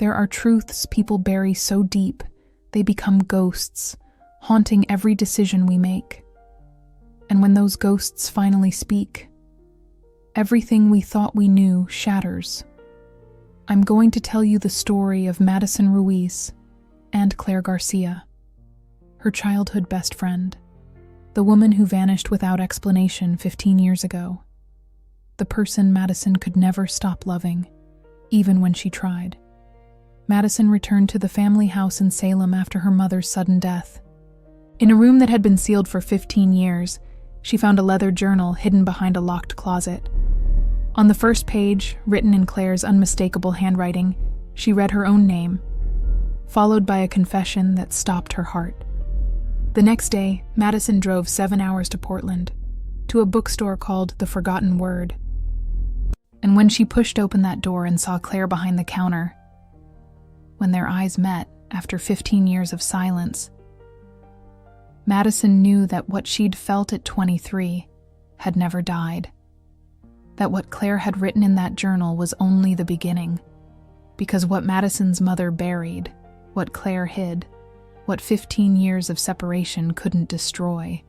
There are truths people bury so deep, they become ghosts, haunting every decision we make. And when those ghosts finally speak, everything we thought we knew shatters. I'm going to tell you the story of Madison Ruiz and Claire Garcia, her childhood best friend, the woman who vanished without explanation 15 years ago, the person Madison could never stop loving, even when she tried. Madison returned to the family house in Salem after her mother's sudden death. In a room that had been sealed for 15 years, she found a leather journal hidden behind a locked closet. On the first page, written in Claire's unmistakable handwriting, she read her own name, followed by a confession that stopped her heart. The next day, Madison drove 7 hours to Portland, to a bookstore called The Forgotten Word. And when she pushed open that door and saw Claire behind the counter, when their eyes met after 15 years of silence, Madison knew that what she'd felt at 23 had never died. That what Claire had written in that journal was only the beginning, because what Madison's mother buried, what Claire hid, what 15 years of separation couldn't destroy,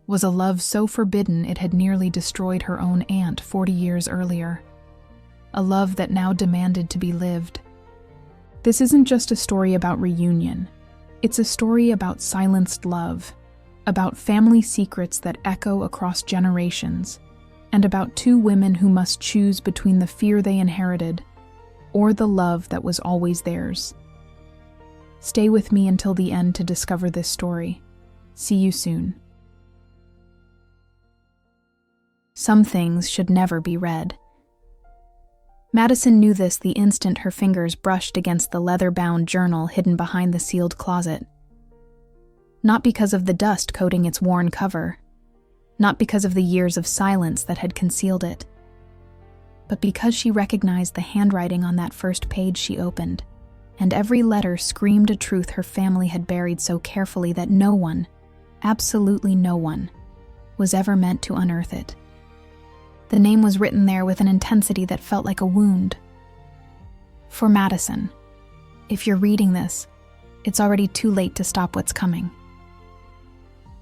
was a love so forbidden it had nearly destroyed her own aunt 40 years earlier. A love that now demanded to be lived. This isn't just a story about reunion. It's a story about silenced love, about family secrets that echo across generations, and about two women who must choose between the fear they inherited or the love that was always theirs. Stay with me until the end to discover this story. See you soon. Some things should never be read. Madison knew this the instant her fingers brushed against the leather-bound journal hidden behind the sealed closet. Not because of the dust coating its worn cover, not because of the years of silence that had concealed it, but because she recognized the handwriting on that first page she opened, and every letter screamed a truth her family had buried so carefully that no one, absolutely no one, was ever meant to unearth it. The name was written there with an intensity that felt like a wound. For Madison, if you're reading this, it's already too late to stop what's coming.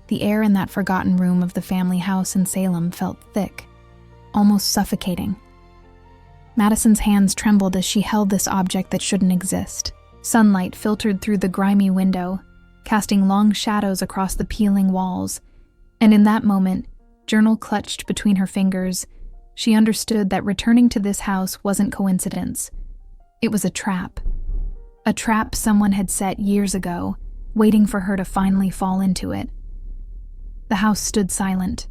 The air in that forgotten room of the family house in Salem felt thick, almost suffocating. Madison's hands trembled as she held this object that shouldn't exist. Sunlight filtered through the grimy window, casting long shadows across the peeling walls, and in that moment, journal clutched between her fingers, she understood that returning to this house wasn't coincidence. It was a trap someone had set years ago, waiting for her to finally fall into it. The house stood silent,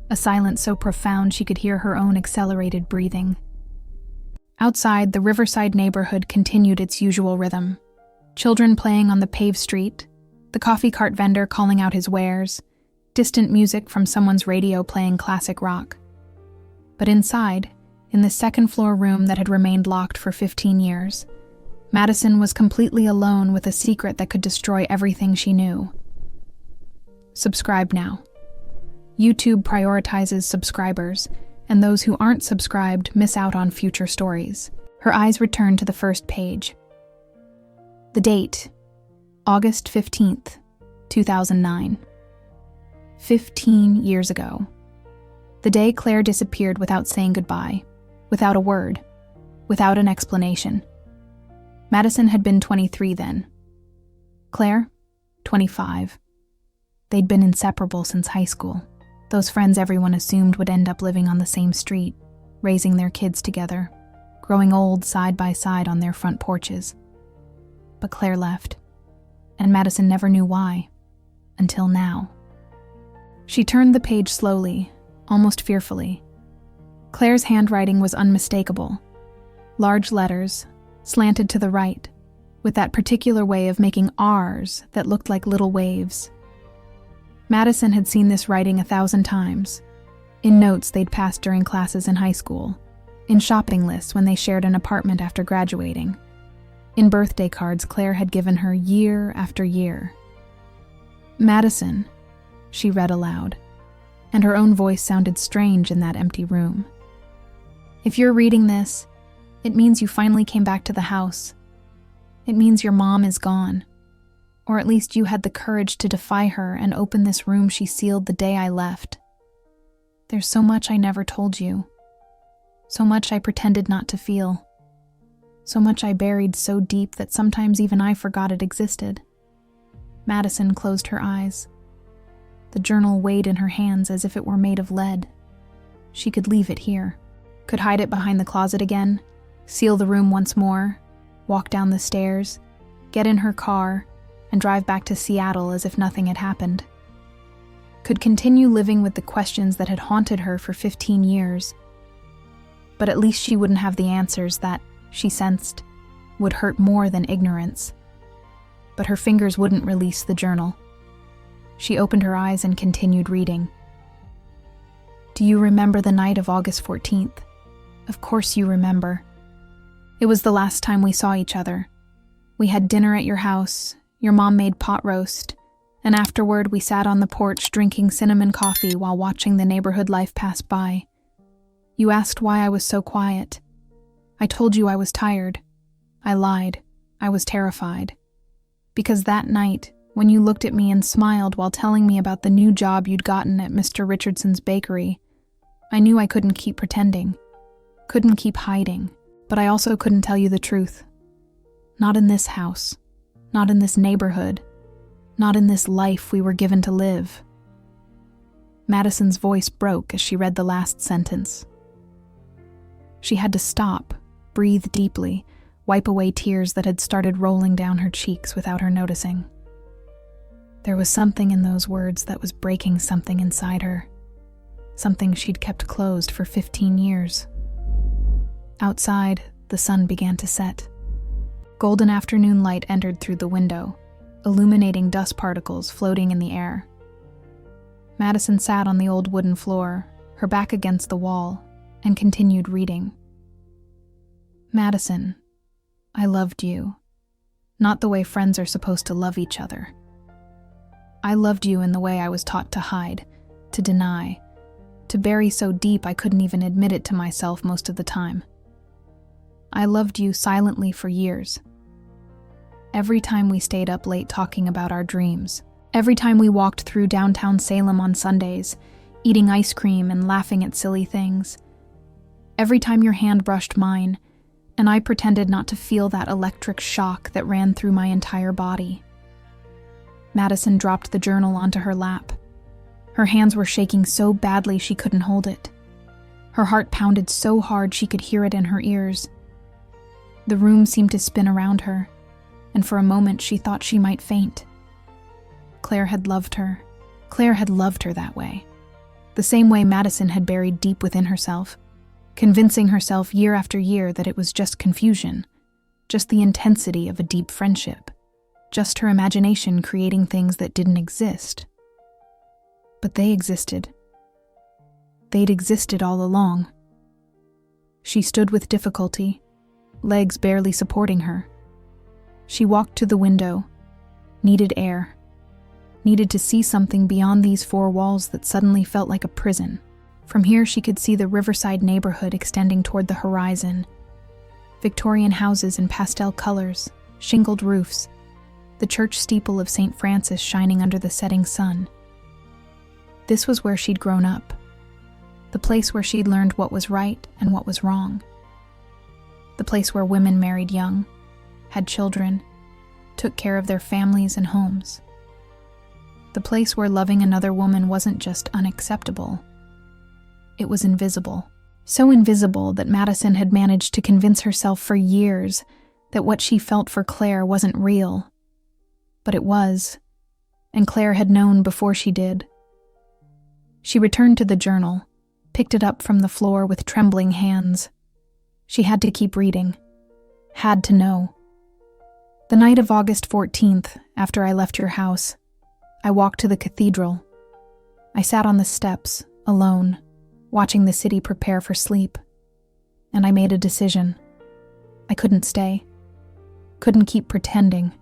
a silence so profound she could hear her own accelerated breathing. Outside, the riverside neighborhood continued its usual rhythm. Children playing on the paved street, the coffee cart vendor calling out his wares, distant music from someone's radio playing classic rock. But inside, in the second-floor room that had remained locked for 15 years, Madison was completely alone with a secret that could destroy everything she knew. Subscribe now. YouTube prioritizes subscribers, and those who aren't subscribed miss out on future stories. Her eyes returned to the first page. The date, August 15th, 2009. 15 years ago. The day Claire disappeared without saying goodbye, without a word, without an explanation. Madison had been 23 then. Claire, 25. They'd been inseparable since high school. Those friends everyone assumed would end up living on the same street, raising their kids together, growing old side by side on their front porches. But Claire left, and Madison never knew why, until now. She turned the page slowly, almost fearfully. Claire's handwriting was unmistakable. Large letters, slanted to the right, with that particular way of making R's that looked like little waves. Madison had seen this writing 1,000 times, in notes they'd passed during classes in high school, in shopping lists when they shared an apartment after graduating, in birthday cards Claire had given her year after year. Madison, she read aloud, and her own voice sounded strange in that empty room. If you're reading this, It means you finally came back to the house. It means your mom is gone. Or at least you had the courage to defy her and open this room she sealed the day I left. There's so much I never told you. So much I pretended not to feel. So much I buried so deep that sometimes even I forgot it existed. Madison closed her eyes. The journal weighed in her hands as if it were made of lead. She could leave it here. Could hide it behind the closet again, seal the room once more, walk down the stairs, get in her car, and drive back to Seattle as if nothing had happened. Could continue living with the questions that had haunted her for 15 years. But at least she wouldn't have the answers that, she sensed, would hurt more than ignorance. But her fingers wouldn't release the journal. She opened her eyes and continued reading. Do you remember the night of August 14th? Of course you remember. It was the last time we saw each other. We had dinner at your house. Your mom made pot roast, and afterward we sat on the porch drinking cinnamon coffee while watching the neighborhood life pass by. You asked why I was so quiet. I told you I was tired. I lied. I was terrified. Because that night, when you looked at me and smiled while telling me about the new job you'd gotten at Mr. Richardson's bakery, I knew I couldn't keep pretending, couldn't keep hiding, but I also couldn't tell you the truth. Not in this house. Not in this neighborhood, not in this life we were given to live. Madison's voice broke as she read the last sentence. She had to stop, breathe deeply, wipe away tears that had started rolling down her cheeks without her noticing. There was something in those words that was breaking something inside her, something she'd kept closed for 15 years. Outside, the sun began to set. Golden afternoon light entered through the window, illuminating dust particles floating in the air. Madison sat on the old wooden floor, her back against the wall, and continued reading. Madison, I loved you. Not the way friends are supposed to love each other. I loved you in the way I was taught to hide, to deny, to bury so deep I couldn't even admit it to myself most of the time. I loved you silently for years. Every time we stayed up late talking about our dreams, every time we walked through downtown Salem on Sundays, eating ice cream and laughing at silly things, every time your hand brushed mine, and I pretended not to feel that electric shock that ran through my entire body. Madison dropped the journal onto her lap. Her hands were shaking so badly she couldn't hold it. Her heart pounded so hard she could hear it in her ears. The room seemed to spin around her, and for a moment she thought she might faint. Claire had loved her. Claire had loved her that way. The same way Madison had buried deep within herself, convincing herself year after year that it was just confusion, just the intensity of a deep friendship, just her imagination creating things that didn't exist. But they existed. They'd existed all along. She stood with difficulty, legs barely supporting her. She walked to the window, needed air, needed to see something beyond these four walls that suddenly felt like a prison. From here she could see the riverside neighborhood extending toward the horizon. Victorian houses in pastel colors, shingled roofs, the church steeple of St. Francis shining under the setting sun. This was where she'd grown up, the place where she'd learned what was right and what was wrong. The place where women married young, had children, took care of their families and homes. The place where loving another woman wasn't just unacceptable. It was invisible. So invisible that Madison had managed to convince herself for years that what she felt for Claire wasn't real. But it was, and Claire had known before she did. She returned to the journal, picked it up from the floor with trembling hands. She had to keep reading. Had to know. The night of August 14th, after I left your house, I walked to the cathedral. I sat on the steps, alone, watching the city prepare for sleep. And I made a decision. I couldn't stay. Couldn't keep pretending.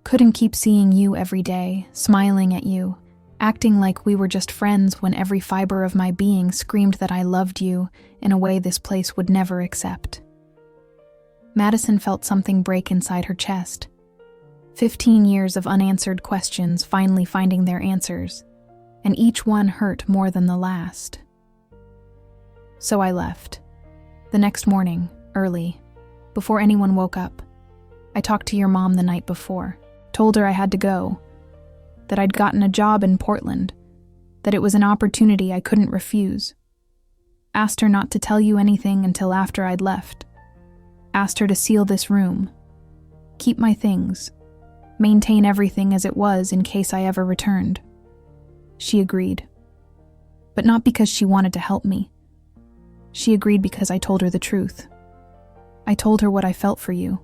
Couldn't keep seeing you every day, smiling at you, acting like we were just friends when every fiber of my being screamed that I loved you in a way this place would never accept. Madison felt something break inside her chest. 15 years of unanswered questions finally finding their answers, and each one hurt more than the last. So I left. The next morning, early, before anyone woke up. I talked to your mom the night before, told her I had to go, that I'd gotten a job in Portland, that it was an opportunity I couldn't refuse. Asked her not to tell you anything until after I'd left. Asked her to seal this room, keep my things, maintain everything as it was in case I ever returned. She agreed. But not because she wanted to help me. She agreed because I told her the truth. I told her what I felt for you,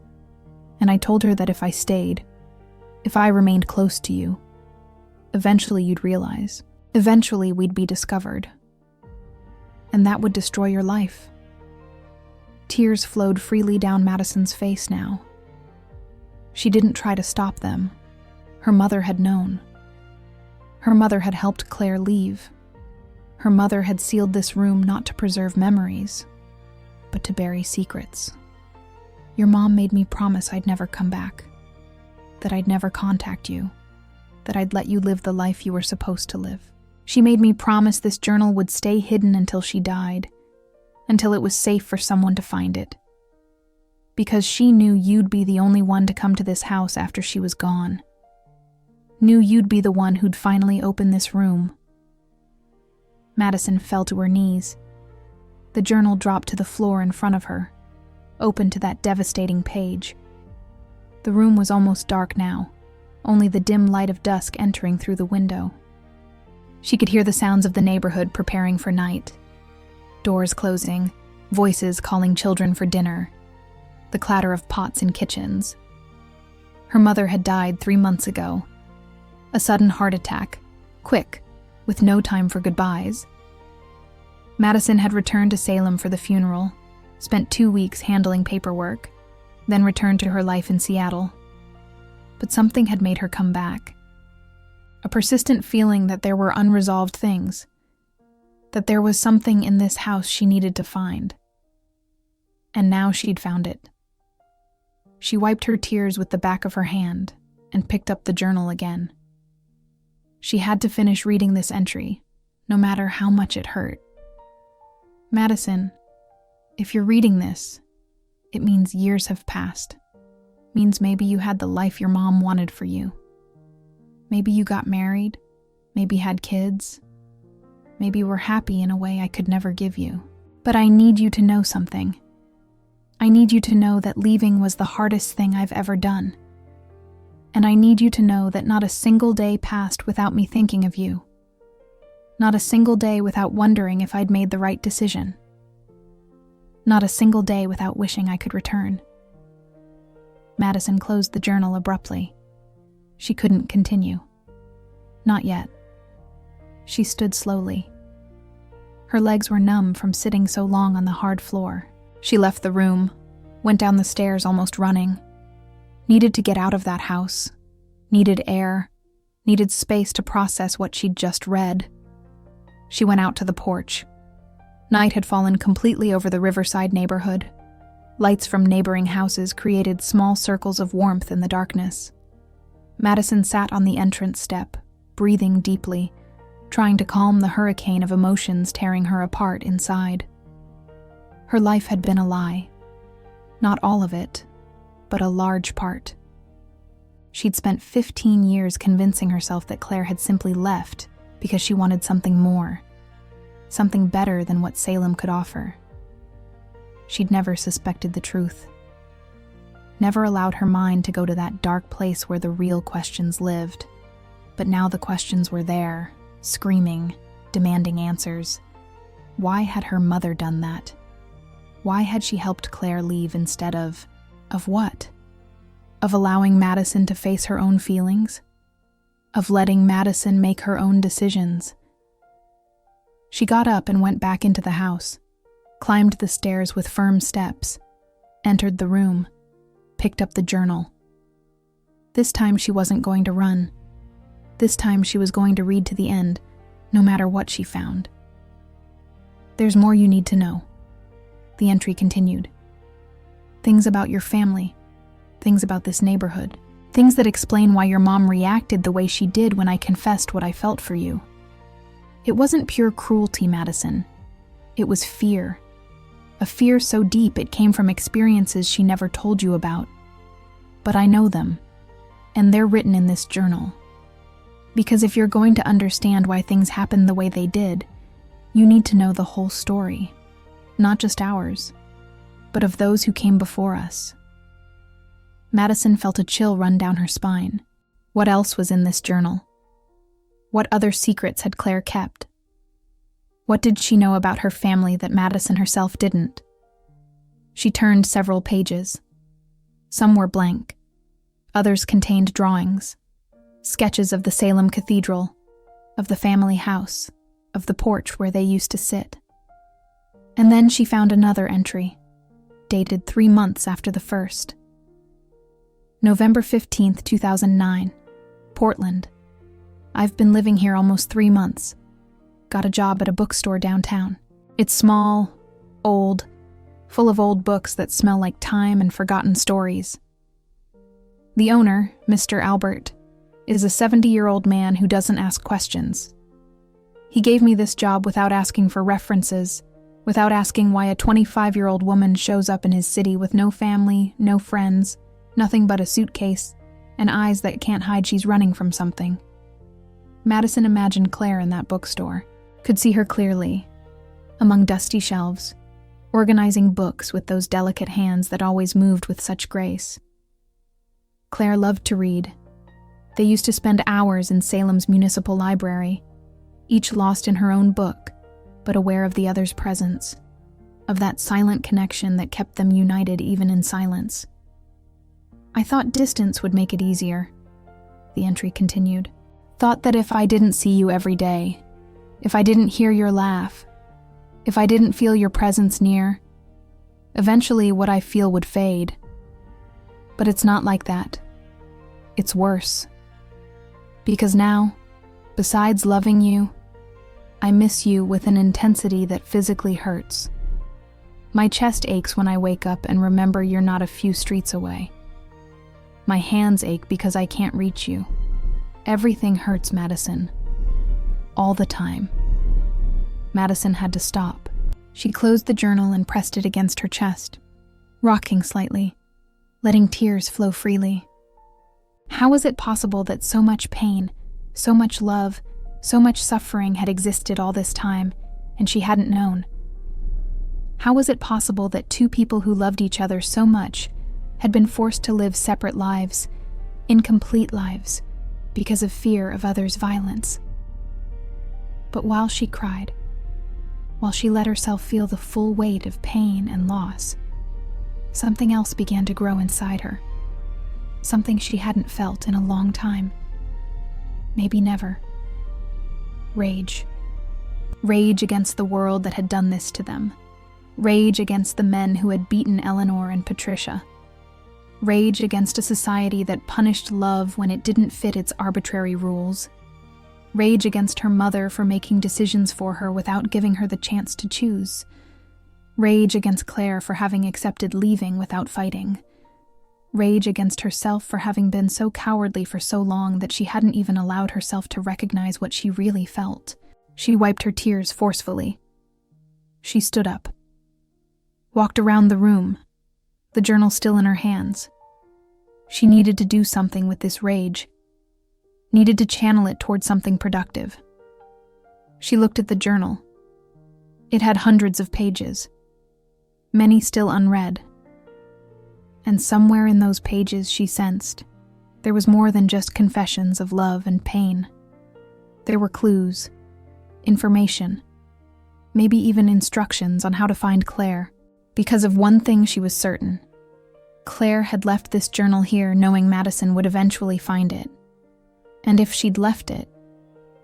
and I told her that if I stayed, if I remained close to you, eventually you'd realize. Eventually we'd be discovered. And that would destroy your life. Tears flowed freely down Madison's face now. She didn't try to stop them. Her mother had known. Her mother had helped Claire leave. Her mother had sealed this room not to preserve memories, but to bury secrets. Your mom made me promise I'd never come back, that I'd never contact you, that I'd let you live the life you were supposed to live. She made me promise this journal would stay hidden until she died, until it was safe for someone to find it. Because she knew you'd be the only one to come to this house after she was gone. Knew you'd be the one who'd finally open this room. Madison fell to her knees. The journal dropped to the floor in front of her, open to that devastating page. The room was almost dark now, only the dim light of dusk entering through the window. She could hear the sounds of the neighborhood preparing for night. Doors closing, voices calling children for dinner, the clatter of pots in kitchens. Her mother had died 3 months ago. A sudden heart attack, quick, with no time for goodbyes. Madison had returned to Salem for the funeral, spent 2 weeks handling paperwork, then returned to her life in Seattle. But something had made her come back. A persistent feeling that there were unresolved things, that there was something in this house she needed to find. And now she'd found it. She wiped her tears with the back of her hand and picked up the journal again. She had to finish reading this entry, no matter how much it hurt. Madison, if you're reading this, it means years have passed. Means maybe you had the life your mom wanted for you. Maybe you got married, maybe had kids, maybe were happy in a way I could never give you. But I need you to know something. I need you to know that leaving was the hardest thing I've ever done. And I need you to know that not a single day passed without me thinking of you. Not a single day without wondering if I'd made the right decision. Not a single day without wishing I could return. Madison closed the journal abruptly. She couldn't continue. Not yet. She stood slowly. Her legs were numb from sitting so long on the hard floor. She left the room, went down the stairs almost running. Needed to get out of that house. Needed air. Needed space to process what she'd just read. She went out to the porch. Night had fallen completely over the riverside neighborhood. Lights from neighboring houses created small circles of warmth in the darkness. Madison sat on the entrance step, breathing deeply, trying to calm the hurricane of emotions tearing her apart inside. Her life had been a lie. Not all of it, but a large part. She'd spent 15 years convincing herself that Claire had simply left because she wanted something more, something better than what Salem could offer. She'd never suspected the truth. Never allowed her mind to go to that dark place where the real questions lived. But now the questions were there, screaming, demanding answers. Why had her mother done that? Why had she helped Claire leave instead of what? Of allowing Madison to face her own feelings? Of letting Madison make her own decisions? She got up and went back into the house, climbed the stairs with firm steps, entered the room, picked up the journal. This time she wasn't going to run. This time she was going to read to the end, no matter what she found. There's more you need to know. The entry continued. Things about your family, things about this neighborhood, things that explain why your mom reacted the way she did when I confessed what I felt for you. It wasn't pure cruelty, Madison. It was fear. A fear so deep it came from experiences she never told you about. But I know them, and they're written in this journal. Because if you're going to understand why things happened the way they did, you need to know the whole story. Not just ours, but of those who came before us. Madison felt a chill run down her spine. What else was in this journal? What other secrets had Claire kept? What did she know about her family that Madison herself didn't? She turned several pages. Some were blank. Others contained drawings, sketches of the Salem Cathedral, of the family house, of the porch where they used to sit. And then she found another entry, dated 3 months after the first. November 15th, 2009, Portland. I've been living here almost 3 months. Got a job at a bookstore downtown. It's small, old, full of old books that smell like time and forgotten stories. The owner, Mr. Albert, is a 70-year-old man who doesn't ask questions. He gave me this job without asking for references, without asking why a 25-year-old woman shows up in his city with no family, no friends, nothing but a suitcase, and eyes that can't hide she's running from something. Madison imagined Claire in that bookstore, could see her clearly, among dusty shelves, organizing books with those delicate hands that always moved with such grace. Claire loved to read. They used to spend hours in Salem's municipal library, each lost in her own book, but aware of the other's presence, of that silent connection that kept them united even in silence. I thought distance would make it easier, the entry continued. Thought that if I didn't see you every day, if I didn't hear your laugh, if I didn't feel your presence near, eventually what I feel would fade. But it's not like that. It's worse. Because now, besides loving you, I miss you with an intensity that physically hurts. My chest aches when I wake up and remember you're not a few streets away. My hands ache because I can't reach you. Everything hurts, Madison. All the time. Madison had to stop. She closed the journal and pressed it against her chest, rocking slightly, letting tears flow freely. How was it possible that so much pain, so much love, so much suffering had existed all this time, and she hadn't known? How was it possible that two people who loved each other so much had been forced to live separate lives, incomplete lives, because of fear of others' violence? But while she cried, while she let herself feel the full weight of pain and loss, something else began to grow inside her. Something she hadn't felt in a long time. Maybe never. Rage. Rage against the world that had done this to them. Rage against the men who had beaten Eleanor and Patricia. Rage against a society that punished love when it didn't fit its arbitrary rules. Rage against her mother for making decisions for her without giving her the chance to choose. Rage against Claire for having accepted leaving without fighting. Rage against herself for having been so cowardly for so long that she hadn't even allowed herself to recognize what she really felt. She wiped her tears forcefully. She stood up. Walked around the room, the journal still in her hands. She needed to do something with this rage. Needed to channel it toward something productive. She looked at the journal. It had hundreds of pages, many still unread. And somewhere in those pages she sensed there was more than just confessions of love and pain. There were clues, information, maybe even instructions on how to find Claire. Because of one thing she was certain. Claire had left this journal here knowing Madison would eventually find it. And if she'd left it,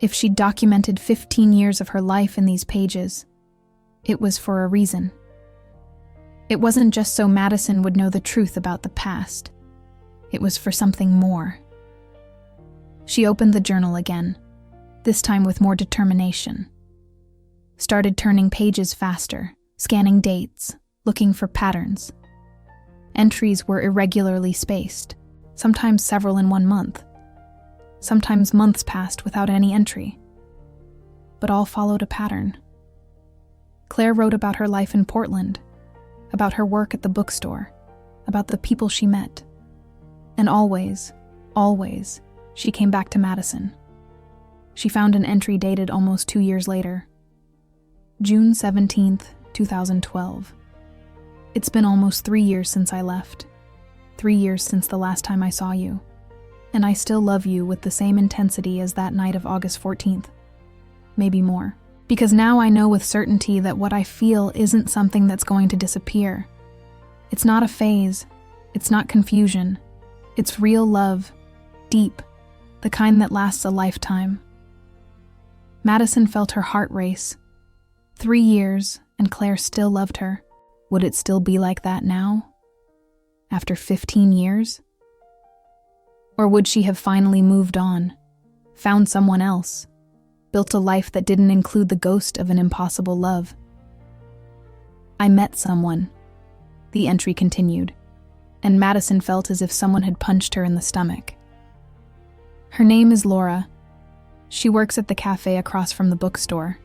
if she'd documented 15 years of her life in these pages, it was for a reason. It wasn't just so Madison would know the truth about the past. It was for something more. She opened the journal again, this time with more determination. Started turning pages faster, scanning dates, looking for patterns. Entries were irregularly spaced, sometimes several in 1 month. Sometimes months passed without any entry. But all followed a pattern. Claire wrote about her life in Portland, about her work at the bookstore, about the people she met. And always, she came back to Madison. She found an entry dated almost 2 years later. June 17th, 2012. It's been almost 3 years since I left. 3 years since the last time I saw you. And I still love you with the same intensity as that night of August 14th. Maybe more. Because now I know with certainty that what I feel isn't something that's going to disappear. It's not a phase. It's not confusion. It's real love. Deep. The kind that lasts a lifetime. Madison felt her heart race. 3 years, and Claire still loved her. Would it still be like that now? After 15 years? Or would she have finally moved on, found someone else, built a life that didn't include the ghost of an impossible love? I met someone, the entry continued, and Madison felt as if someone had punched her in the stomach. Her name is Laura. She works at the cafe across from the bookstore.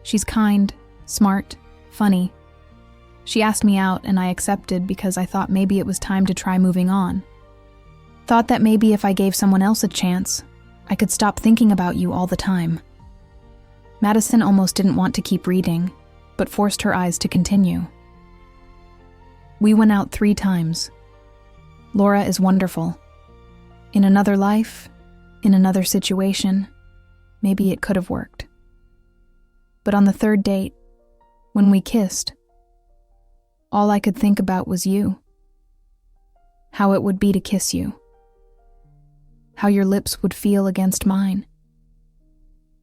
She's kind, smart, funny. She asked me out and I accepted because I thought maybe it was time to try moving on. Thought that maybe if I gave someone else a chance, I could stop thinking about you all the time. Madison almost didn't want to keep reading, but forced her eyes to continue. We went out 3 times. Laura is wonderful. In another life, in another situation, maybe it could have worked. But on the 3rd date, when we kissed, all I could think about was you. How it would be to kiss you. How your lips would feel against mine.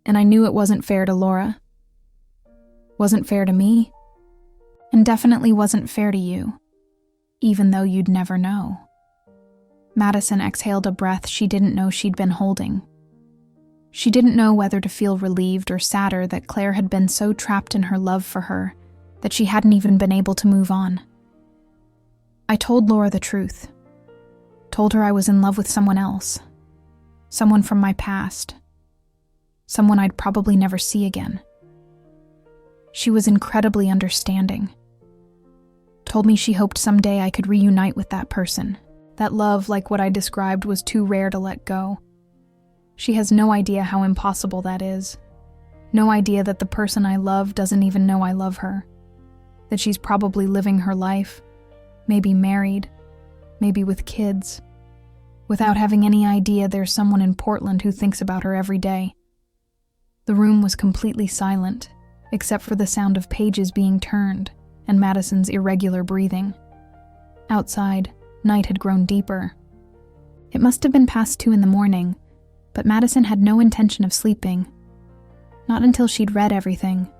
And I knew it wasn't fair to Laura. Wasn't fair to me. And definitely wasn't fair to you. Even though you'd never know. Madison exhaled a breath she didn't know she'd been holding. She didn't know whether to feel relieved or sadder that Claire had been so trapped in her love for her that she hadn't even been able to move on. I told Laura the truth. Told her I was in love with someone else. Someone from my past. Someone I'd probably never see again. She was incredibly understanding. Told me she hoped someday I could reunite with that person. That love, like what I described, was too rare to let go. She has no idea how impossible that is. No idea that the person I love doesn't even know I love her. That she's probably living her life, maybe married, maybe with kids, without having any idea there's someone in Portland who thinks about her every day. The room was completely silent, except for the sound of pages being turned and Madison's irregular breathing. Outside, night had grown deeper. It must have been past 2 a.m, but Madison had no intention of sleeping. Not until she'd read everything.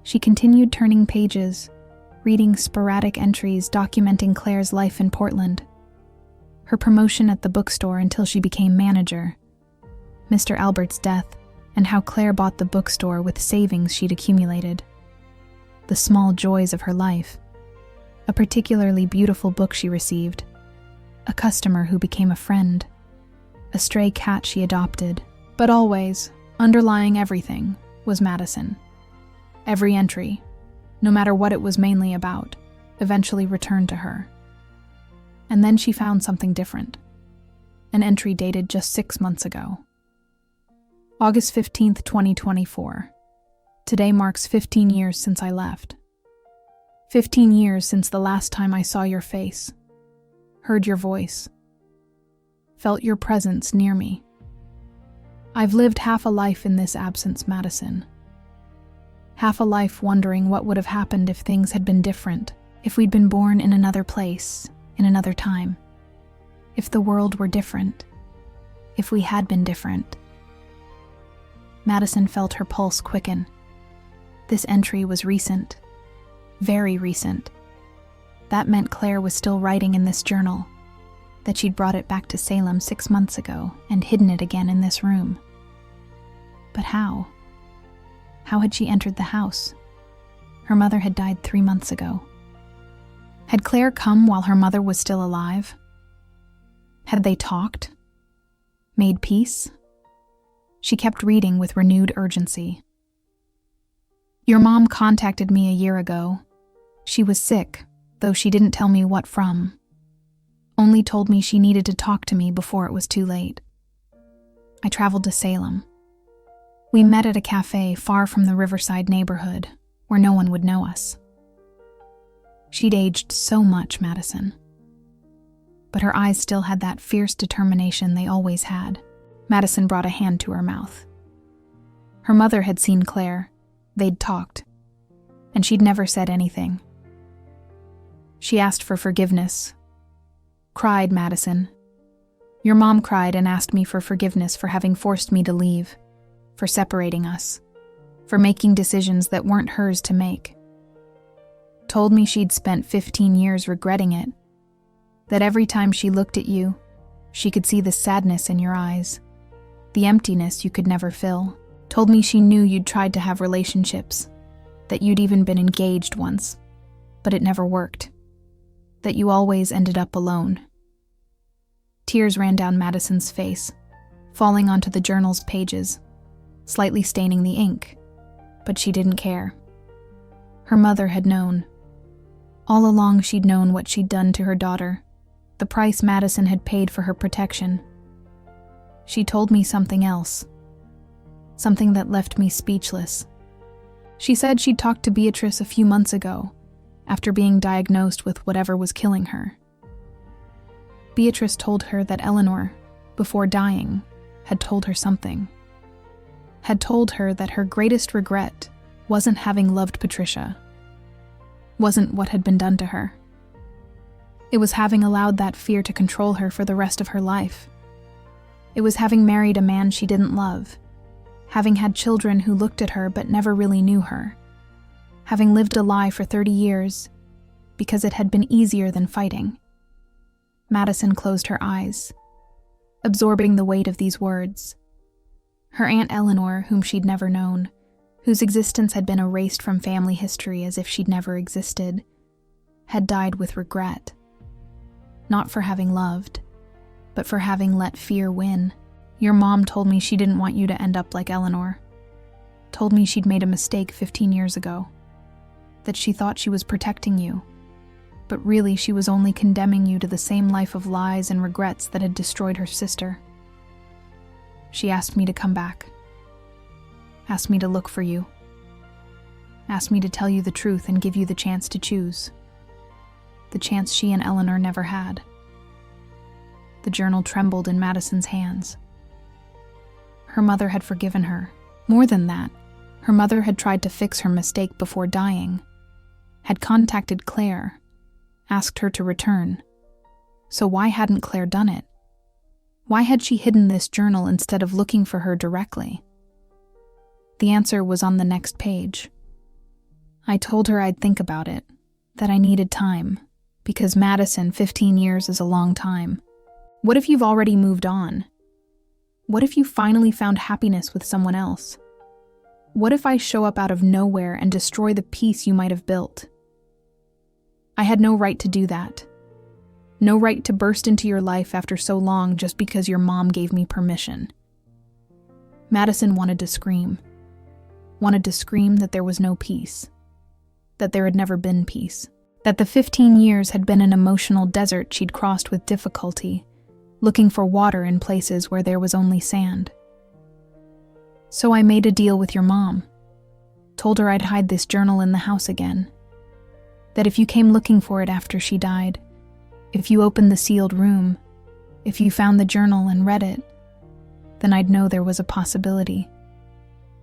She continued turning pages, reading sporadic entries documenting Claire's life in Portland. Her promotion at the bookstore until she became manager. Mr. Albert's death, and how Claire bought the bookstore with savings she'd accumulated. The small joys of her life. A particularly beautiful book she received. A customer who became a friend. A stray cat she adopted. But always, underlying everything, was Madison. Every entry, no matter what it was mainly about, eventually returned to her. And then she found something different. An entry dated just 6 months ago. August 15th, 2024. Today marks 15 years since I left. 15 years since the last time I saw your face, heard your voice, felt your presence near me. I've lived half a life in this absence, Madison. Half a life wondering what would have happened if things had been different, if we'd been born in another place, in another time. If the world were different, if we had been different. Madison felt her pulse quicken. This entry was recent. Very recent. That meant Claire was still writing in this journal, that she'd brought it back to Salem 6 months ago and hidden it again in this room. But how? How had she entered the house? Her mother had died 3 months ago. Had Claire come while her mother was still alive? Had they talked? Made peace? She kept reading with renewed urgency. Your mom contacted me a year ago. She was sick, though she didn't tell me what from. Only told me she needed to talk to me before it was too late. I traveled to Salem. We met at a cafe far from the Riverside neighborhood, where no one would know us. She'd aged so much, Madison. But her eyes still had that fierce determination they always had. Madison brought a hand to her mouth. Her mother had seen Claire. They'd talked. And she'd never said anything. She asked for forgiveness. Cried, Madison. Your mom cried and asked me for forgiveness for having forced me to leave, for separating us, for making decisions that weren't hers to make. Told me she'd spent 15 years regretting it, that every time she looked at you, she could see the sadness in your eyes, the emptiness you could never fill. Told me she knew you'd tried to have relationships, that you'd even been engaged once, but it never worked, that you always ended up alone. Tears ran down Madison's face, falling onto the journal's pages, slightly staining the ink, but she didn't care. Her mother had known. All along she'd known what she'd done to her daughter, the price Madison had paid for her protection. She told me something else, something that left me speechless. She said she'd talked to Beatrice a few months ago, after being diagnosed with whatever was killing her. Beatrice told her that Eleanor, before dying, had told her something. Had told her that her greatest regret wasn't having loved Patricia, wasn't what had been done to her. It was having allowed that fear to control her for the rest of her life. It was having married a man she didn't love, having had children who looked at her but never really knew her, having lived a lie for 30 years because it had been easier than fighting. Madison closed her eyes, absorbing the weight of these words. Her Aunt Eleanor, whom she'd never known, whose existence had been erased from family history as if she'd never existed, had died with regret. Not for having loved, but for having let fear win. Your mom told me she didn't want you to end up like Eleanor. Told me she'd made a mistake 15 years ago. That she thought she was protecting you, but really she was only condemning you to the same life of lies and regrets that had destroyed her sister. She asked me to come back. Asked me to look for you. Asked me to tell you the truth and give you the chance to choose. The chance she and Eleanor never had. The journal trembled in Madison's hands. Her mother had forgiven her. More than that, her mother had tried to fix her mistake before dying, had contacted Claire, asked her to return. So why hadn't Claire done it? Why had she hidden this journal instead of looking for her directly? The answer was on the next page. I told her I'd think about it, that I needed time, because Madison, 15 years is a long time. What if you've already moved on? What if you finally found happiness with someone else? What if I show up out of nowhere and destroy the peace you might have built? I had no right to do that. No right to burst into your life after so long just because your mom gave me permission. Madison wanted to scream. Wanted to scream that there was no peace. That there had never been peace. That the 15 years had been an emotional desert she'd crossed with difficulty, looking for water in places where there was only sand. So I made a deal with your mom. Told her I'd hide this journal in the house again. That if you came looking for it after she died, if you opened the sealed room, if you found the journal and read it, then I'd know there was a possibility.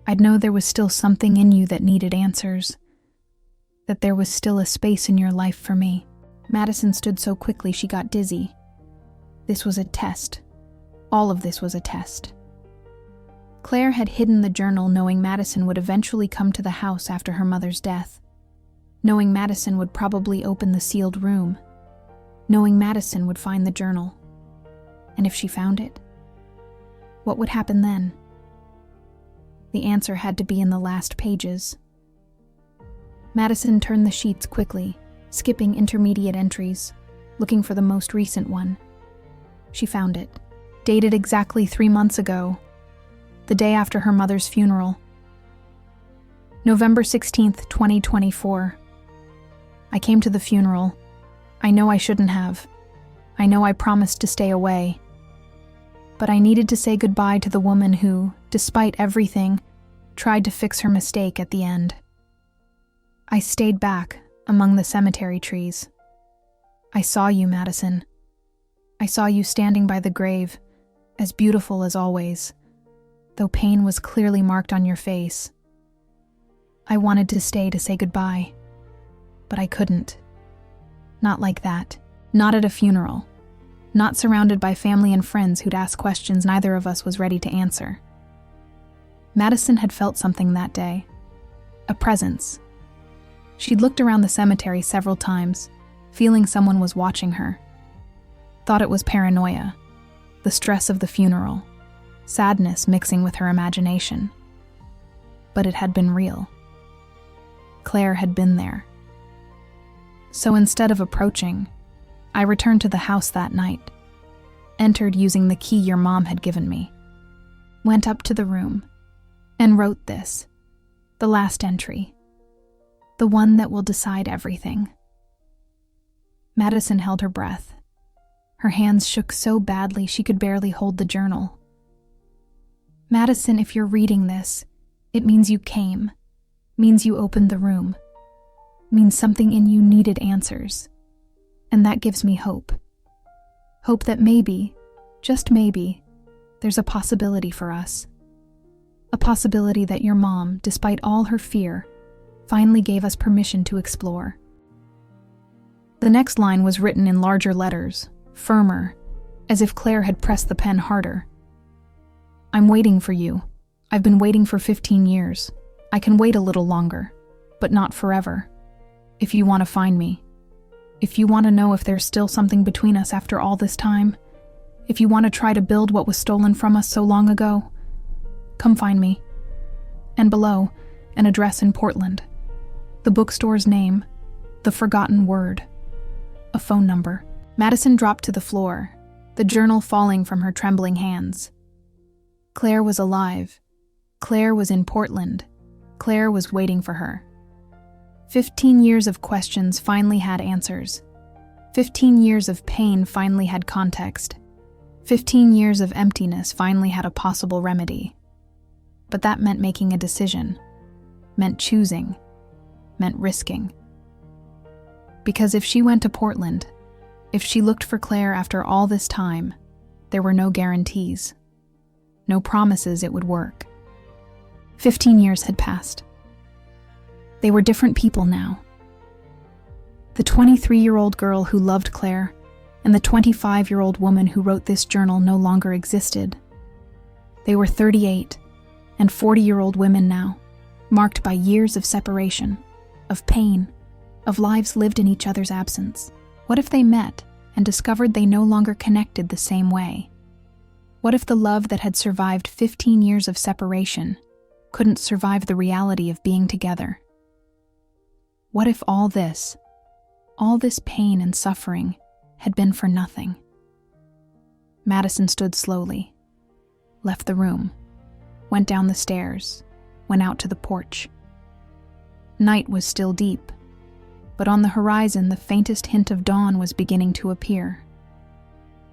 I'd know there was still something in you that needed answers. That there was still a space in your life for me. Madison stood so quickly she got dizzy. This was a test. All of this was a test. Claire had hidden the journal knowing Madison would eventually come to the house after her mother's death. Knowing Madison would probably open the sealed room. Knowing Madison would find the journal. And if she found it, what would happen then? The answer had to be in the last pages. Madison turned the sheets quickly, skipping intermediate entries, looking for the most recent one. She found it, dated exactly 3 months ago, the day after her mother's funeral. November 16th, 2024. I came to the funeral. I know I shouldn't have. I know I promised to stay away. But I needed to say goodbye to the woman who, despite everything, tried to fix her mistake at the end. I stayed back among the cemetery trees. I saw you, Madison. I saw you standing by the grave, as beautiful as always, though pain was clearly marked on your face. I wanted to stay to say goodbye, but I couldn't. Not like that. Not at a funeral. Not surrounded by family and friends who'd ask questions neither of us was ready to answer. Madison had felt something that day. A presence. She'd looked around the cemetery several times, feeling someone was watching her. Thought it was paranoia, the stress of the funeral, sadness mixing with her imagination. But it had been real. Claire had been there. So instead of approaching, I returned to the house that night, entered using the key your mom had given me, went up to the room, and wrote this, the last entry, the one that will decide everything. Madison held her breath. Her hands shook so badly she could barely hold the journal. Madison, if you're reading this, it means you came, means you opened the room, means something in you needed answers. And that gives me hope. Hope that maybe, just maybe, there's a possibility for us. A possibility that your mom, despite all her fear, finally gave us permission to explore. The next line was written in larger letters, firmer, as if Claire had pressed the pen harder. I'm waiting for you. I've been waiting for 15 years. I can wait a little longer, but not forever. If you want to find me, if you want to know if there's still something between us after all this time, if you want to try to build what was stolen from us so long ago, come find me. And below, an address in Portland, the bookstore's name, the forgotten word, a phone number. Madison dropped to the floor, the journal falling from her trembling hands. Claire was alive. Claire was in Portland. Claire was waiting for her. 15 years of questions finally had answers. 15 years of pain finally had context. 15 years of emptiness finally had a possible remedy. But that meant making a decision, meant choosing, meant risking. Because if she went to Portland, if she looked for Claire after all this time, there were no guarantees, no promises it would work. 15 years had passed. They were different people now. The 23-year-old girl who loved Claire and the 25-year-old woman who wrote this journal no longer existed. They were 38 and 40-year-old women now, marked by years of separation, of pain, of lives lived in each other's absence. What if they met and discovered they no longer connected the same way? What if the love that had survived 15 years of separation couldn't survive the reality of being together? What if all this pain and suffering had been for nothing? Madison stood slowly, left the room, went down the stairs, went out to the porch. Night was still deep, but on the horizon the faintest hint of dawn was beginning to appear.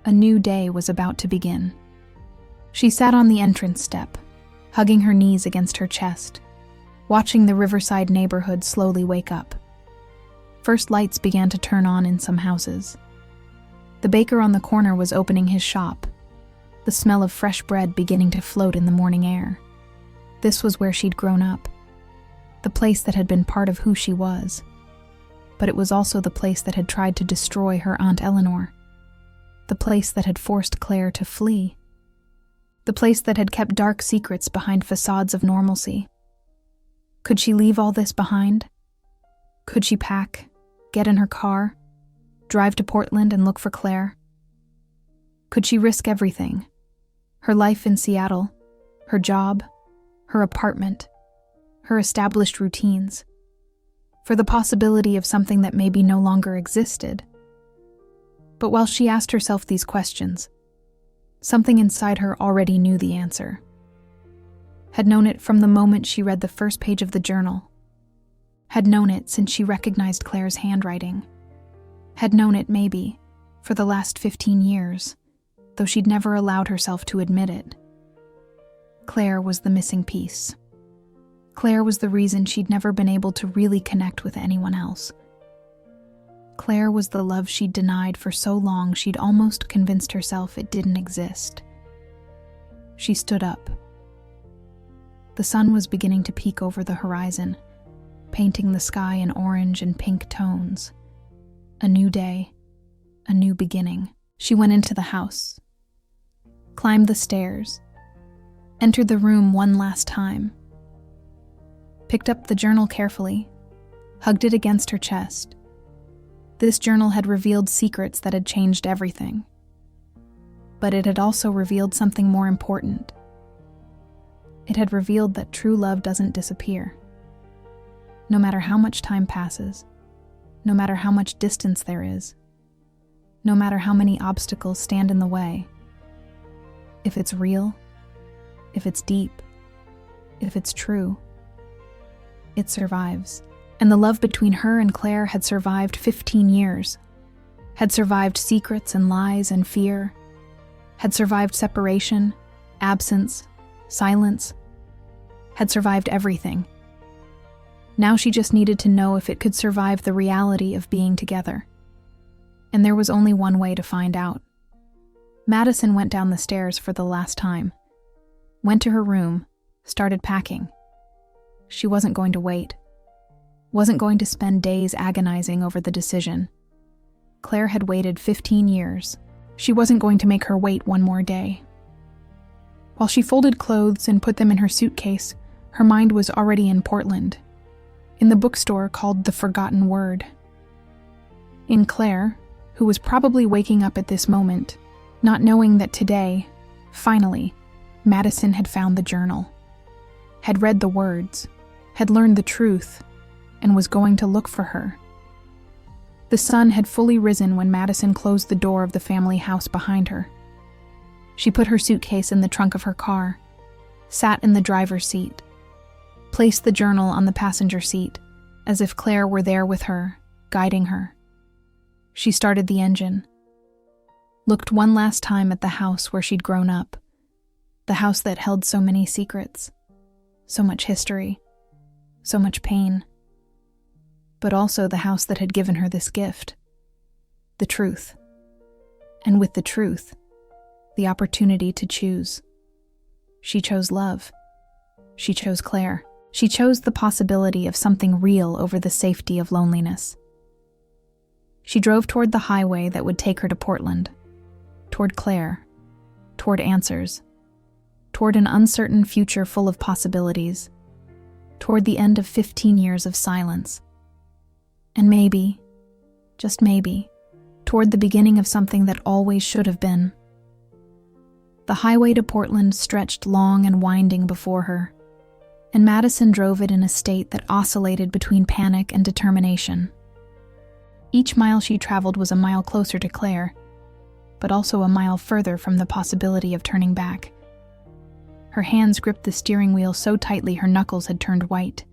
A new day was about to begin. She sat on the entrance step, hugging her knees against her chest, watching the riverside neighborhood slowly wake up. First lights began to turn on in some houses. The baker on the corner was opening his shop, the smell of fresh bread beginning to float in the morning air. This was where she'd grown up, the place that had been part of who she was. But it was also the place that had tried to destroy her Aunt Eleanor, the place that had forced Claire to flee, the place that had kept dark secrets behind facades of normalcy. Could she leave all this behind? Could she pack, get in her car, drive to Portland and look for Claire? Could she risk everything? Her life in Seattle, her job, her apartment, her established routines. for the possibility of something that maybe no longer existed. But while she asked herself these questions, something inside her already knew the answer. Had known it from the moment she read the first page of the journal. Had known it since she recognized Claire's handwriting. Had known it, maybe, for the last 15 years, though she'd never allowed herself to admit it. Claire was the missing piece. Claire was the reason she'd never been able to really connect with anyone else. Claire was the love she'd denied for so long she'd almost convinced herself it didn't exist. She stood up. The sun was beginning to peek over the horizon, painting the sky in orange and pink tones. A new day, a new beginning. She went into the house, climbed the stairs, entered the room one last time, picked up the journal carefully, hugged it against her chest. This journal had revealed secrets that had changed everything. But it had also revealed something more important. It had revealed that true love doesn't disappear. No matter how much time passes, no matter how much distance there is, no matter how many obstacles stand in the way, if it's real, if it's deep, if it's true, it survives. And the love between her and Claire had survived 15 years, had survived secrets and lies and fear, had survived separation, absence, silence, had survived everything. Now she just needed to know if it could survive the reality of being together. And there was only one way to find out. Madison went down the stairs for the last time, went to her room, started packing. She wasn't going to wait. Wasn't going to spend days agonizing over the decision. Claire had waited 15 years. She wasn't going to make her wait one more day. While she folded clothes and put them in her suitcase, her mind was already in Portland, in the bookstore called The Forgotten Word. In Claire, who was probably waking up at this moment, not knowing that today, finally, Madison had found the journal, had read the words, had learned the truth, and was going to look for her. The sun had fully risen when Madison closed the door of the family house behind her. She put her suitcase in the trunk of her car, sat in the driver's seat, placed the journal on the passenger seat, as if Claire were there with her, guiding her. She started the engine, looked one last time at the house where she'd grown up, the house that held so many secrets, so much history, so much pain, but also the house that had given her this gift, the truth. And with the truth, the opportunity to choose. She chose love. She chose Claire. She chose the possibility of something real over the safety of loneliness. She drove toward the highway that would take her to Portland, toward Claire, toward answers, toward an uncertain future full of possibilities, toward the end of 15 years of silence. And maybe, just maybe, toward the beginning of something that always should have been. The highway to Portland stretched long and winding before her, and Madison drove it in a state that oscillated between panic and determination. Each mile she traveled was a mile closer to Claire, but also a mile further from the possibility of turning back. Her hands gripped the steering wheel so tightly her knuckles had turned white.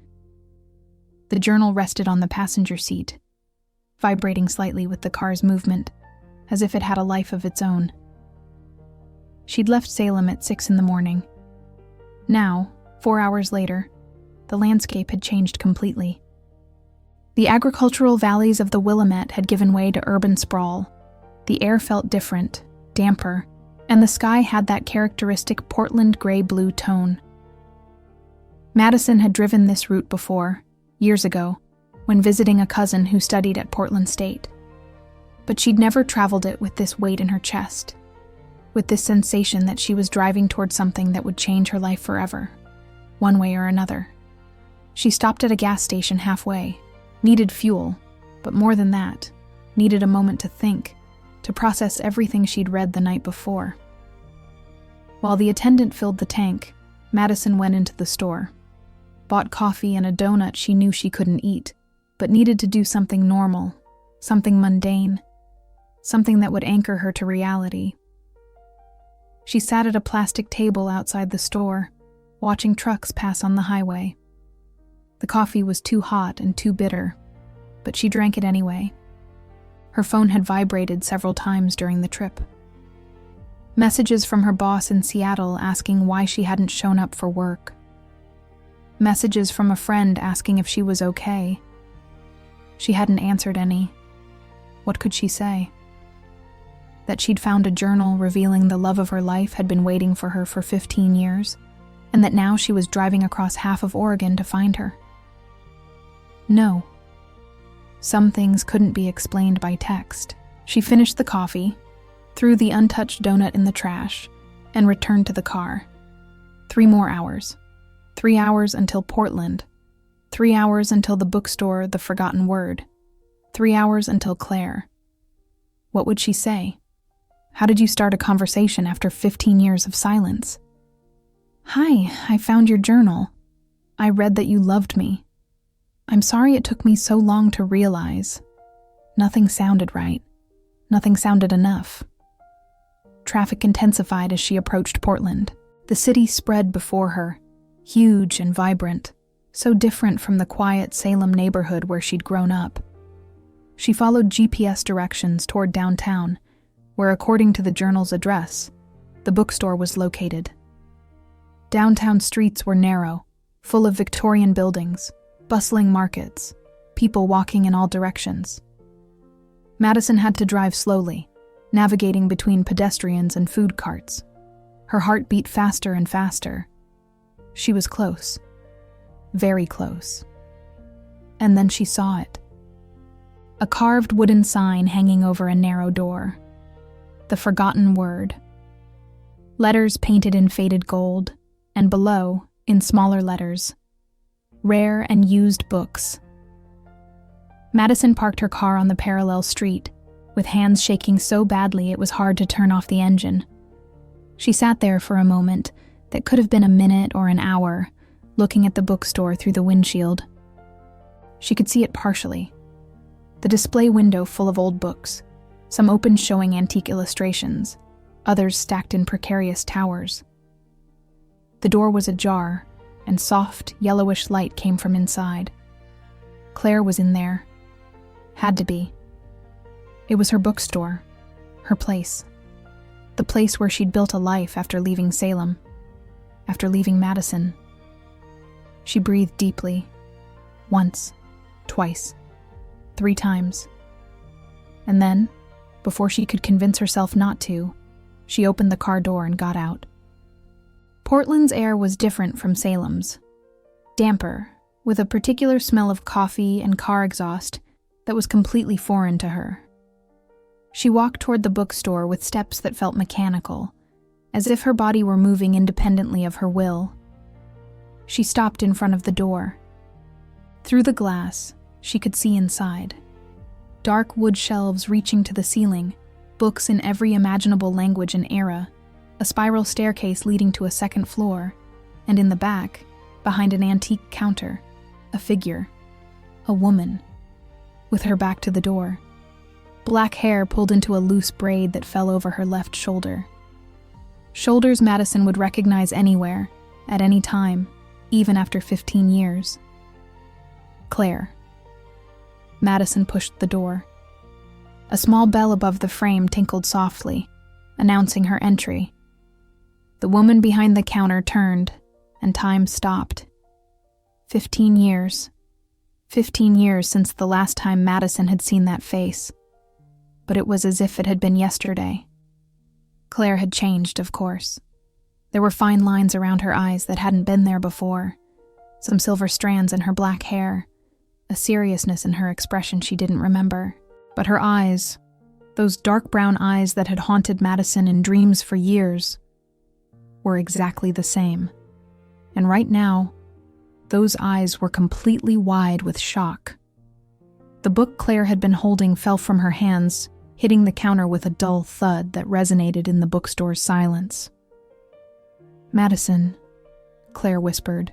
The journal rested on the passenger seat, vibrating slightly with the car's movement, as if it had a life of its own. She'd left Salem at 6 a.m. Now, 4 hours later, the landscape had changed completely. The agricultural valleys of the Willamette had given way to urban sprawl. The air felt different, damper, and the sky had that characteristic Portland gray-blue tone. Madison had driven this route before, years ago, when visiting a cousin who studied at Portland State. But she'd never traveled it with this weight in her chest, with this sensation that she was driving toward something that would change her life forever, one way or another. She stopped at a gas station halfway, needed fuel, but more than that, needed a moment to think, to process everything she'd read the night before. While the attendant filled the tank, Madison went into the store, bought coffee and a donut she knew she couldn't eat, but needed to do something normal, something mundane, something that would anchor her to reality. She sat at a plastic table outside the store, watching trucks pass on the highway. The coffee was too hot and too bitter, but she drank it anyway. Her phone had vibrated several times during the trip. Messages from her boss in Seattle asking why she hadn't shown up for work. Messages from a friend asking if she was okay. She hadn't answered any. What could she say? That she'd found a journal revealing the love of her life had been waiting for her for 15 years, and that now she was driving across half of Oregon to find her. No. Some things couldn't be explained by text. She finished the coffee, threw the untouched donut in the trash, and returned to the car. 3 more hours. 3 hours until Portland. 3 hours until the bookstore, The Forgotten Word. 3 hours until Claire. What would she say? How did you start a conversation after 15 years of silence? Hi, I found your journal. I read that you loved me. I'm sorry it took me so long to realize. Nothing sounded right. Nothing sounded enough. Traffic intensified as she approached Portland. The city spread before her, huge and vibrant, so different from the quiet Salem neighborhood where she'd grown up. She followed GPS directions toward downtown, where, according to the journal's address, the bookstore was located. Downtown streets were narrow, full of Victorian buildings, bustling markets, people walking in all directions. Madison had to drive slowly, navigating between pedestrians and food carts. Her heart beat faster and faster. She was close. Very close. And then she saw it. A carved wooden sign hanging over a narrow door. The Forgotten Word. Letters painted in faded gold, and below, in smaller letters, Rare and Used Books. Madison parked her car on the parallel street, with hands shaking so badly it was hard to turn off the engine. She sat there for a moment that could have been a minute or an hour, looking at the bookstore through the windshield. She could see it partially. The display window full of old books, some open showing antique illustrations, others stacked in precarious towers. The door was ajar, and soft, yellowish light came from inside. Claire was in there. Had to be. It was her bookstore, her place. The place where she'd built a life after leaving Salem, after leaving Madison. She breathed deeply. Once, twice, 3 times. And then, before she could convince herself not to, she opened the car door and got out. Portland's air was different from Salem's. Damper, with a particular smell of coffee and car exhaust that was completely foreign to her. She walked toward the bookstore with steps that felt mechanical, as if her body were moving independently of her will. She stopped in front of the door. Through the glass, she could see inside. Dark wood shelves reaching to the ceiling, books in every imaginable language and era, a spiral staircase leading to a second floor, and in the back, behind an antique counter, a figure, a woman, with her back to the door. Black hair pulled into a loose braid that fell over her left shoulder. Shoulders Madison would recognize anywhere, at any time, even after 15 years. Claire. Madison pushed the door. A small bell above the frame tinkled softly, announcing her entry. The woman behind the counter turned, and time stopped. 15 years. 15 years since the last time Madison had seen that face. But it was as if it had been yesterday. Claire had changed, of course. There were fine lines around her eyes that hadn't been there before, some silver strands in her black hair, a seriousness in her expression she didn't remember. But her eyes, those dark brown eyes that had haunted Madison in dreams for years, were exactly the same. And right now, those eyes were completely wide with shock. The book Claire had been holding fell from her hands, hitting the counter with a dull thud that resonated in the bookstore's silence. "Madison," Claire whispered,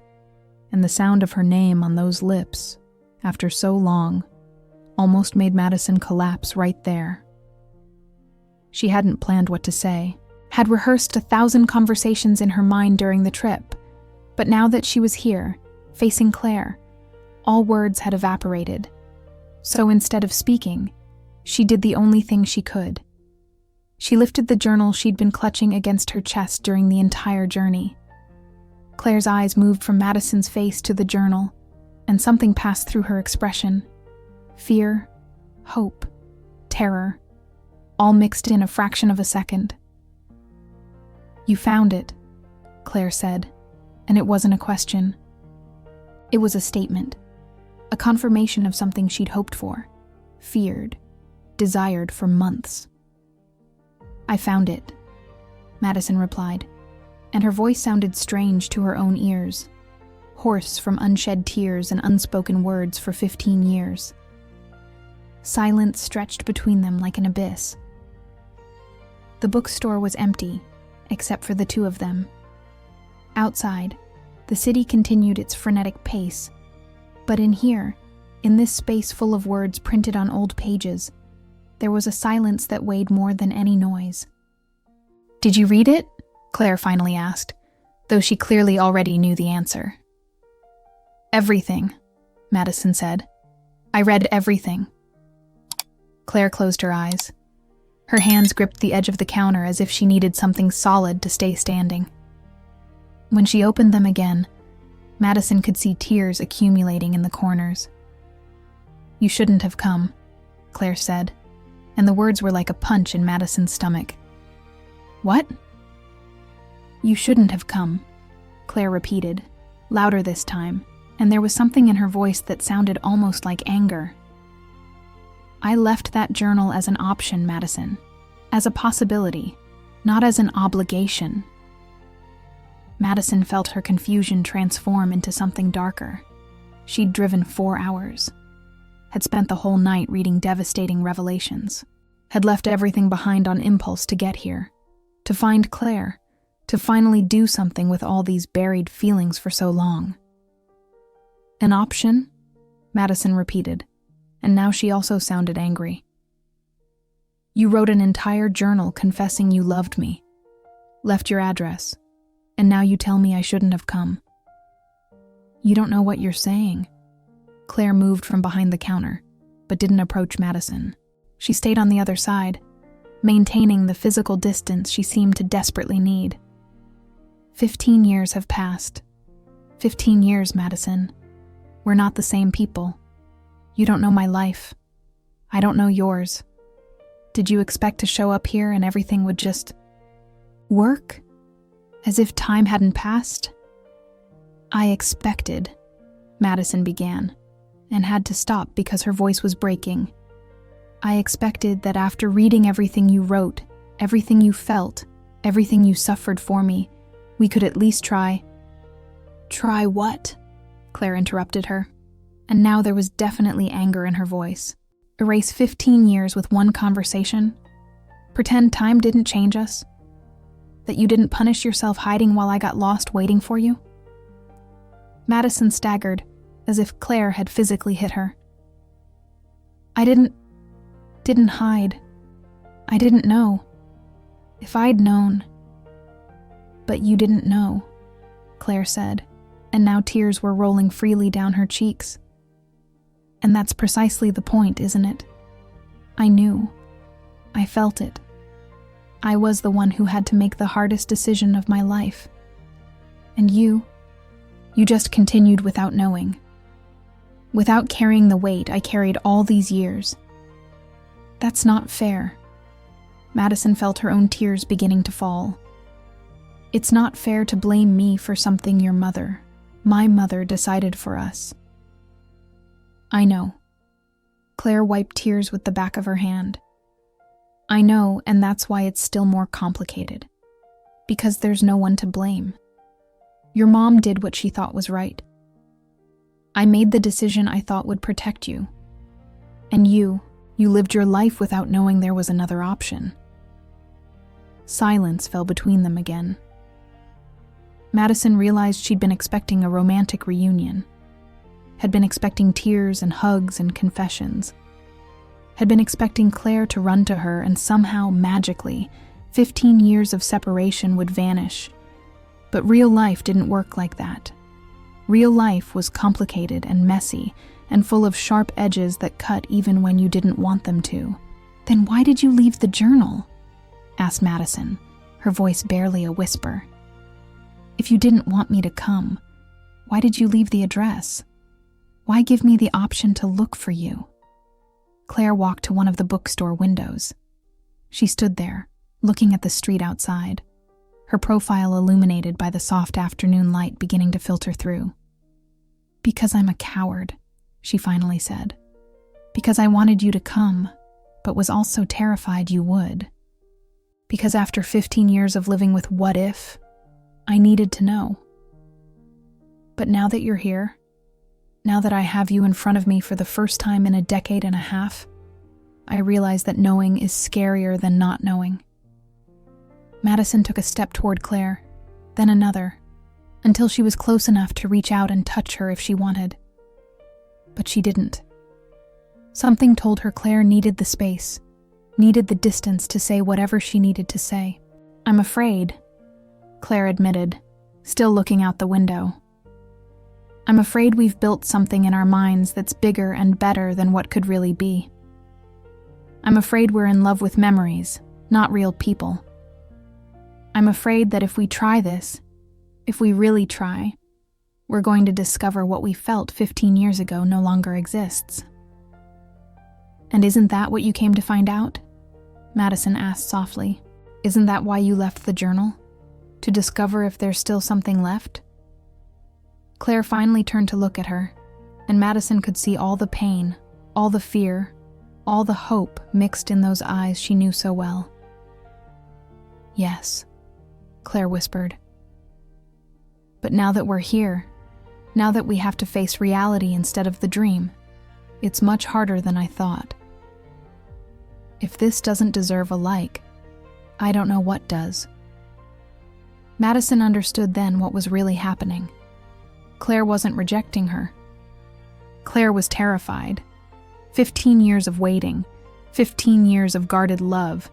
and the sound of her name on those lips after so long, almost made Madison collapse right there. She hadn't planned what to say, had rehearsed 1,000 conversations in her mind during the trip, but now that she was here, facing Claire, all words had evaporated. So instead of speaking, she did the only thing she could. She lifted the journal she'd been clutching against her chest during the entire journey. Claire's eyes moved from Madison's face to the journal, and something passed through her expression. Fear, hope, terror, all mixed in a fraction of a second. "You found it," Claire said, and it wasn't a question. It was a statement, a confirmation of something she'd hoped for, feared, desired for months. "I found it," Madison replied, and her voice sounded strange to her own ears, hoarse from unshed tears and unspoken words for 15 years. Silence stretched between them like an abyss. The bookstore was empty, except for the two of them. Outside, the city continued its frenetic pace, but in here, in this space full of words printed on old pages, there was a silence that weighed more than any noise. "Did you read it?" Claire finally asked, though she clearly already knew the answer. "Everything," Madison said. "I read everything." Claire closed her eyes. Her hands gripped the edge of the counter as if she needed something solid to stay standing. When she opened them again, Madison could see tears accumulating in the corners. "You shouldn't have come," Claire said, and the words were like a punch in Madison's stomach. "What?" "You shouldn't have come," Claire repeated, louder this time, and there was something in her voice that sounded almost like anger. "I left that journal as an option, Madison, as a possibility, not as an obligation." Madison felt her confusion transform into something darker. She'd driven 4 hours, had spent the whole night reading devastating revelations, had left everything behind on impulse to get here, to find Claire, to finally do something with all these buried feelings for so long. "An option?" Madison repeated, and now she also sounded angry. "You wrote an entire journal confessing you loved me, left your address, and now you tell me I shouldn't have come." "You don't know what you're saying." Claire moved from behind the counter, but didn't approach Madison. She stayed on the other side, maintaining the physical distance she seemed to desperately need. 15 years have passed. 15 years, Madison. We're not the same people. You don't know my life. I don't know yours. Did you expect to show up here and everything would just work? As if time hadn't passed? "I expected," Madison began, and had to stop because her voice was breaking. "I expected that after reading everything you wrote, everything you felt, everything you suffered for me, we could at least try." "Try what?" Claire interrupted her, and now there was definitely anger in her voice. "Erase 15 years with one conversation? Pretend time didn't change us? That you didn't punish yourself hiding while I got lost waiting for you?" Madison staggered, as if Claire had physically hit her. "I didn't hide. I didn't know. If I'd known." "But you didn't know," Claire said, and now tears were rolling freely down her cheeks. "And that's precisely the point, isn't it? I knew. I felt it. I was the one who had to make the hardest decision of my life. And you just continued without knowing. Without carrying the weight I carried all these years. That's not fair." Madison felt her own tears beginning to fall. "It's not fair to blame me for something your mother, my mother, decided for us." "I know." Claire wiped tears with the back of her hand. "I know, and that's why it's still more complicated. Because there's no one to blame. Your mom did what she thought was right. I made the decision I thought would protect you. And you lived your life without knowing there was another option." Silence fell between them again. Madison realized she'd been expecting a romantic reunion. had been expecting tears and hugs and confessions, had been expecting Claire to run to her and somehow, magically, 15 years of separation would vanish. But real life didn't work like that. Real life was complicated and messy and full of sharp edges that cut even when you didn't want them to. "Then why did you leave the journal?" asked Madison, her voice barely a whisper. "If you didn't want me to come, why did you leave the address? Why give me the option to look for you?" Claire walked to one of the bookstore windows. She stood there, looking at the street outside, her profile illuminated by the soft afternoon light beginning to filter through. "Because I'm a coward," she finally said. "Because I wanted you to come, but was also terrified you would. Because after 15 years of living with what if, I needed to know. But now that you're here, now that I have you in front of me for the first time in a decade and a half, I realize that knowing is scarier than not knowing." Madison took a step toward Claire, then another, until she was close enough to reach out and touch her if she wanted. But she didn't. Something told her Claire needed the space, needed the distance to say whatever she needed to say. "I'm afraid," Claire admitted, still looking out the window. "I'm afraid we've built something in our minds that's bigger and better than what could really be. I'm afraid we're in love with memories, not real people. I'm afraid that if we try this, if we really try, we're going to discover what we felt 15 years ago no longer exists." "And isn't that what you came to find out?" Madison asked softly. "Isn't that why you left the journal? To discover if there's still something left?" Claire finally turned to look at her, and Madison could see all the pain, all the fear, all the hope mixed in those eyes she knew so well. "Yes," Claire whispered. "But now that we're here, now that we have to face reality instead of the dream, it's much harder than I thought. If this doesn't deserve a like, I don't know what does." Madison understood then what was really happening. Claire wasn't rejecting her. Claire was terrified. 15 years of waiting, 15 years of guarded love,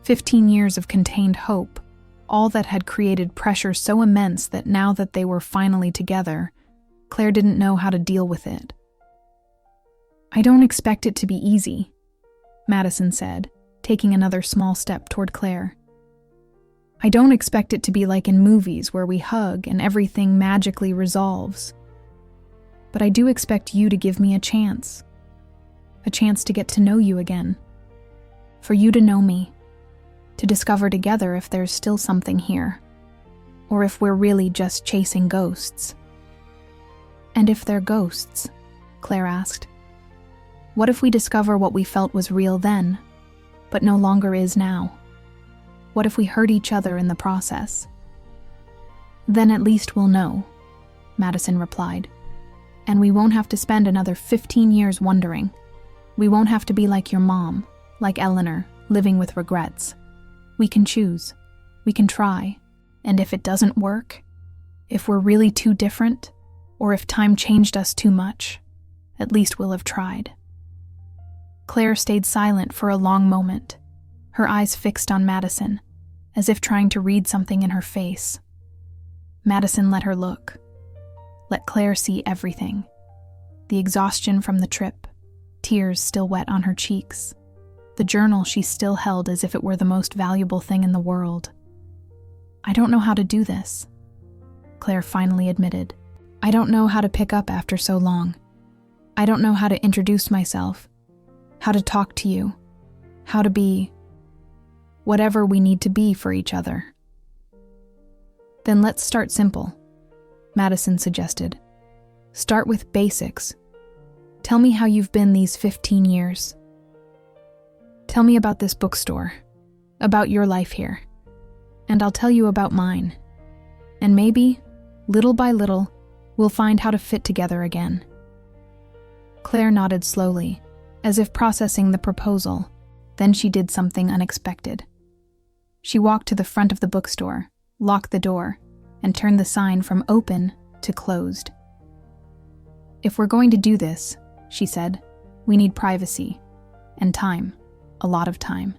15 years of contained hope, all that had created pressure so immense that now that they were finally together, Claire didn't know how to deal with it. "I don't expect it to be easy," Madison said, taking another small step toward Claire. "I don't expect it to be like in movies where we hug and everything magically resolves. But I do expect you to give me a chance to get to know you again, for you to know me, to discover together if there's still something here, or if we're really just chasing ghosts." "And if they're ghosts," Claire asked, "what if we discover what we felt was real then, but no longer is now? What if we hurt each other in the process?" "Then at least we'll know," Madison replied. "And we won't have to spend another 15 years wondering. We won't have to be like your mom, like Eleanor, living with regrets. We can choose. We can try. And if it doesn't work, if we're really too different, or if time changed us too much, at least we'll have tried." Claire stayed silent for a long moment, her eyes fixed on Madison, as if trying to read something in her face. Madison let her look. Let Claire see everything. The exhaustion from the trip, tears still wet on her cheeks, the journal she still held as if it were the most valuable thing in the world. "I don't know how to do this," Claire finally admitted. "I don't know how to pick up after so long. I don't know how to introduce myself, how to talk to you, how to be whatever we need to be for each other." "Then let's start simple," Madison suggested. "Start with basics. Tell me how you've been these 15 years. Tell me about this bookstore, about your life here, and I'll tell you about mine. And maybe, little by little, we'll find how to fit together again." Claire nodded slowly, as if processing the proposal. Then she did something unexpected. She walked to the front of the bookstore, locked the door, and turned the sign from open to closed. "If we're going to do this," she said, "we need privacy. And time. A lot of time."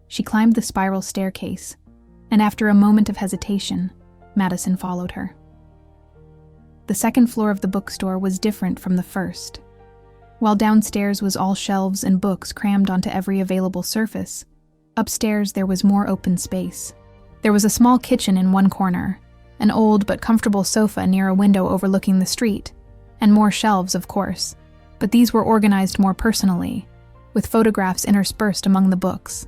She climbed the spiral staircase, and after a moment of hesitation, Madison followed her. The second floor of the bookstore was different from the first. While downstairs was all shelves and books crammed onto every available surface, upstairs there was more open space. There was a small kitchen in one corner, an old but comfortable sofa near a window overlooking the street, and more shelves, of course, but these were organized more personally, with photographs interspersed among the books.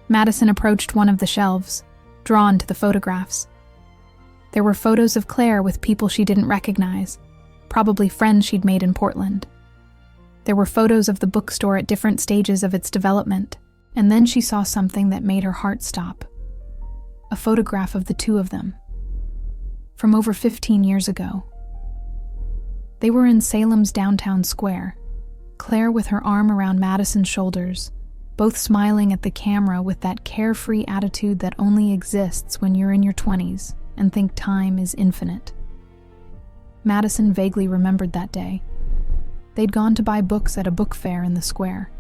Madison approached one of the shelves, drawn to the photographs. There were photos of Claire with people she didn't recognize, probably friends she'd made in Portland. There were photos of the bookstore at different stages of its development, and then she saw something that made her heart stop. A photograph of the two of them. From over 15 years ago. They were in Salem's downtown square, Claire with her arm around Madison's shoulders, both smiling at the camera with that carefree attitude that only exists when you're in your 20s and think time is infinite. Madison vaguely remembered that day. They'd gone to buy books at a book fair in the square,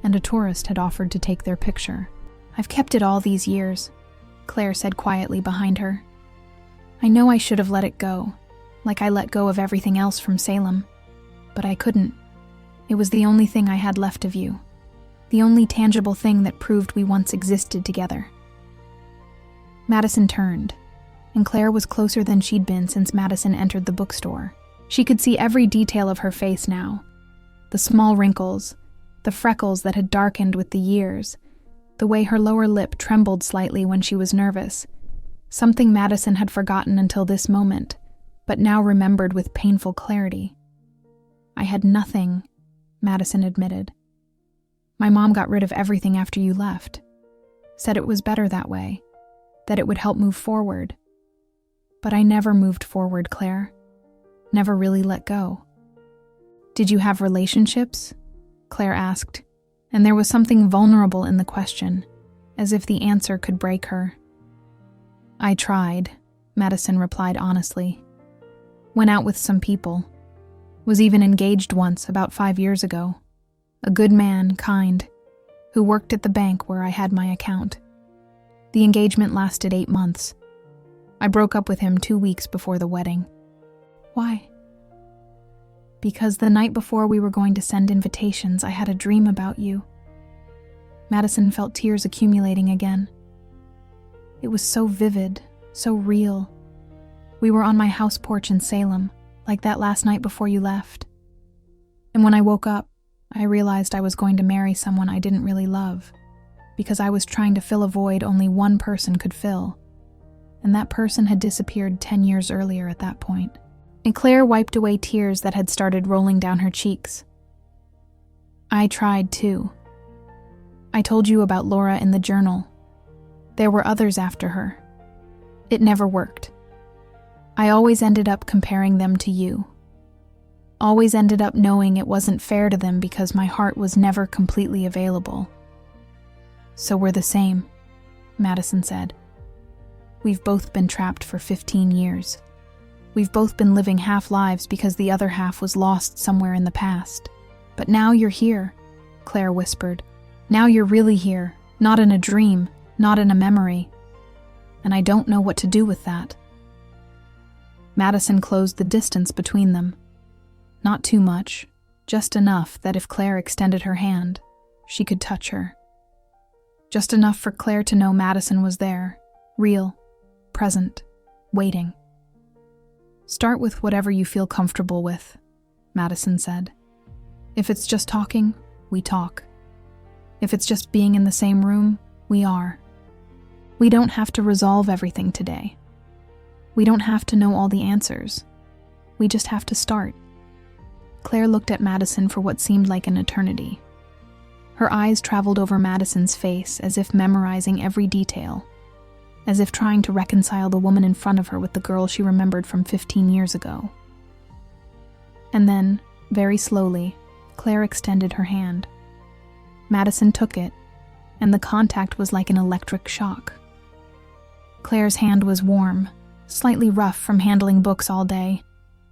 and a tourist had offered to take their picture. "I've kept it all these years," Claire said quietly behind her. "I know I should have let it go, like I let go of everything else from Salem, but I couldn't. It was the only thing I had left of you, the only tangible thing that proved we once existed together." Madison turned, and Claire was closer than she'd been since Madison entered the bookstore. She could see every detail of her face now. The small wrinkles, the freckles that had darkened with the years, the way her lower lip trembled slightly when she was nervous, something Madison had forgotten until this moment, but now remembered with painful clarity. "I had nothing," Madison admitted. "My mom got rid of everything after you left. Said it was better that way, that it would help move forward. But I never moved forward, Claire. Never really let go." "Did you have relationships?" Claire asked, and there was something vulnerable in the question, as if the answer could break her. "I tried," Madison replied honestly. "Went out with some people. Was even engaged once, about 5 years ago. A good man, kind, who worked at the bank where I had my account. The engagement lasted 8 months. I broke up with him 2 weeks before the wedding." "Why?" "Because the night before we were going to send invitations, I had a dream about you." Madison felt tears accumulating again. "It was so vivid, so real. We were on my house porch in Salem, like that last night before you left. And when I woke up, I realized I was going to marry someone I didn't really love, because I was trying to fill a void only one person could fill. And that person had disappeared 10 years earlier at that point." And Claire wiped away tears that had started rolling down her cheeks. "I tried too. I told you about Laura in the journal. There were others after her. It never worked. I always ended up comparing them to you. Always ended up knowing it wasn't fair to them because my heart was never completely available. So we're the same," Madison said. "We've both been trapped for 15 years. We've both been living half lives because the other half was lost somewhere in the past. But now you're here," Claire whispered. "Now you're really here, not in a dream, not in a memory. And I don't know what to do with that." Madison closed the distance between them. Not too much, just enough that if Claire extended her hand, she could touch her. Just enough for Claire to know Madison was there, real, present, waiting. "Start with whatever you feel comfortable with," Madison said. "If it's just talking, we talk. If it's just being in the same room, we are. We don't have to resolve everything today. We don't have to know all the answers. We just have to start." Claire looked at Madison for what seemed like an eternity. Her eyes traveled over Madison's face as if memorizing every detail, as if trying to reconcile the woman in front of her with the girl she remembered from 15 years ago. And then, very slowly, Claire extended her hand. Madison took it, and the contact was like an electric shock. Claire's hand was warm, slightly rough from handling books all day,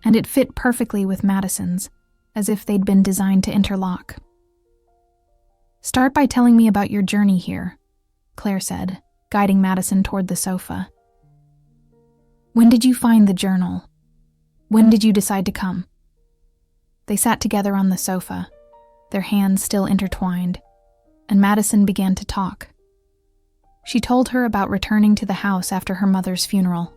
and it fit perfectly with Madison's, as if they'd been designed to interlock. "Start by telling me about your journey here," Claire said, guiding Madison toward the sofa. "When did you find the journal? When did you decide to come?" They sat together on the sofa, their hands still intertwined, and Madison began to talk. She told her about returning to the house after her mother's funeral,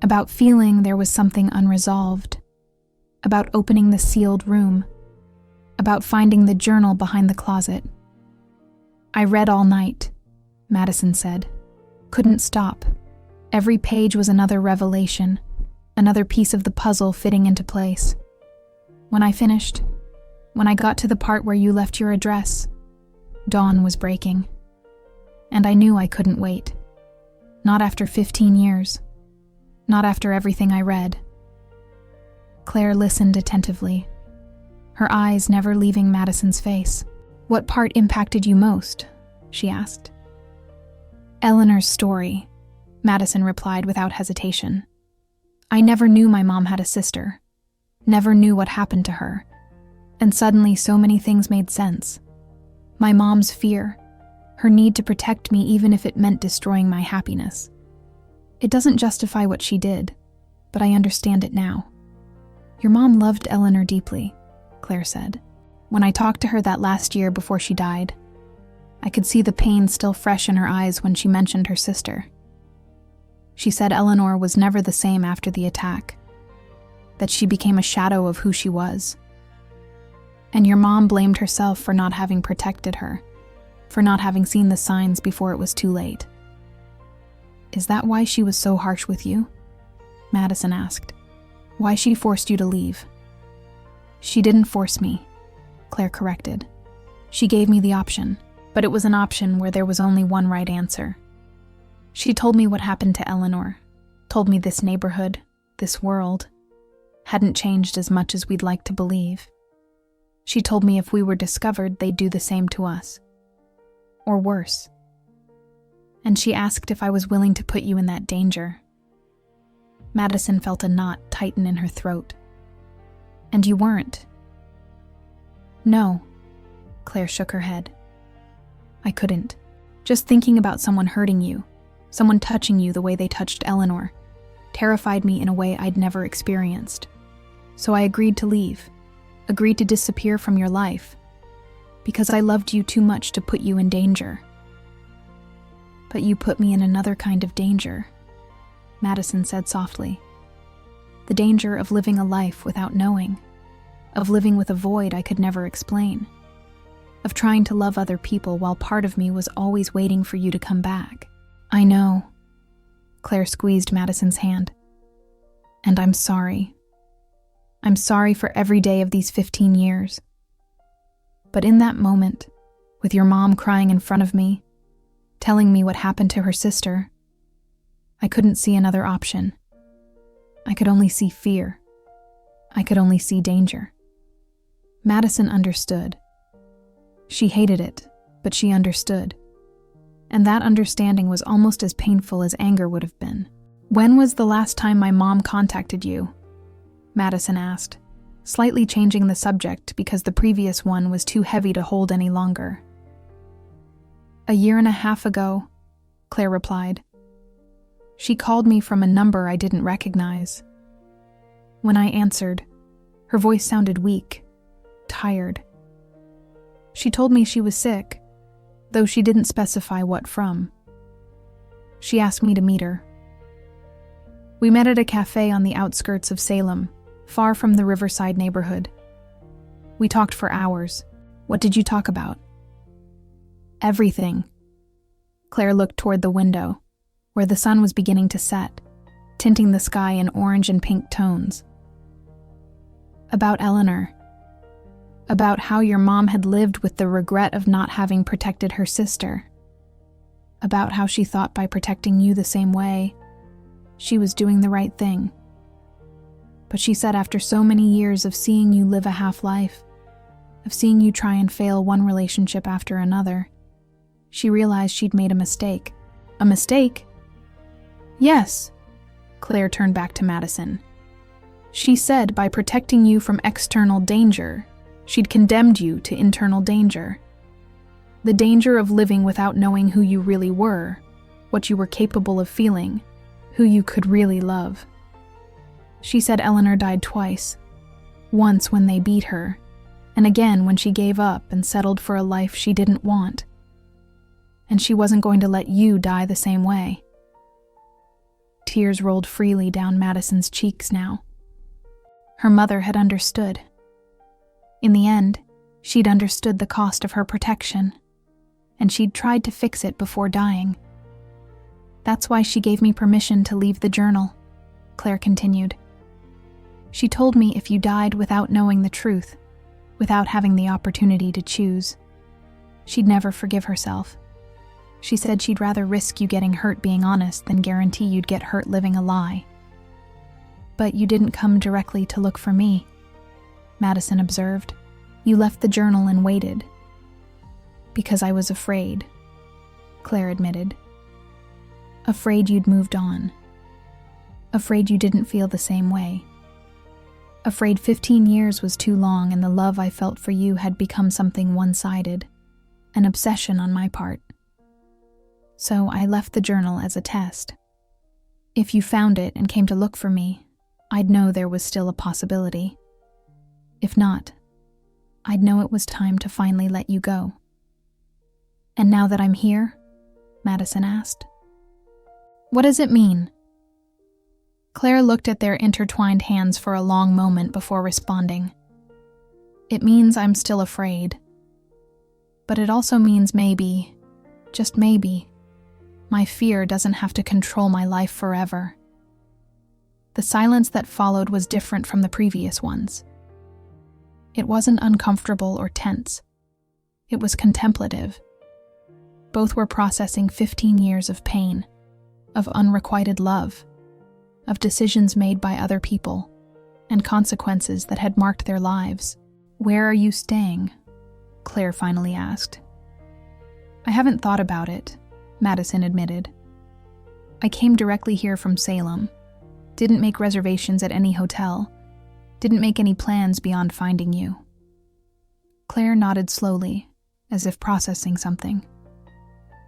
about feeling there was something unresolved, about opening the sealed room, about finding the journal behind the closet. "I read all night," Madison said. "Couldn't stop. Every page was another revelation, another piece of the puzzle fitting into place. When I finished, when I got to the part where you left your address, dawn was breaking. And I knew I couldn't wait. Not after 15 years. Not after everything I read." Claire listened attentively, her eyes never leaving Madison's face. "What part impacted you most?" she asked. "Eleanor's story," Madison replied without hesitation. "I never knew my mom had a sister, never knew what happened to her, and suddenly so many things made sense. My mom's fear, her need to protect me even if it meant destroying my happiness. It doesn't justify what she did, but I understand it now." "Your mom loved Eleanor deeply," Claire said. "When I talked to her that last year before she died, I could see the pain still fresh in her eyes when she mentioned her sister. She said Eleanor was never the same after the attack, that she became a shadow of who she was. And your mom blamed herself for not having protected her, for not having seen the signs before it was too late." "Is that why she was so harsh with you?" Madison asked. "Why she forced you to leave?" "She didn't force me," Claire corrected. "She gave me the option, but it was an option where there was only one right answer. She told me what happened to Eleanor, told me this neighborhood, this world, hadn't changed as much as we'd like to believe. She told me if we were discovered, they'd do the same to us. Or worse. And she asked if I was willing to put you in that danger." Madison felt a knot tighten in her throat. "And you weren't?" "No," Claire shook her head. "I couldn't. Just thinking about someone hurting you, someone touching you the way they touched Eleanor, terrified me in a way I'd never experienced. So I agreed to leave, agreed to disappear from your life, because I loved you too much to put you in danger." "But you put me in another kind of danger," Madison said softly. "The danger of living a life without knowing, of living with a void I could never explain, of trying to love other people while part of me was always waiting for you to come back." "I know." Claire squeezed Madison's hand. "And I'm sorry. I'm sorry for every day of these 15 years. But in that moment, with your mom crying in front of me, telling me what happened to her sister, I couldn't see another option. I could only see fear. I could only see danger." Madison understood. She hated it, but she understood. And that understanding was almost as painful as anger would have been. "When was the last time my mom contacted you?" Madison asked, slightly changing the subject because the previous one was too heavy to hold any longer. "A year and a half ago," Claire replied. "She called me from a number I didn't recognize. When I answered, her voice sounded weak, tired. She told me she was sick, though she didn't specify what from. She asked me to meet her. We met at a cafe on the outskirts of Salem, far from the riverside neighborhood. We talked for hours. What did you talk about?" "Everything." Claire looked toward the window, where the sun was beginning to set, tinting the sky in orange and pink tones. "About Eleanor. About how your mom had lived with the regret of not having protected her sister. About how she thought by protecting you the same way, she was doing the right thing. But she said after so many years of seeing you live a half-life, of seeing you try and fail one relationship after another, she realized she'd made a mistake." "A mistake?" "Yes." Claire turned back to Madison. She said by protecting you from external danger, she'd condemned you to internal danger. The danger of living without knowing who you really were, what you were capable of feeling, who you could really love. She said Eleanor died twice, once when they beat her, and again when she gave up and settled for a life she didn't want. And she wasn't going to let you die the same way. Tears rolled freely down Madison's cheeks now. Her mother had understood. In the end, she'd understood the cost of her protection, and she'd tried to fix it before dying. That's why she gave me permission to leave the journal, Claire continued. She told me if you died without knowing the truth, without having the opportunity to choose, she'd never forgive herself. She said she'd rather risk you getting hurt being honest than guarantee you'd get hurt living a lie. But you didn't come directly to look for me, Madison observed. You left the journal and waited. Because I was afraid, Claire admitted. Afraid you'd moved on. Afraid you didn't feel the same way. Afraid 15 years was too long and the love I felt for you had become something one-sided, an obsession on my part. So I left the journal as a test. If you found it and came to look for me, I'd know there was still a possibility. If not, I'd know it was time to finally let you go. And now that I'm here, Madison asked, what does it mean? Claire looked at their intertwined hands for a long moment before responding. It means I'm still afraid. But it also means maybe, just maybe, my fear doesn't have to control my life forever. The silence that followed was different from the previous ones. It wasn't uncomfortable or tense. It was contemplative. Both were processing 15 years of pain, of unrequited love, of decisions made by other people, and consequences that had marked their lives. Where are you staying? Claire finally asked. I haven't thought about it, Madison admitted. I came directly here from Salem, didn't make reservations at any hotel, didn't make any plans beyond finding you. Claire nodded slowly, as if processing something.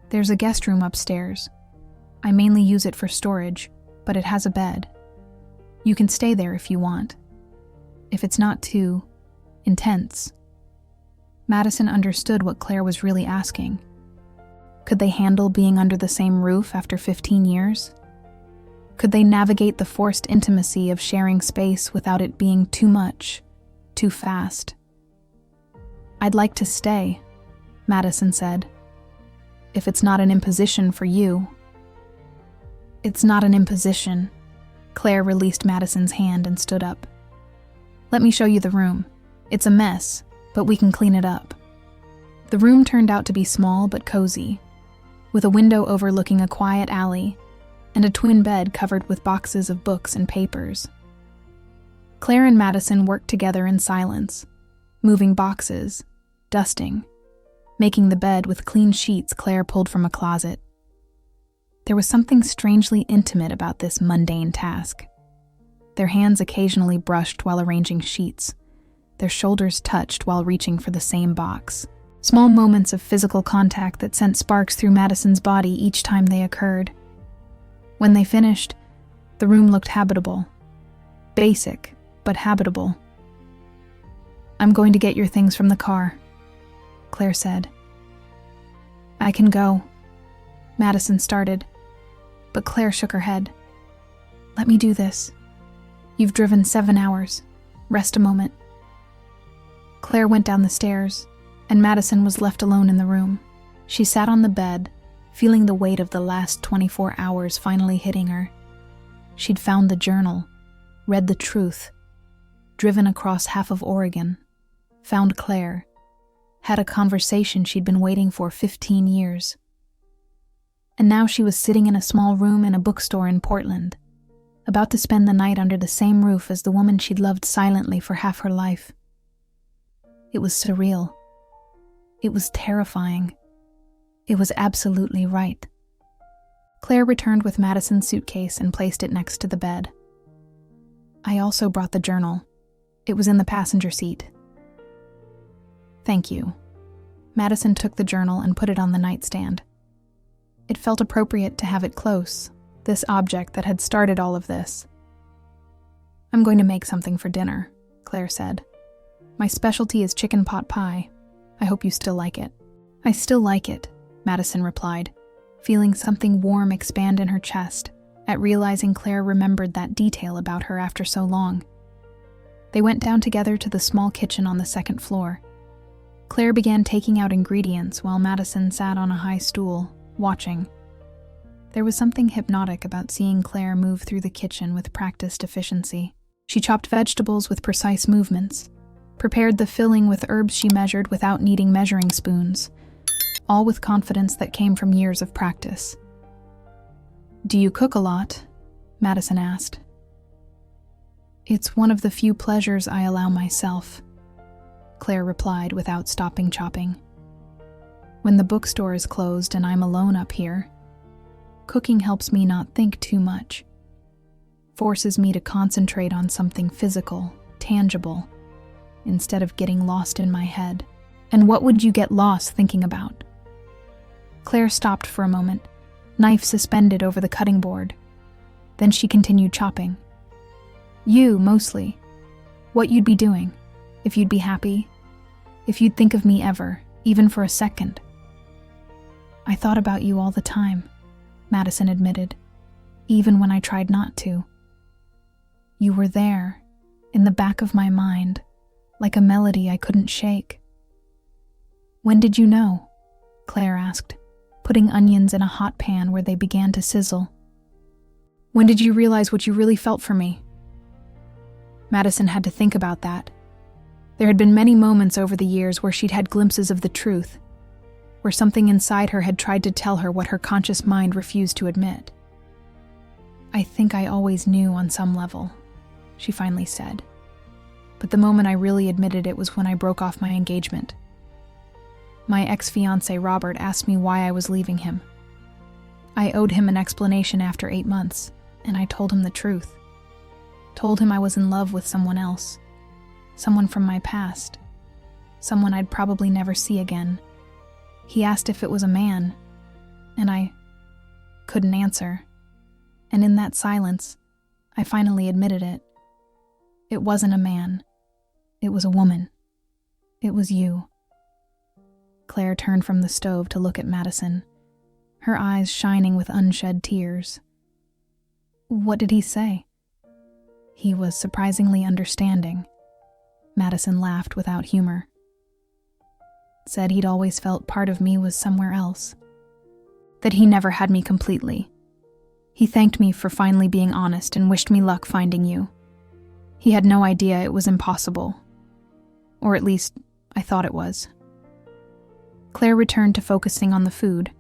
There's a guest room upstairs. I mainly use it for storage, but it has a bed. You can stay there if you want. If it's not too intense. Madison understood what Claire was really asking. Could they handle being under the same roof after 15 years? Could they navigate the forced intimacy of sharing space without it being too much, too fast? I'd like to stay, Madison said. If it's not an imposition for you. It's not an imposition. Claire released Madison's hand and stood up. Let me show you the room. It's a mess, but we can clean it up. The room turned out to be small but cozy, with a window overlooking a quiet alley and a twin bed covered with boxes of books and papers. Claire and Madison worked together in silence, moving boxes, dusting, making the bed with clean sheets Claire pulled from a closet. There was something strangely intimate about this mundane task. Their hands occasionally brushed while arranging sheets. Their shoulders touched while reaching for the same box. Small moments of physical contact that sent sparks through Madison's body each time they occurred. When they finished, the room looked habitable. Basic, but habitable. I'm going to get your things from the car, Claire said. I can go, Madison started, but Claire shook her head. Let me do this. You've driven 7 hours. Rest a moment. Claire went down the stairs, and Madison was left alone in the room. She sat on the bed, feeling the weight of the last 24 hours finally hitting her. She'd found the journal, read the truth, driven across half of Oregon, found Claire, had a conversation she'd been waiting for 15 years. And now she was sitting in a small room in a bookstore in Portland, about to spend the night under the same roof as the woman she'd loved silently for half her life. It was surreal. It was terrifying. It was absolutely right. Claire returned with Madison's suitcase and placed it next to the bed. I also brought the journal. It was in the passenger seat. Thank you. Madison took the journal and put it on the nightstand. It felt appropriate to have it close, this object that had started all of this. I'm going to make something for dinner, Claire said. My specialty is chicken pot pie. I hope you still like it. I still like it, Madison replied, feeling something warm expand in her chest at realizing Claire remembered that detail about her after so long. They went down together to the small kitchen on the second floor. Claire began taking out ingredients while Madison sat on a high stool, watching. There was something hypnotic about seeing Claire move through the kitchen with practiced efficiency. She chopped vegetables with precise movements, prepared the filling with herbs she measured without needing measuring spoons, all with confidence that came from years of practice. Do you cook a lot? Madison asked. It's one of the few pleasures I allow myself, Claire replied without stopping chopping. When the bookstore is closed and I'm alone up here, cooking helps me not think too much, forces me to concentrate on something physical, tangible, instead of getting lost in my head. And what would you get lost thinking about? Claire stopped for a moment, knife suspended over the cutting board. Then she continued chopping. You, mostly. What you'd be doing, if you'd be happy, if you'd think of me ever, even for a second. I thought about you all the time, Madison admitted, even when I tried not to. You were there, in the back of my mind, like a melody I couldn't shake. When did you know? Claire asked, putting onions in a hot pan where they began to sizzle. When did you realize what you really felt for me? Madison had to think about that. There had been many moments over the years where she'd had glimpses of the truth, where something inside her had tried to tell her what her conscious mind refused to admit. I think I always knew on some level, she finally said. But the moment I really admitted it was when I broke off my engagement. My ex-fiancé Robert asked me why I was leaving him. I owed him an explanation after 8 months, and I told him the truth. Told him I was in love with someone else, someone from my past, someone I'd probably never see again. He asked if it was a man, and I couldn't answer. And in that silence, I finally admitted it. It wasn't a man. It was a woman. It was you. Claire turned from the stove to look at Madison, her eyes shining with unshed tears. What did he say? He was surprisingly understanding. Madison laughed without humor. Said he'd always felt part of me was somewhere else. That he never had me completely. He thanked me for finally being honest and wished me luck finding you. He had no idea it was impossible. Or at least, I thought it was. Claire returned to focusing on the food,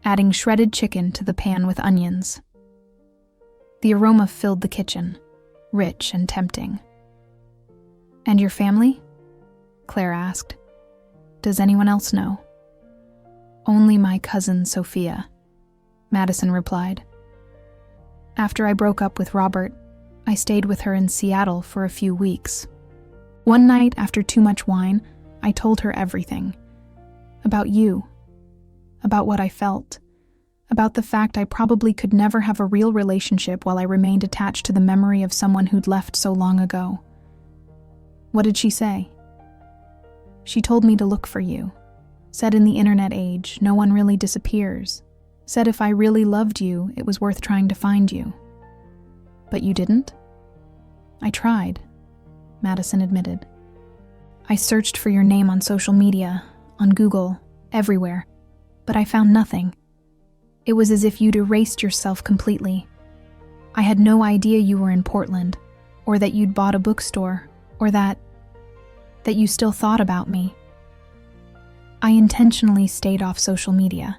adding shredded chicken to the pan with onions. The aroma filled the kitchen, rich and tempting. And your family? Claire asked. Does anyone else know? Only my cousin Sophia, Madison replied. After I broke up with Robert, I stayed with her in Seattle for a few weeks. One night, after too much wine, I told her everything. About you. About what I felt. About the fact I probably could never have a real relationship while I remained attached to the memory of someone who'd left so long ago. What did she say? She told me to look for you. Said in the internet age, no one really disappears. Said if I really loved you, it was worth trying to find you. But you didn't? I tried, Madison admitted. I searched for your name on social media, on Google, everywhere, but I found nothing. It was as if you'd erased yourself completely. I had no idea you were in Portland, or that you'd bought a bookstore, or that you still thought about me. I intentionally stayed off social media,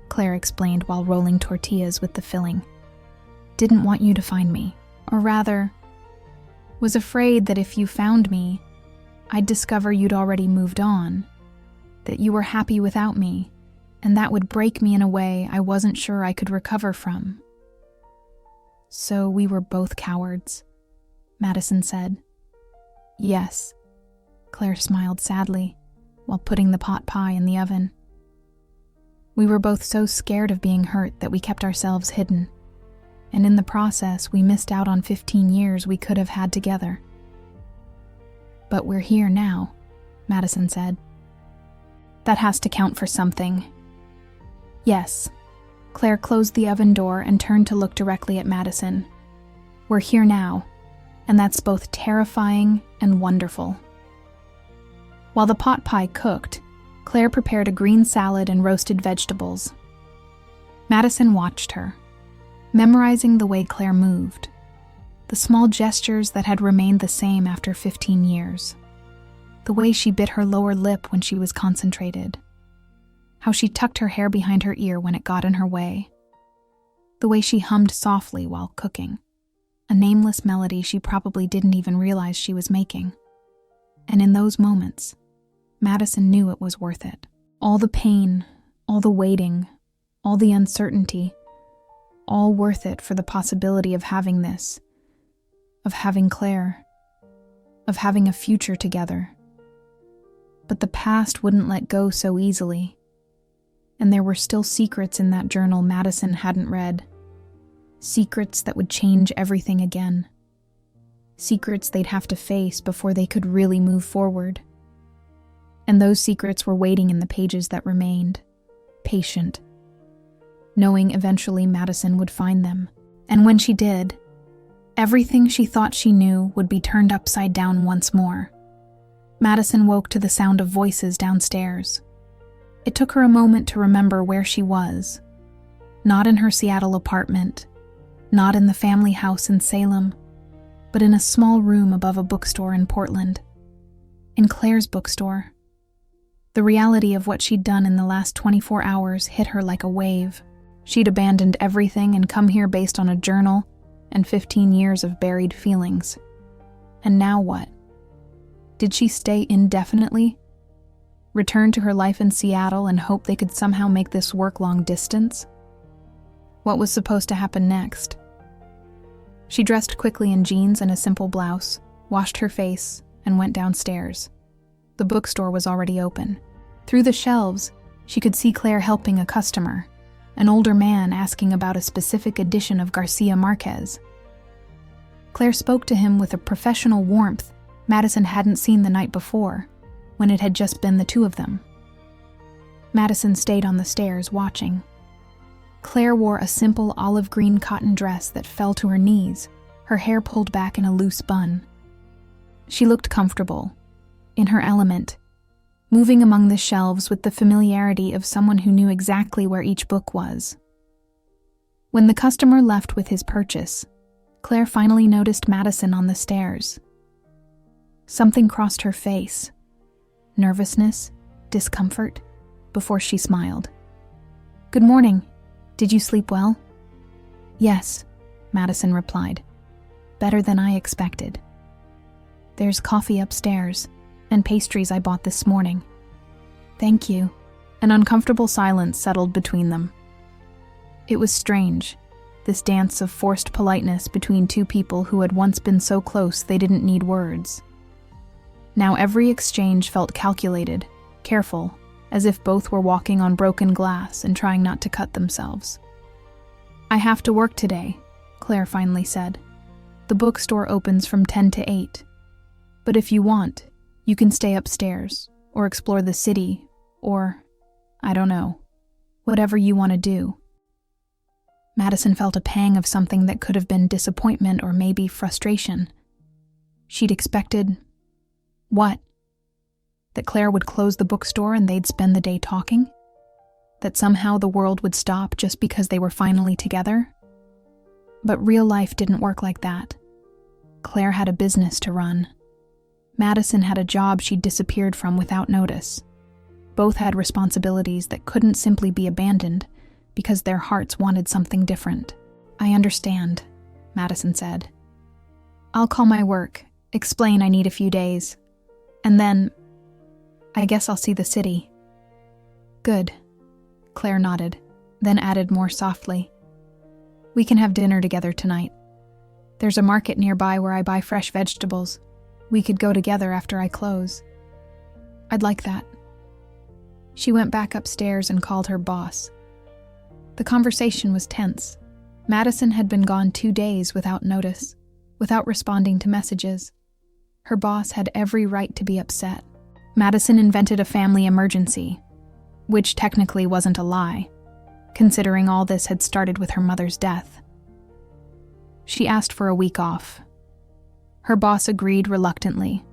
Claire explained while rolling tortillas with the filling. Didn't want you to find me, or rather, was afraid that if you found me, I'd discover you'd already moved on, that you were happy without me, and that would break me in a way I wasn't sure I could recover from. So we were both cowards. Madison said. Yes, Claire smiled sadly while putting the pot pie in the oven. We were both so scared of being hurt that we kept ourselves hidden, and in the process we missed out on 15 years we could have had together. But we're here now, Madison said. That has to count for something. Yes. Claire closed the oven door and turned to look directly at Madison. We're here now, and that's both terrifying and wonderful. While the pot pie cooked, Claire prepared a green salad and roasted vegetables. Madison watched her, memorizing the way Claire moved, the small gestures that had remained the same after 15 years, the way she bit her lower lip when she was concentrated, how she tucked her hair behind her ear when it got in her way, the way she hummed softly while cooking, a nameless melody she probably didn't even realize she was making. And in those moments, Madison knew it was worth it. All the pain, all the waiting, all the uncertainty, all worth it for the possibility of having this, of having Claire, of having a future together. But the past wouldn't let go so easily, and there were still secrets in that journal Madison hadn't read, secrets that would change everything again, secrets they'd have to face before they could really move forward. And those secrets were waiting in the pages that remained, patient, knowing eventually Madison would find them. And when she did, everything she thought she knew would be turned upside down once more. Madison woke to the sound of voices downstairs. It took her a moment to remember where she was. Not in her Seattle apartment, not in the family house in Salem, but in a small room above a bookstore in Portland. In Claire's bookstore. The reality of what she'd done in the last 24 hours hit her like a wave. She'd abandoned everything and come here based on a journal and 15 years of buried feelings. And now what? Did she stay indefinitely? Return to her life in Seattle and hope they could somehow make this work long distance? What was supposed to happen next? She dressed quickly in jeans and a simple blouse, washed her face, and went downstairs. The bookstore was already open. Through the shelves, she could see Claire helping a customer, an older man asking about a specific edition of Garcia Marquez. Claire spoke to him with a professional warmth Madison hadn't seen the night before, when it had just been the two of them. Madison stayed on the stairs watching. Claire wore a simple olive green cotton dress that fell to her knees, her hair pulled back in a loose bun. She looked comfortable, in her element, moving among the shelves with the familiarity of someone who knew exactly where each book was. When the customer left with his purchase, Claire finally noticed Madison on the stairs. Something crossed her face, nervousness, discomfort, before she smiled. "Good morning. Did you sleep well?" "Yes," Madison replied. "Better than I expected. There's coffee upstairs, and pastries I bought this morning." "Thank you." An uncomfortable silence settled between them. It was strange, this dance of forced politeness between two people who had once been so close they didn't need words. Now every exchange felt calculated, careful, as if both were walking on broken glass and trying not to cut themselves. "I have to work today," Claire finally said. "The bookstore opens from 10 to 8. But if you want, you can stay upstairs, or explore the city, or, I don't know, whatever you want to do." Madison felt a pang of something that could have been disappointment or maybe frustration. She'd expected... what? That Claire would close the bookstore and they'd spend the day talking? That somehow the world would stop just because they were finally together? But real life didn't work like that. Claire had a business to run. Madison had a job she'd disappeared from without notice. Both had responsibilities that couldn't simply be abandoned because their hearts wanted something different. "I understand," Madison said. "I'll call my work, explain I need a few days, and then I guess I'll see the city." "Good," Claire nodded, then added more softly, "We can have dinner together tonight." There's a market nearby where I buy fresh vegetables. We could go together after I close. I'd like that. She went back upstairs and called her boss. The conversation was tense. Madison had been gone 2 days without notice, without responding to messages. Her boss had every right to be upset. Madison invented a family emergency, which technically wasn't a lie, considering all this had started with her mother's death. She asked for a week off. Her boss agreed reluctantly,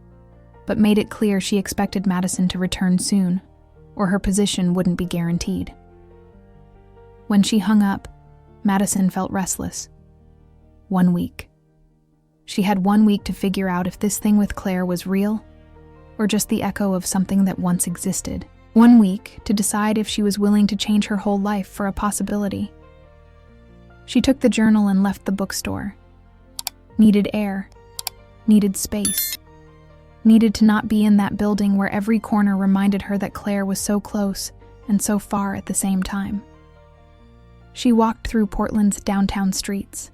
but made it clear she expected Madison to return soon, or her position wouldn't be guaranteed. When she hung up, Madison felt restless. 1 week. She had 1 week to figure out if this thing with Claire was real, or just the echo of something that once existed. 1 week to decide if she was willing to change her whole life for a possibility. She took the journal and left the bookstore. Needed air. Needed space. Needed to not be in that building where every corner reminded her that Claire was so close and so far at the same time. She walked through Portland's downtown streets.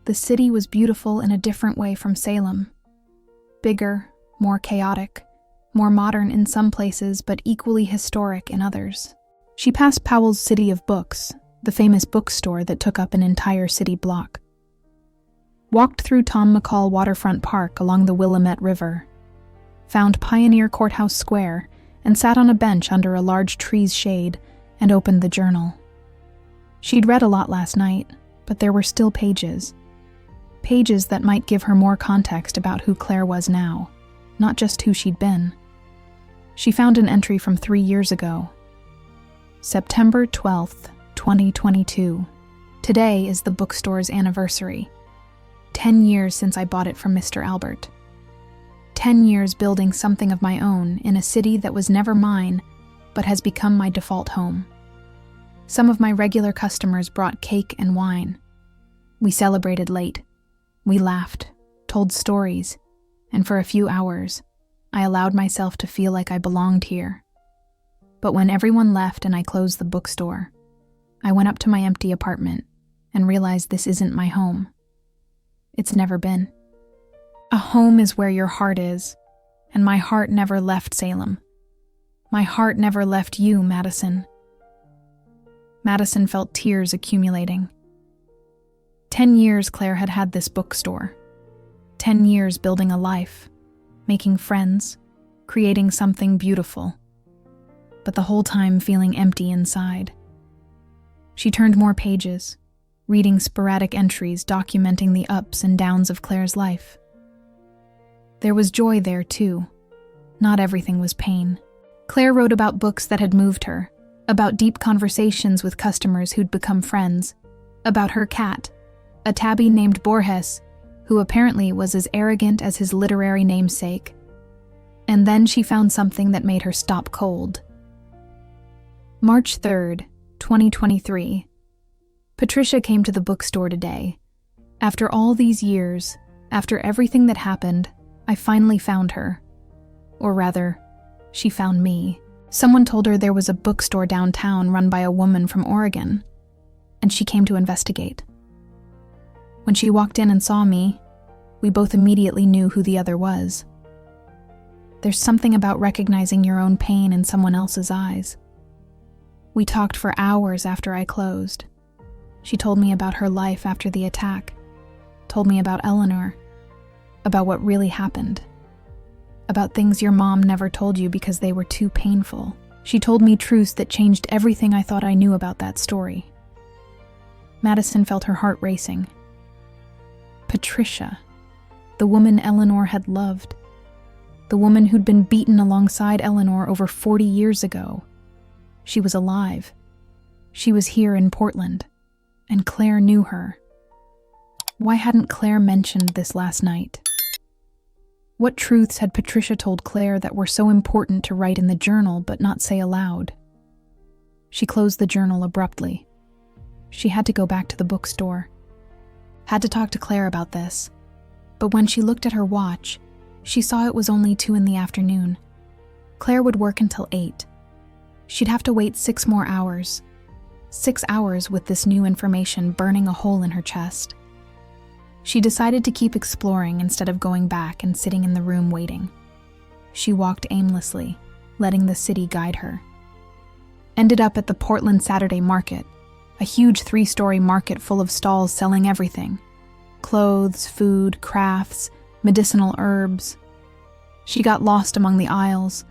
The city was beautiful in a different way from Salem. Bigger, more chaotic, more modern in some places, but equally historic in others. She passed Powell's City of Books, the famous bookstore that took up an entire city block. Walked through Tom McCall Waterfront Park along the Willamette River. Found Pioneer Courthouse Square and sat on a bench under a large tree's shade and opened the journal. She'd read a lot last night, but there were still pages. Pages that might give her more context about who Claire was now, not just who she'd been. She found an entry from 3 years ago. September 12th, 2022. Today is the bookstore's anniversary. 10 years since I bought it from Mr. Albert. 10 years building something of my own in a city that was never mine, but has become my default home. Some of my regular customers brought cake and wine. We celebrated late. We laughed, told stories, and for a few hours, I allowed myself to feel like I belonged here. But when everyone left and I closed the bookstore, I went up to my empty apartment and realized this isn't my home. It's never been. A home is where your heart is, and my heart never left Salem. My heart never left you, Madison. Madison felt tears accumulating. 10 years Claire had had this bookstore. 10 years building a life, making friends, creating something beautiful. But the whole time feeling empty inside. She turned more pages, reading sporadic entries documenting the ups and downs of Claire's life. There was joy there too. Not everything was pain. Claire wrote about books that had moved her, about deep conversations with customers who'd become friends, about her cat, a tabby named Borges, who apparently was as arrogant as his literary namesake. And then she found something that made her stop cold. March 3rd, 2023. Patricia came to the bookstore today. After all these years, after everything that happened, I finally found her. Or rather, she found me. Someone told her there was a bookstore downtown run by a woman from Oregon, and she came to investigate. When she walked in and saw me, we both immediately knew who the other was. There's something about recognizing your own pain in someone else's eyes. We talked for hours after I closed. She told me about her life after the attack, told me about Eleanor, about what really happened, about things your mom never told you because they were too painful. She told me truths that changed everything I thought I knew about that story. Madison felt her heart racing. Patricia, the woman Eleanor had loved, the woman who'd been beaten alongside Eleanor over 40 years ago. She was alive. She was here in Portland, and Claire knew her. Why hadn't Claire mentioned this last night? What truths had Patricia told Claire that were so important to write in the journal but not say aloud? She closed the journal abruptly. She had to go back to the bookstore. Had to talk to Claire about this. But when she looked at her watch, she saw it was only 2 p.m. Claire would work until 8. She'd have to wait 6 more hours. 6 hours with this new information burning a hole in her chest. She decided to keep exploring instead of going back and sitting in the room waiting. She walked aimlessly, letting the city guide her. Ended up at the Portland Saturday Market, a huge 3-story market full of stalls selling everything: clothes, food, crafts, medicinal herbs. She got lost among the aisles,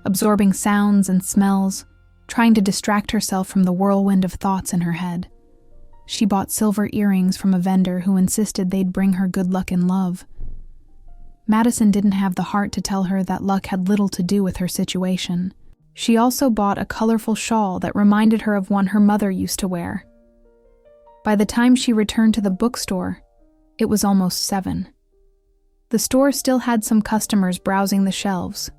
absorbing sounds and smells, trying to distract herself from the whirlwind of thoughts in her head. She bought silver earrings from a vendor who insisted they'd bring her good luck and love. Madison didn't have the heart to tell her that luck had little to do with her situation. She also bought a colorful shawl that reminded her of one her mother used to wear. By the time she returned to the bookstore, it was almost 7. The store still had some customers browsing the shelves.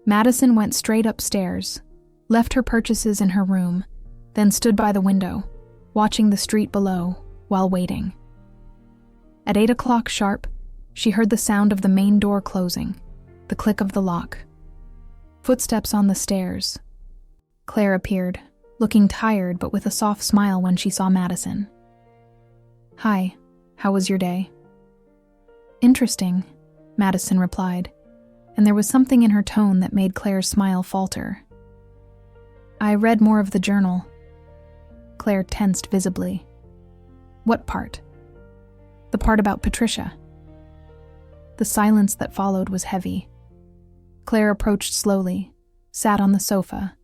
Madison went straight upstairs, left her purchases in her room, then stood by the window, watching the street below while waiting. At 8 o'clock sharp, she heard the sound of the main door closing, the click of the lock. Footsteps on the stairs. Claire appeared, looking tired but with a soft smile when she saw Madison. "Hi, how was your day?" "Interesting," Madison replied, and there was something in her tone that made Claire's smile falter. "I read more of the journal." Claire tensed visibly. "What part?" "The part about Patricia." The silence that followed was heavy. Claire approached slowly, sat on the sofa,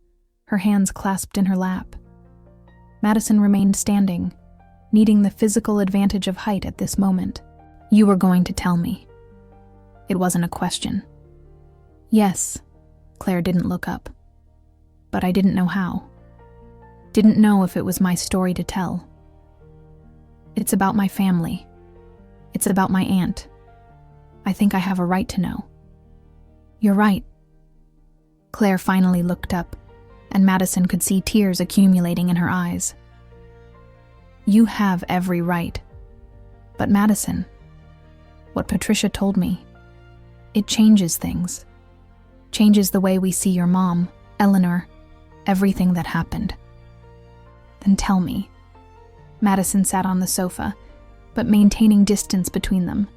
her hands clasped in her lap. Madison remained standing, needing the physical advantage of height at this moment. "You were going to tell me." It wasn't a question. "Yes," Claire didn't look up. "But I didn't know how. Didn't know if it was my story to tell. It's about my family. It's about my aunt. I think I have a right to know." "You're right." Claire finally looked up, and Madison could see tears accumulating in her eyes. "You have every right. But Madison, what Patricia told me, it changes things. Changes the way we see your mom, Eleanor, everything that happened." "Then tell me." Madison sat on the sofa, but maintaining distance between them.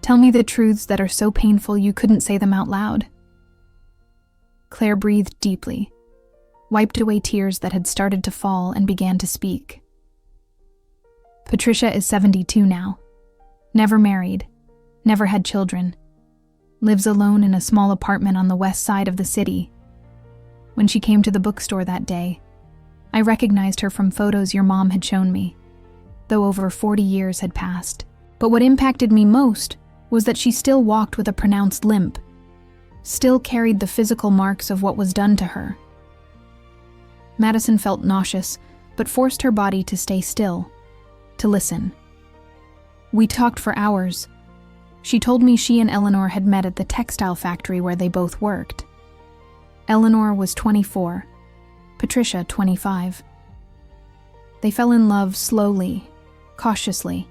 "Tell me the truths that are so painful you couldn't say them out loud." Claire breathed deeply, wiped away tears that had started to fall, and began to speak. "Patricia is 72 now. Never married, never had children. Lives alone in a small apartment on the west side of the city. When she came to the bookstore that day, I recognized her from photos your mom had shown me, though over 40 years had passed. But what impacted me most was that she still walked with a pronounced limp, still carried the physical marks of what was done to her." Madison felt nauseous, but forced her body to stay still, to listen. "We talked for hours. She told me she and Eleanor had met at the textile factory where they both worked. Eleanor was 24, Patricia 25. They fell in love slowly, cautiously,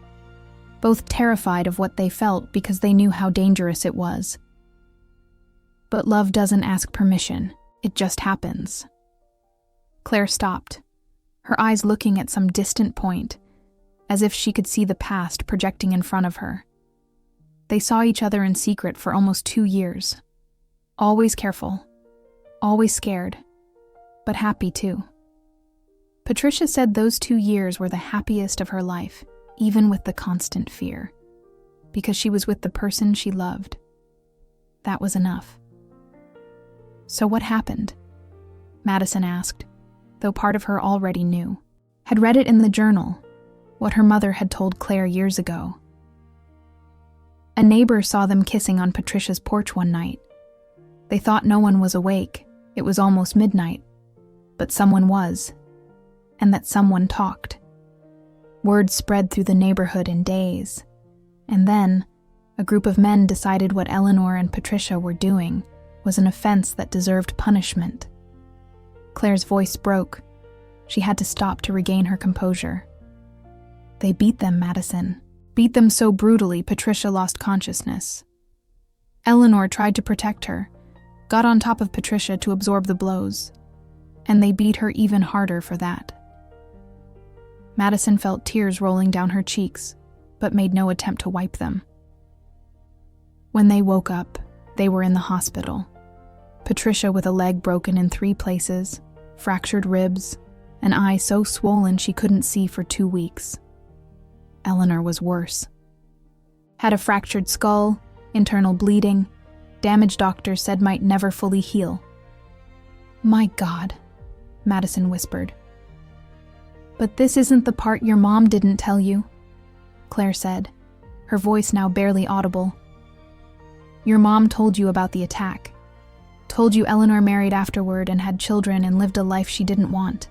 both terrified of what they felt because they knew how dangerous it was. But love doesn't ask permission, it just happens." Claire stopped, her eyes looking at some distant point, as if she could see the past projecting in front of her. They saw each other in secret for almost 2 years. Always careful, always scared, but happy too. Patricia said those 2 years were the happiest of her life, even with the constant fear, because she was with the person she loved. That was enough. "So what happened?" Madison asked, though part of her already knew. Had read it in the journal, what her mother had told Claire years ago. A neighbor saw them kissing on Patricia's porch one night. They thought no one was awake, it was almost midnight, but someone was, and that someone talked. Word spread through the neighborhood in days, and then a group of men decided what Eleanor and Patricia were doing was an offense that deserved punishment. Claire's voice broke. She had to stop to regain her composure. "They beat them, Madison. Beat them so brutally Patricia lost consciousness. Eleanor tried to protect her, got on top of Patricia to absorb the blows, and they beat her even harder for that." Madison felt tears rolling down her cheeks, but made no attempt to wipe them. When they woke up, they were in the hospital. Patricia with a leg broken in 3 places, fractured ribs, an eye so swollen she couldn't see for 2 weeks. Eleanor was worse. Had a fractured skull, internal bleeding, damage doctors said might never fully heal. "My God," Madison whispered. "But this isn't the part your mom didn't tell you," Claire said, her voice now barely audible. "Your mom told you about the attack. Told you Eleanor married afterward and had children and lived a life she didn't want.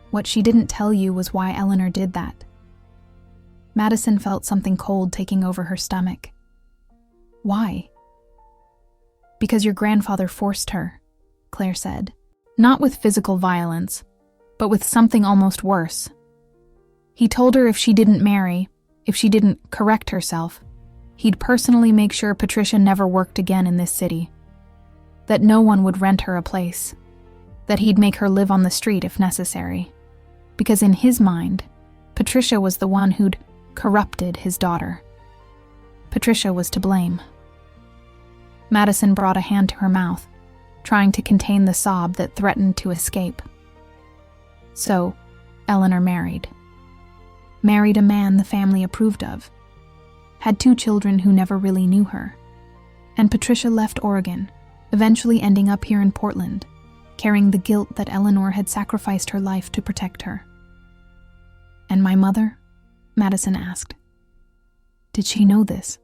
What she didn't tell you was why Eleanor did that." Madison felt something cold taking over her stomach. "Why?" "Because your grandfather forced her," Claire said. "Not with physical violence, but with something almost worse. He told her if she didn't marry, if she didn't correct herself, he'd personally make sure Patricia never worked again in this city. That no one would rent her a place. That he'd make her live on the street if necessary. Because in his mind, Patricia was the one who'd corrupted his daughter. Patricia was to blame." Madison brought a hand to her mouth, trying to contain the sob that threatened to escape. "So, Eleanor married. Married a man the family approved of. Had 2 children who never really knew her. And Patricia left Oregon, eventually ending up here in Portland, carrying the guilt that Eleanor had sacrificed her life to protect her." "And my mother?" Madison asked. "Did she know this?"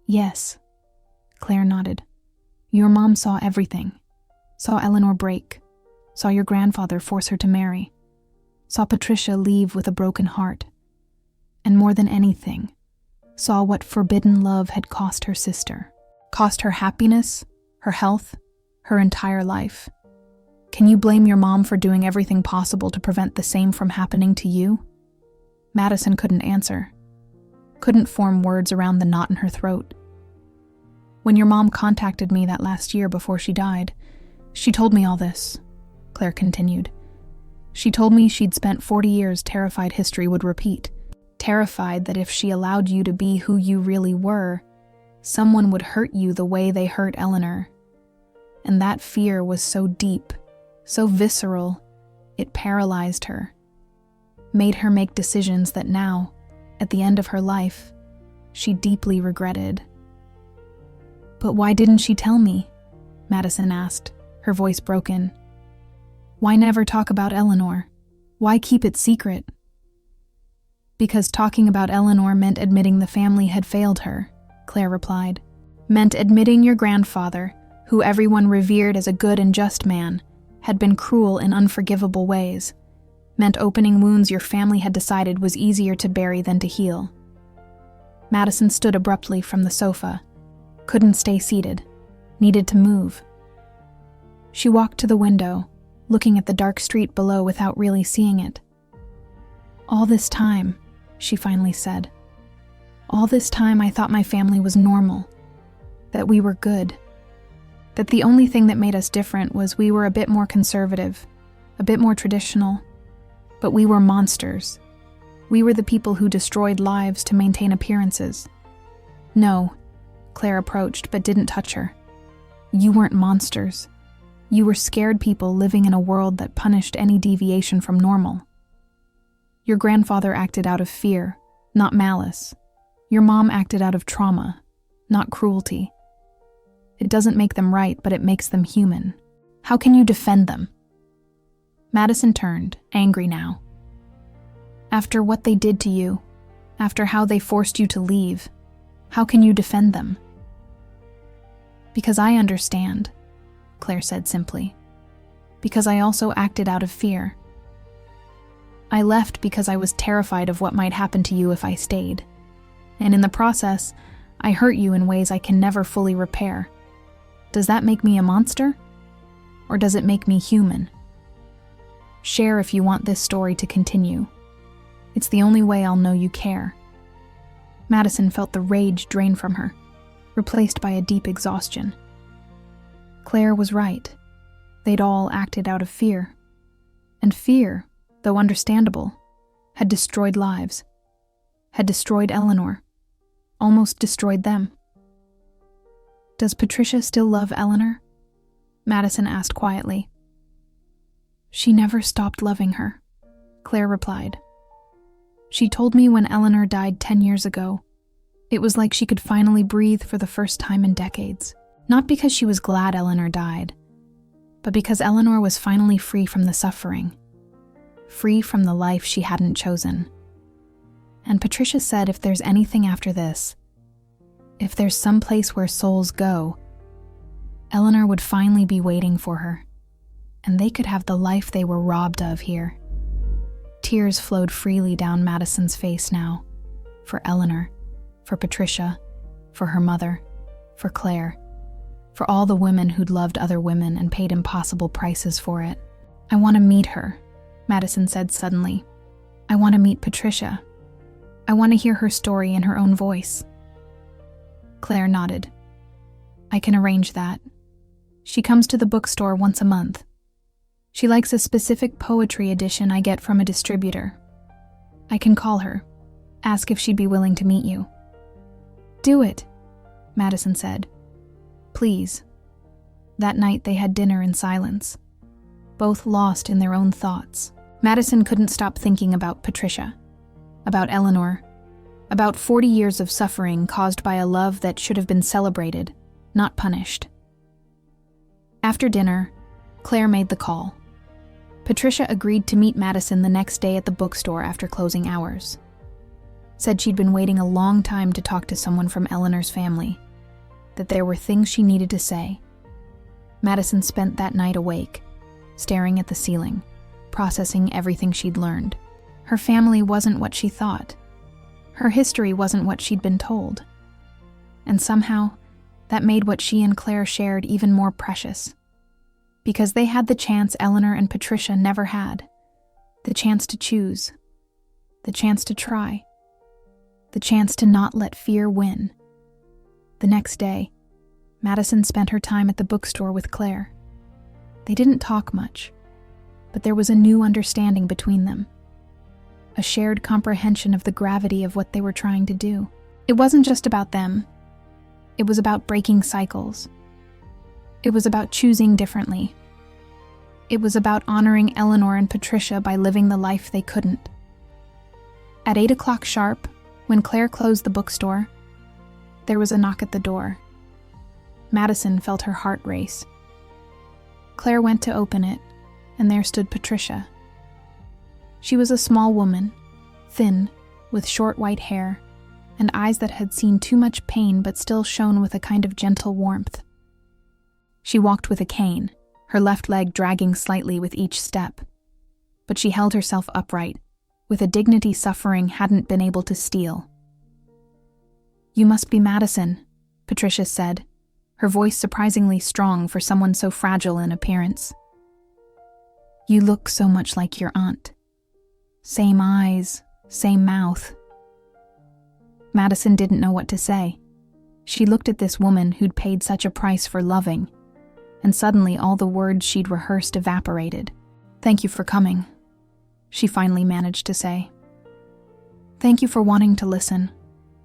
"Yes," Claire nodded. "Your mom saw everything. Saw Eleanor break. Saw your grandfather force her to marry. Saw Patricia leave with a broken heart. And more than anything, saw what forbidden love had cost her sister. Cost her happiness, her health, her entire life. Can you blame your mom for doing everything possible to prevent the same from happening to you?" Madison couldn't answer. Couldn't form words around the knot in her throat. "When your mom contacted me that last year before she died, she told me all this," Claire continued. "She told me she'd spent 40 years terrified history would repeat. Terrified that if she allowed you to be who you really were, someone would hurt you the way they hurt Eleanor. And that fear was so deep, so visceral, it paralyzed her. Made her make decisions that now, at the end of her life, she deeply regretted." "But why didn't she tell me?" Madison asked, her voice broken. "Why never talk about Eleanor? Why keep it secret?" "Because talking about Eleanor meant admitting the family had failed her," Claire replied. "Meant admitting your grandfather, who everyone revered as a good and just man, had been cruel in unforgivable ways. Meant opening wounds your family had decided was easier to bury than to heal." Madison stood abruptly from the sofa. Couldn't stay seated. Needed to move. She walked to the window, looking at the dark street below without really seeing it. "All this time," she finally said, "all this time I thought my family was normal. That we were good. That the only thing that made us different was we were a bit more conservative, a bit more traditional. But we were monsters. We were the people who destroyed lives to maintain appearances." "No," Claire approached but didn't touch her. "You weren't monsters. You were scared people living in a world that punished any deviation from normal. Your grandfather acted out of fear, not malice. Your mom acted out of trauma, not cruelty. It doesn't make them right, but it makes them human. How can you defend them?" Madison turned, angry now. "After what they did to you, after how they forced you to leave, how can you defend them?" "Because I understand," Claire said simply. "Because I also acted out of fear. I left because I was terrified of what might happen to you if I stayed. And in the process, I hurt you in ways I can never fully repair. Does that make me a monster? Or does it make me human? Share if you want this story to continue. It's the only way I'll know you care." Madison felt the rage drain from her, replaced by a deep exhaustion. Claire was right. They'd all acted out of fear. And fear, though understandable, had destroyed lives. had destroyed Eleanor, almost destroyed them. "Does Patricia still love Eleanor?" Madison asked quietly. "She never stopped loving her," Claire replied. "She told me when Eleanor died 10 years ago, it was like she could finally breathe for the first time in decades. Not because she was glad Eleanor died, but because Eleanor was finally free from the suffering, free from the life she hadn't chosen. And Patricia said if there's anything after this, if there's some place where souls go, Eleanor would finally be waiting for her, and they could have the life they were robbed of here." Tears flowed freely down Madison's face now, for Eleanor, for Patricia, for her mother, for Claire, for all the women who'd loved other women and paid impossible prices for it. "I want to meet her," Madison said suddenly. "I want to meet Patricia. I want to hear her story in her own voice." Claire nodded. "I can arrange that. She comes to the bookstore once a month. She likes a specific poetry edition I get from a distributor. I can call her, ask if she'd be willing to meet you." "Do it," Madison said. "Please." That night they had dinner in silence, both lost in their own thoughts. Madison couldn't stop thinking about Patricia, about Eleanor, about 40 years of suffering caused by a love that should have been celebrated, not punished. After dinner, Claire made the call. Patricia agreed to meet Madison the next day at the bookstore after closing hours. Said she'd been waiting a long time to talk to someone from Eleanor's family, that there were things she needed to say. Madison spent that night awake, staring at the ceiling, processing everything she'd learned. Her family wasn't what she thought. Her history wasn't what she'd been told. And somehow, that made what she and Claire shared even more precious. Because they had the chance Eleanor and Patricia never had. The chance to choose. The chance to try. The chance to not let fear win. The next day, Madison spent her time at the bookstore with Claire. They didn't talk much, but there was a new understanding between them. A shared comprehension of the gravity of what they were trying to do. It wasn't just about them. It was about breaking cycles. It was about choosing differently. It was about honoring Eleanor and Patricia by living the life they couldn't. At 8 o'clock sharp, when Claire closed the bookstore, there was a knock at the door. Madison felt her heart race. Claire went to open it, and there stood Patricia. She was a small woman, thin, with short white hair, and eyes that had seen too much pain but still shone with a kind of gentle warmth. She walked with a cane, her left leg dragging slightly with each step, but she held herself upright, with a dignity suffering hadn't been able to steal. "You must be Madison," Patricia said, her voice surprisingly strong for someone so fragile in appearance. "You look so much like your aunt. Same eyes, same mouth." Madison didn't know what to say. She looked at this woman who'd paid such a price for loving, and suddenly all the words she'd rehearsed evaporated. "Thank you for coming," she finally managed to say. "Thank you for wanting to listen,"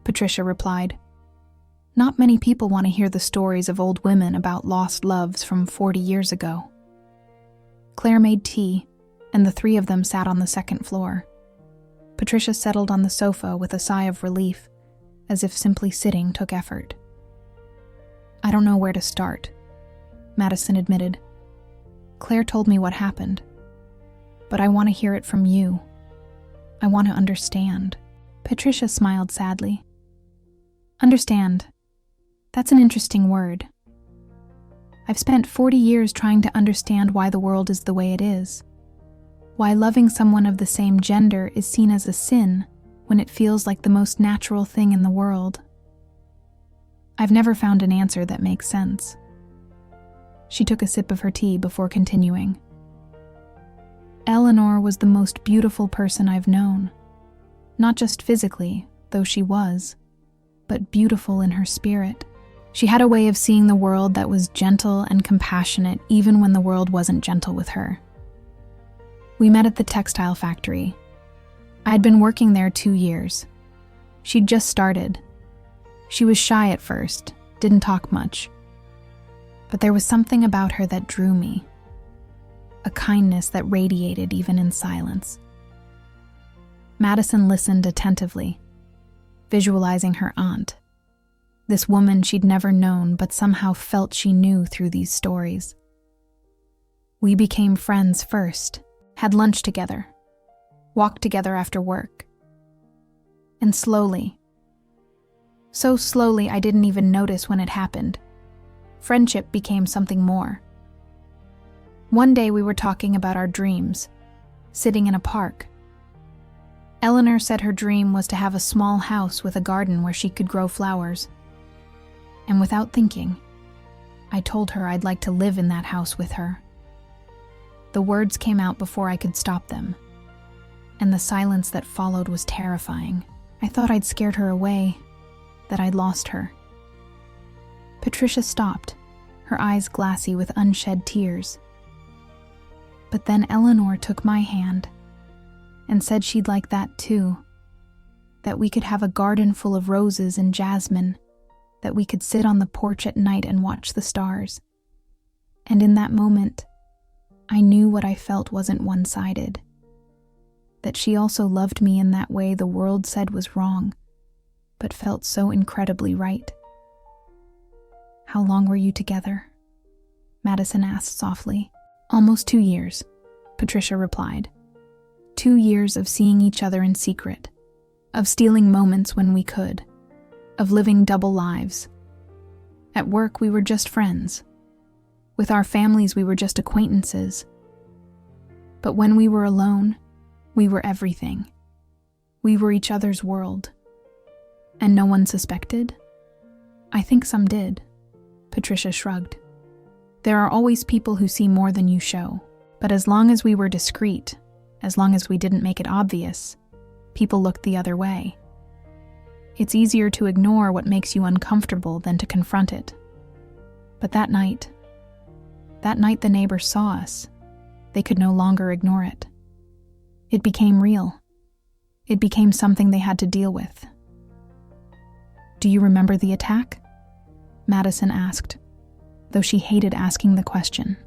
Patricia replied. "Not many people want to hear the stories of old women about lost loves from 40 years ago." Claire made tea, and the three of them sat on the second floor. Patricia settled on the sofa with a sigh of relief, as if simply sitting took effort. "I don't know where to start," Madison admitted. "Claire told me what happened, but I want to hear it from you. I want to understand." Patricia smiled sadly. "Understand. That's an interesting word. I've spent 40 years trying to understand why the world is the way it is. Why loving someone of the same gender is seen as a sin when it feels like the most natural thing in the world. I've never found an answer that makes sense." She took a sip of her tea before continuing. "Eleanor was the most beautiful person I've known. Not just physically, though she was, but beautiful in her spirit. She had a way of seeing the world that was gentle and compassionate even when the world wasn't gentle with her. We met at the textile factory. I had been working there 2 years. She'd just started. She was shy at first, didn't talk much. But there was something about her that drew me. A kindness that radiated even in silence. Madison listened attentively, visualizing her aunt. This woman she'd never known but somehow felt she knew through these stories. We became friends first, had lunch together, walked together after work. And slowly, so slowly I didn't even notice when it happened, friendship became something more. One day we were talking about our dreams, sitting in a park. Eleanor said her dream was to have a small house with a garden where she could grow flowers. And without thinking, I told her I'd like to live in that house with her. The words came out before I could stop them, and the silence that followed was terrifying. I thought I'd scared her away, that I'd lost her. Patricia stopped, her eyes glassy with unshed tears. But then Eleanor took my hand and said she'd like that too, that we could have a garden full of roses and jasmine, that we could sit on the porch at night and watch the stars. And in that moment, I knew what I felt wasn't one-sided, that she also loved me in that way the world said was wrong, but felt so incredibly right. "How long were you together?" Madison asked softly. "Almost 2 years," Patricia replied. 2 years of seeing each other in secret, of stealing moments when we could, of living double lives. At work, we were just friends. With our families, we were just acquaintances. But when we were alone, we were everything. We were each other's world. And no one suspected? I think some did. Patricia shrugged. There are always people who see more than you show. But as long as we were discreet, as long as we didn't make it obvious, people looked the other way. It's easier to ignore what makes you uncomfortable than to confront it. But that night the neighbors saw us. They could no longer ignore it. It became real. It became something they had to deal with. "Do you remember the attack?" Madison asked, though she hated asking the question.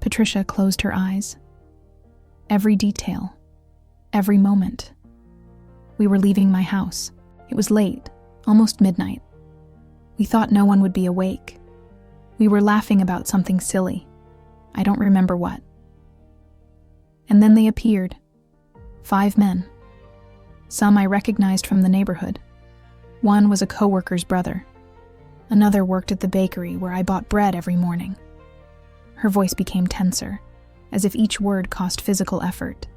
Patricia closed her eyes. Every detail, every moment. We were leaving my house. It was late, almost midnight. We thought no one would be awake. We were laughing about something silly. I don't remember what. And then they appeared. 5 men. Some I recognized from the neighborhood. One was a coworker's brother. Another worked at the bakery where I bought bread every morning. Her voice became tenser, as if each word cost physical effort.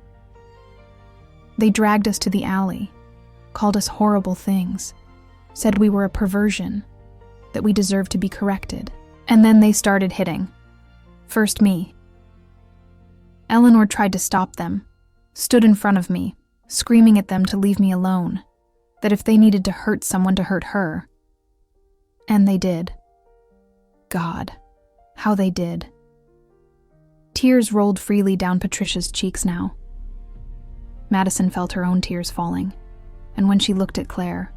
They dragged us to the alley, called us horrible things, said we were a perversion, that we deserved to be corrected. And then they started hitting. First me. Eleanor tried to stop them, stood in front of me, screaming at them to leave me alone, that if they needed to hurt someone to hurt her. And they did. God, how they did. Tears rolled freely down Patricia's cheeks now. Madison felt her own tears falling, and when she looked at Claire,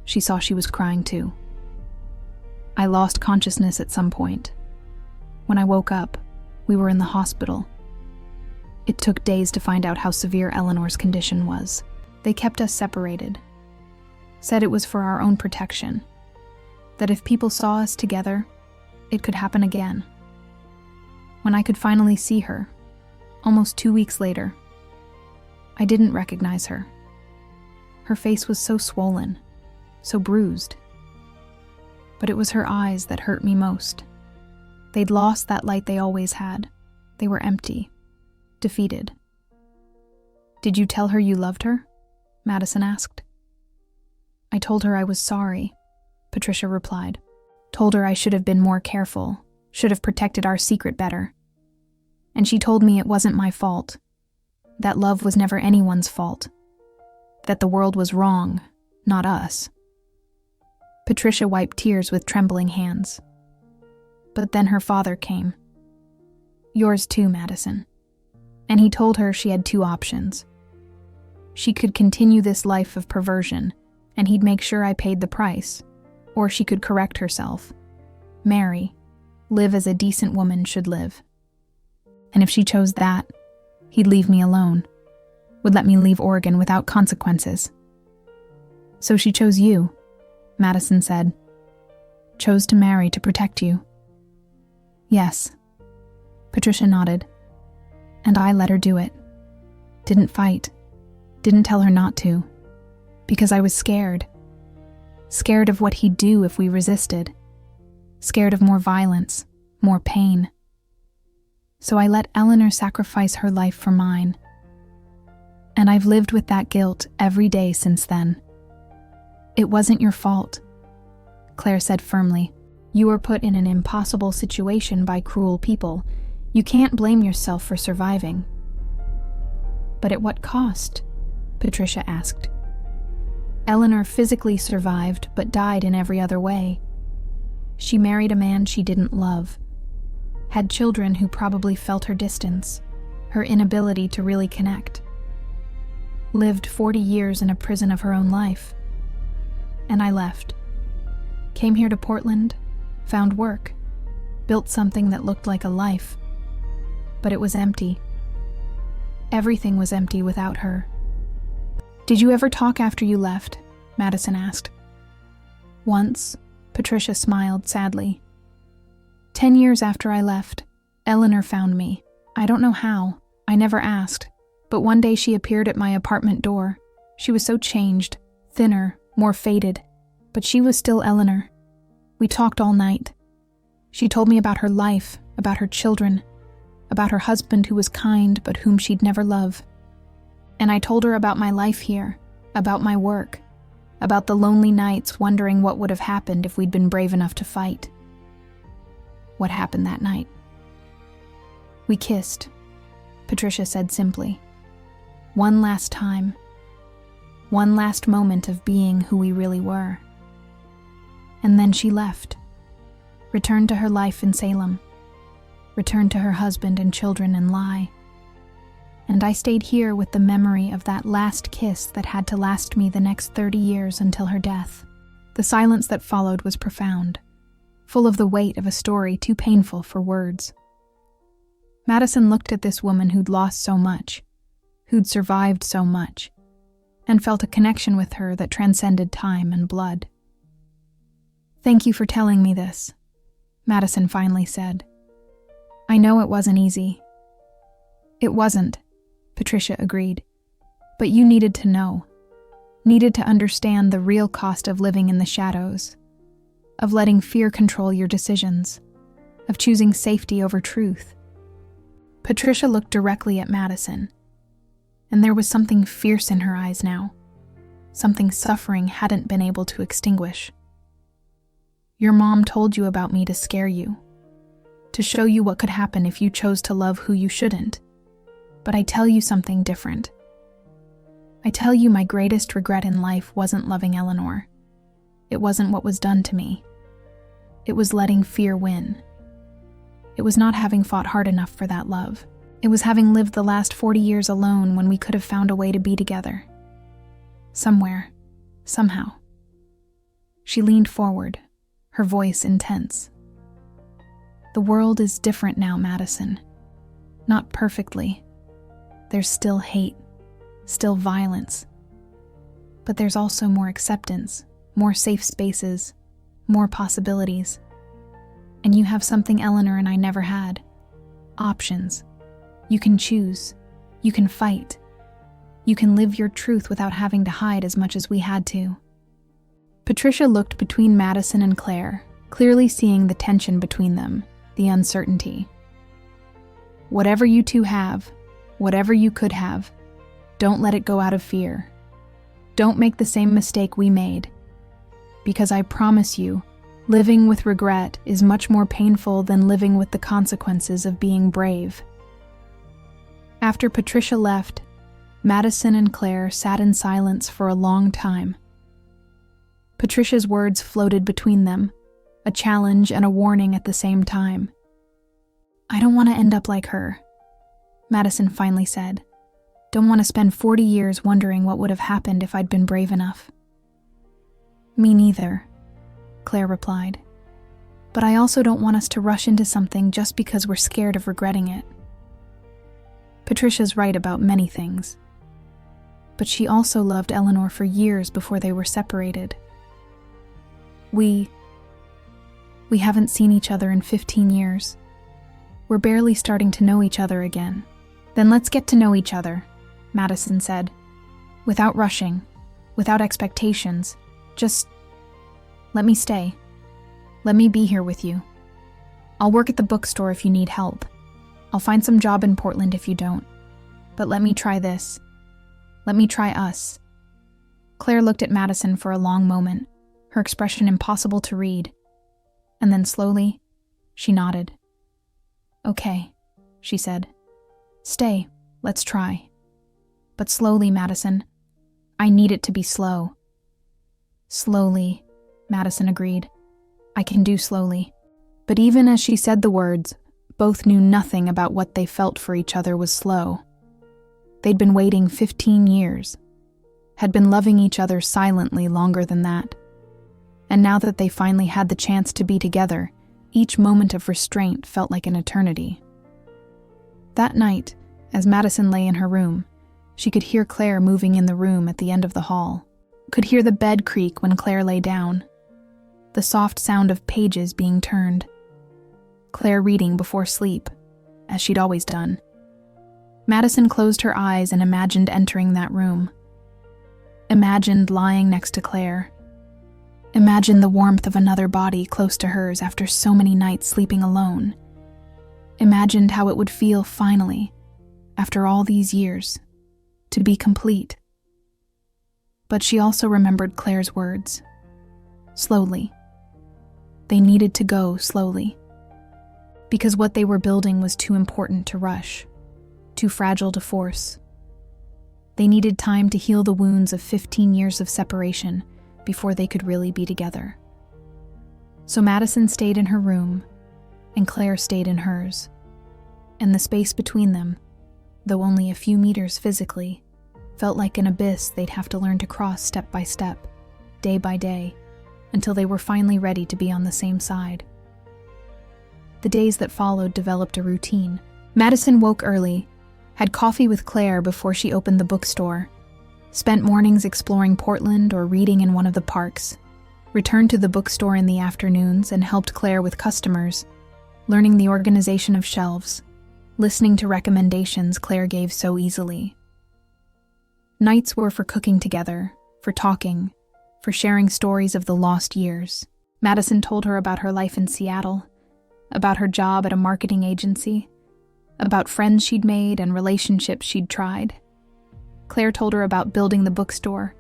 she saw she was crying too. I lost consciousness at some point. When I woke up, we were in the hospital. It took days to find out how severe Eleanor's condition was. They kept us separated, said it was for our own protection, that if people saw us together, it could happen again. When I could finally see her, almost 2 weeks later, I didn't recognize her. Her face was so swollen, so bruised. But it was her eyes that hurt me most. They'd lost that light they always had. They were empty, defeated. "Did you tell her you loved her?" Madison asked. "I told her I was sorry," Patricia replied. "Told her I should have been more careful, should have protected our secret better. And she told me it wasn't my fault, that love was never anyone's fault, that the world was wrong, not us." Patricia wiped tears with trembling hands. But then her father came. "Yours too, Madison." And he told her she had 2 options. She could continue this life of perversion, and he'd make sure I paid the price. Or she could correct herself, marry, live as a decent woman should live. And if she chose that, he'd leave me alone, would let me leave Oregon without consequences. So she chose you, Madison said. Chose to marry to protect you. Yes. Patricia nodded. And I let her do it. Didn't fight. Didn't tell her not to. Because I was scared. Scared of what he'd do if we resisted. Scared of more violence, more pain. So I let Eleanor sacrifice her life for mine. And I've lived with that guilt every day since then. It wasn't your fault, Claire said firmly. You were put in an impossible situation by cruel people. You can't blame yourself for surviving. But at what cost? Patricia asked. Eleanor physically survived, but died in every other way. She married a man she didn't love, had children who probably felt her distance, her inability to really connect. Lived 40 years in a prison of her own life. And I left. Came here to Portland, found work, built something that looked like a life. But it was empty. Everything was empty without her. Did you ever talk after you left? Madison asked. Once, Patricia smiled sadly. 10 years after I left, Eleanor found me. I don't know how. I never asked. But one day she appeared at my apartment door. She was so changed, thinner, more faded. But she was still Eleanor. We talked all night. She told me about her life, about her children, about her husband who was kind but whom she'd never love. And I told her about my life here, about my work, about the lonely nights wondering what would have happened if we'd been brave enough to fight. What happened that night? We kissed, Patricia said simply. One last time. One last moment of being who we really were. And then she left. Returned to her life in Salem. Returned to her husband and children and lie. And I stayed here with the memory of that last kiss that had to last me the next 30 years until her death. The silence that followed was profound, full of the weight of a story too painful for words. Madison looked at this woman who'd lost so much, who'd survived so much, and felt a connection with her that transcended time and blood. Thank you for telling me this, Madison finally said. I know it wasn't easy. It wasn't, Patricia agreed. But you needed to know. Needed to understand the real cost of living in the shadows, of letting fear control your decisions, of choosing safety over truth. Patricia looked directly at Madison, and there was something fierce in her eyes now, something suffering hadn't been able to extinguish. Your mom told you about me to scare you, to show you what could happen if you chose to love who you shouldn't. But I tell you something different. I tell you my greatest regret in life wasn't loving Eleanor. It wasn't what was done to me. It was letting fear win. It was not having fought hard enough for that love. It was having lived the last 40 years alone when we could have found a way to be together. Somewhere. Somehow. She leaned forward, her voice intense. The world is different now, Madison. Not perfectly. There's still hate, still violence. But there's also more acceptance, more safe spaces, more possibilities. And you have something Eleanor and I never had. Options. You can choose. You can fight. You can live your truth without having to hide as much as we had to. Patricia looked between Madison and Claire, clearly seeing the tension between them, the uncertainty. Whatever you two have, whatever you could have, don't let it go out of fear. Don't make the same mistake we made. Because I promise you, living with regret is much more painful than living with the consequences of being brave. After Patricia left, Madison and Claire sat in silence for a long time. Patricia's words floated between them, a challenge and a warning at the same time. I don't want to end up like her, Madison finally said. Don't want to spend 40 years wondering what would have happened if I'd been brave enough." "Me neither," Claire replied. "But I also don't want us to rush into something just because we're scared of regretting it." Patricia's right about many things. But she also loved Eleanor for years before they were separated. We haven't seen each other in 15 years. We're barely starting to know each other again. "Then let's get to know each other," Madison said. "Without rushing, without expectations. Just let me stay. Let me be here with you. I'll work at the bookstore if you need help. I'll find some job in Portland if you don't. But let me try this. Let me try us." Claire looked at Madison for a long moment, her expression impossible to read. And then slowly, she nodded. "Okay," she said. "Stay, let's try. But slowly, Madison. I need it to be slow." "Slowly," Madison agreed. "I can do slowly." But even as she said the words, both knew nothing about what they felt for each other was slow. They'd been waiting 15 years, had been loving each other silently longer than that. And now that they finally had the chance to be together, each moment of restraint felt like an eternity. That night, as Madison lay in her room, she could hear Claire moving in the room at the end of the hall, could hear the bed creak when Claire lay down, the soft sound of pages being turned, Claire reading before sleep, as she'd always done. Madison closed her eyes and imagined entering that room. Imagined lying next to Claire. Imagined the warmth of another body close to hers after so many nights sleeping alone. Imagined how it would feel finally, after all these years, to be complete. But she also remembered Claire's words. Slowly. They needed to go slowly. Because what they were building was too important to rush. Too fragile to force. They needed time to heal the wounds of 15 years of separation before they could really be together. So Madison stayed in her room, and Claire stayed in hers. And the space between them, though only a few meters physically, felt like an abyss they'd have to learn to cross step by step, day by day, until they were finally ready to be on the same side. The days that followed developed a routine. Madison woke early, had coffee with Claire before she opened the bookstore, spent mornings exploring Portland or reading in one of the parks, returned to the bookstore in the afternoons and helped Claire with customers, learning the organization of shelves, listening to recommendations Claire gave so easily. Nights were for cooking together, for talking, for sharing stories of the lost years. Madison told her about her life in Seattle, about her job at a marketing agency, about friends she'd made and relationships she'd tried. Claire told her about building the bookstore,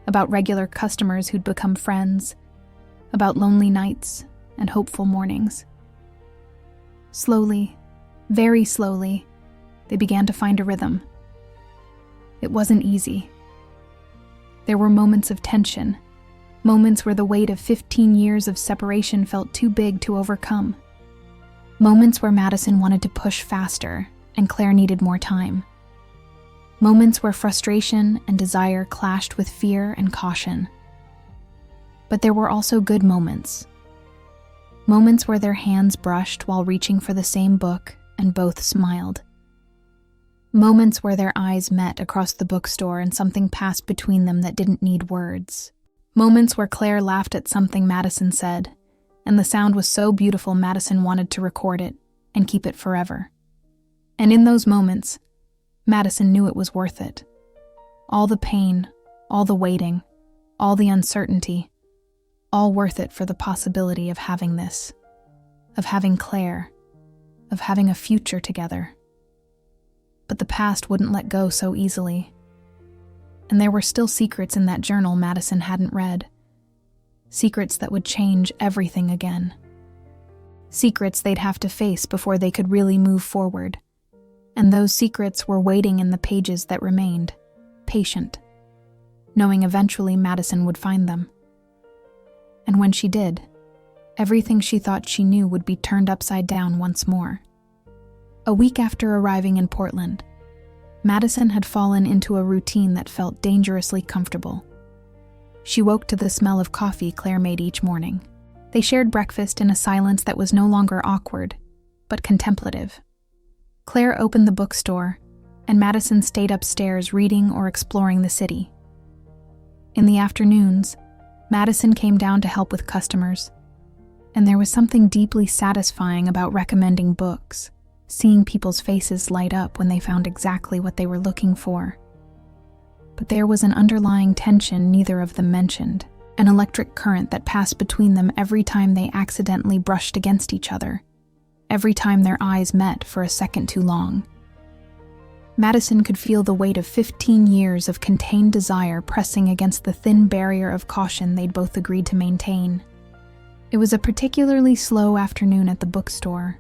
about regular customers who'd become friends, about lonely nights and hopeful mornings. Slowly, very slowly, they began to find a rhythm. It wasn't easy. There were moments of tension, moments where the weight of 15 years of separation felt too big to overcome. Moments where Madison wanted to push faster and Claire needed more time. Moments where frustration and desire clashed with fear and caution. But there were also good moments. Moments where their hands brushed while reaching for the same book and both smiled. Moments where their eyes met across the bookstore and something passed between them that didn't need words. Moments where Claire laughed at something Madison said, and the sound was so beautiful Madison wanted to record it and keep it forever. And in those moments, Madison knew it was worth it. All the pain, all the waiting, all the uncertainty, all worth it for the possibility of having this, of having Claire, of having a future together. But the past wouldn't let go so easily. And there were still secrets in that journal Madison hadn't read. Secrets that would change everything again. Secrets they'd have to face before they could really move forward. And those secrets were waiting in the pages that remained, patient, knowing eventually Madison would find them. And when she did, everything she thought she knew would be turned upside down once more. A week after arriving in Portland, Madison had fallen into a routine that felt dangerously comfortable. She woke to the smell of coffee Claire made each morning. They shared breakfast in a silence that was no longer awkward, but contemplative. Claire opened the bookstore, and Madison stayed upstairs reading or exploring the city. In the afternoons, Madison came down to help with customers, and there was something deeply satisfying about recommending books, seeing people's faces light up when they found exactly what they were looking for. But there was an underlying tension neither of them mentioned, an electric current that passed between them every time they accidentally brushed against each other, every time their eyes met for a second too long. Madison could feel the weight of 15 years of contained desire pressing against the thin barrier of caution they'd both agreed to maintain. It was a particularly slow afternoon at the bookstore.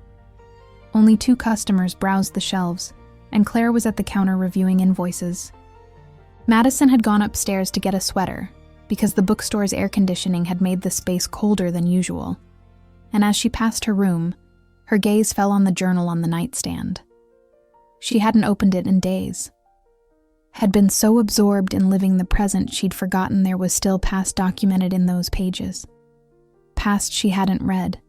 Only 2 customers browsed the shelves, and Claire was at the counter reviewing invoices. Madison had gone upstairs to get a sweater, because the bookstore's air conditioning had made the space colder than usual, and as she passed her room, her gaze fell on the journal on the nightstand. She hadn't opened it in days. Had been so absorbed in living the present she'd forgotten there was still past documented in those pages. Past she hadn't read.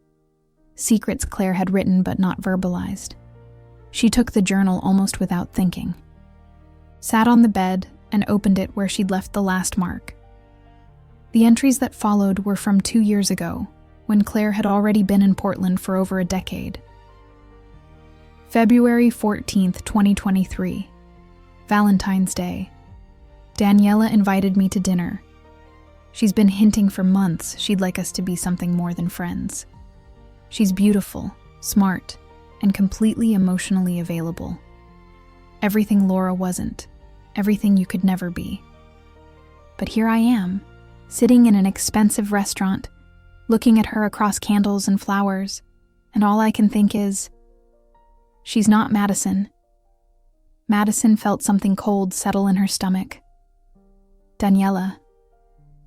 Secrets Claire had written but not verbalized. She took the journal almost without thinking. Sat on the bed and opened it where she'd left the last mark. The entries that followed were from 2 years ago, when Claire had already been in Portland for over a decade. February 14th, 2023. Valentine's Day. Daniela invited me to dinner. She's been hinting for months she'd like us to be something more than friends. She's beautiful, smart, and completely emotionally available. Everything Laura wasn't, everything you could never be. But here I am, sitting in an expensive restaurant, looking at her across candles and flowers, and all I can think is, she's not Madison. Madison felt something cold settle in her stomach. Daniela.